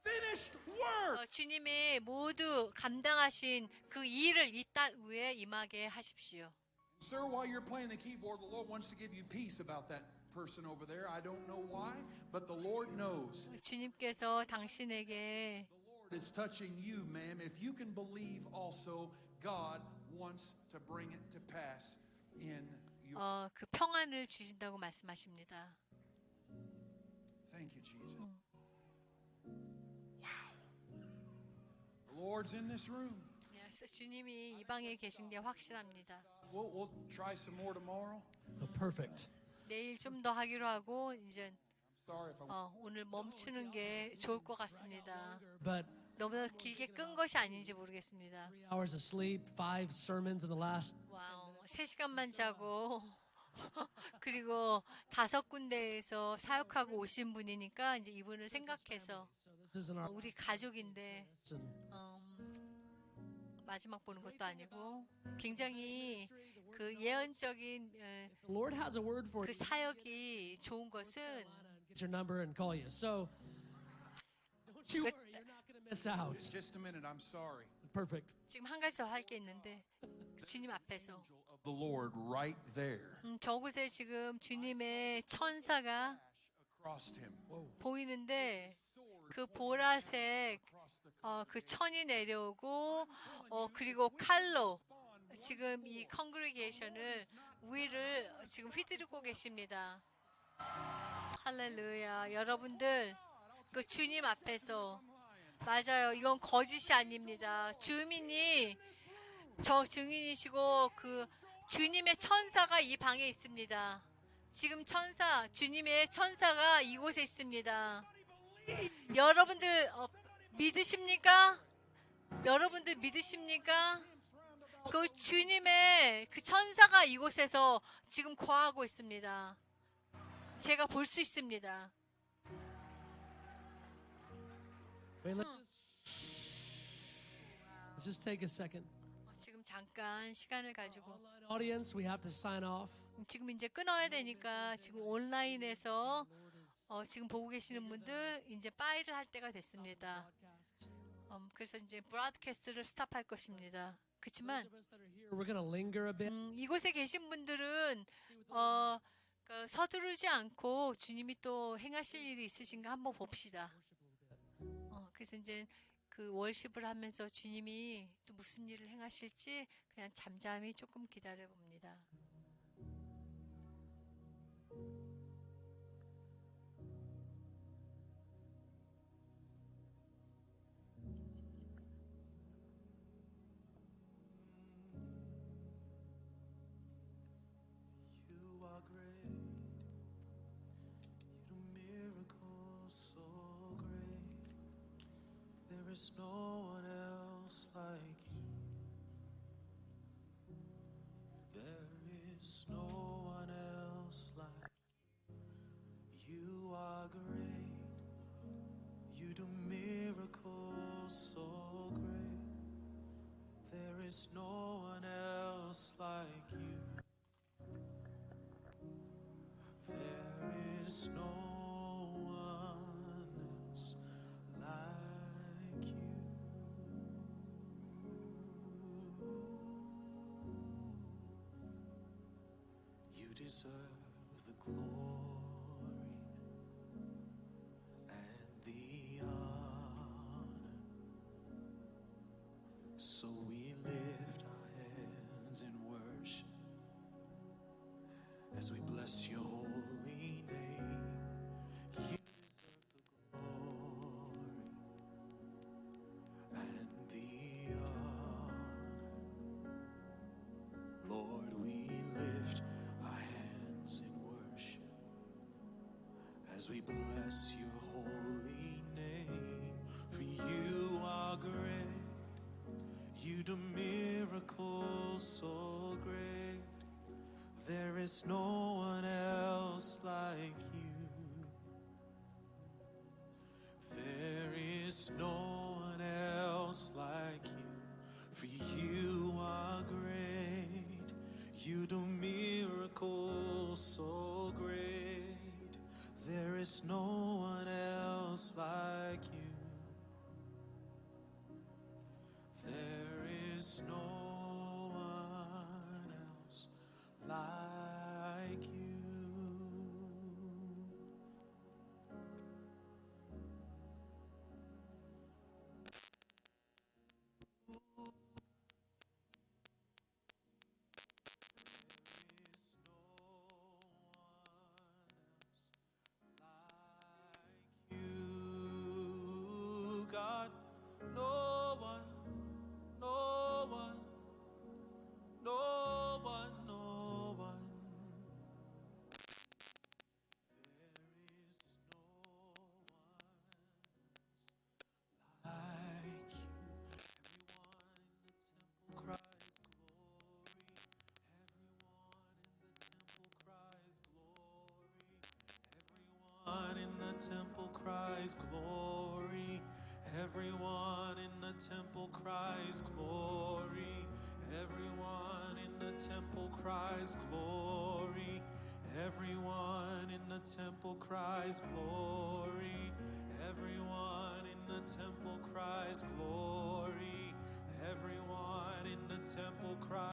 Finished work. 주님이 모두 감당하신 그 일을 이 땅 위에 임하게 하십시오. Sir, while you're playing the keyboard, the Lord wants to give you peace about that person over there. I don't know why, but the Lord knows. 주님께서 당신에게 The Lord is touching you, ma'am. If you can believe also, God wants to bring it to pass in your. 그 평안을 주신다고 말씀하십니다. Thank you, Jesus. Wow. The Lord's in this room. 그래서 주님이 이 방에 계신 게 확실합니다. We'll try some more tomorrow. Perfect. 내일 좀 더 하기로 하고 이제 Sorry if I. 오늘 멈추는 게 좋을 것 같습니다. But 너무나 길게 끈 것이 아닌지 모르겠습니다. 3 hours of sleep, 5 sermons in the last. 와우, 3시간만 자고 그리고 5군데에서 사역하고 오신 분이니까 이제 이분을 생각해서 So this isn't our 우리 가족인데 and 마지막 보는 것도 아니고 굉장히 그 예언적인 the Lord has a word for 그 you. 사역이 좋은 것은 Get your number and call you. So don't you worry, you're not going to miss out. Just a minute. I'm sorry. Perfect. 지금 한 가지 더 할 게 있는데 주님 앞에서 Of the Lord right there. 저곳에 지금 주님의 천사가 Across him. 보이는데 그 보라색 그 천이 내려오고 그리고 칼로 지금 이 컨그리게이션을 위를 지금 휘두르고 계십니다. 할렐루야. 여러분들 그 주님 앞에서 맞아요. 이건 거짓이 아닙니다. 주민이 저 증인이시고 그 주님의 천사가 이 방에 있습니다. 지금 주님의 천사가 이곳에 있습니다. 여러분들 믿으십니까? 여러분들 믿으십니까? 그 주님의 그 천사가 이곳에서 지금 거하고 있습니다. 제가 볼 수 있습니다. Wait, let's just take a second. 지금 잠깐 시간을 가지고 Online audience, we have to sign off. 지금 이제 끊어야 되니까 지금 온라인에서 지금 보고 계시는 분들 이제 파일을 할 때가 됐습니다. 그래서 이제 브로드캐스트를 스탑할 것입니다. 그렇지만 Those of us that are here, we're going to linger a bit. 이곳에 계신 분들은 서두르지 않고 주님이 또 행하실 일이 있으신가 한번 봅시다. 그래서 이제 그 월십을 하면서 주님이 또 무슨 일을 행하실지 그냥 잠잠히 조금 기다려 봅니다. You are great. You do miracles so great. There is no one else like you. There is no one else like you. You are great. You do miracles so great. There is no one else like you. There is no one else like you. You deserve the glory and the honor. So we lift our hands in worship as we bless your holy name. You deserve the glory and the honor. Lord, we lift our hands in worship as we bless your holy name. For you are great. You do miracles so great. There is no one else like you. There is no one else like you. For you are great. You do miracles so great. There is no one else like you. There is no one else like you. You, God, no one, no one, no one, no one. There is no one. Everyone in the temple cries glory. Everyone in the temple cries glory. Everyone in the temple cries glory. Everyone in the temple cries glory. Everyone in the temple cries glory. Everyone in the temple cries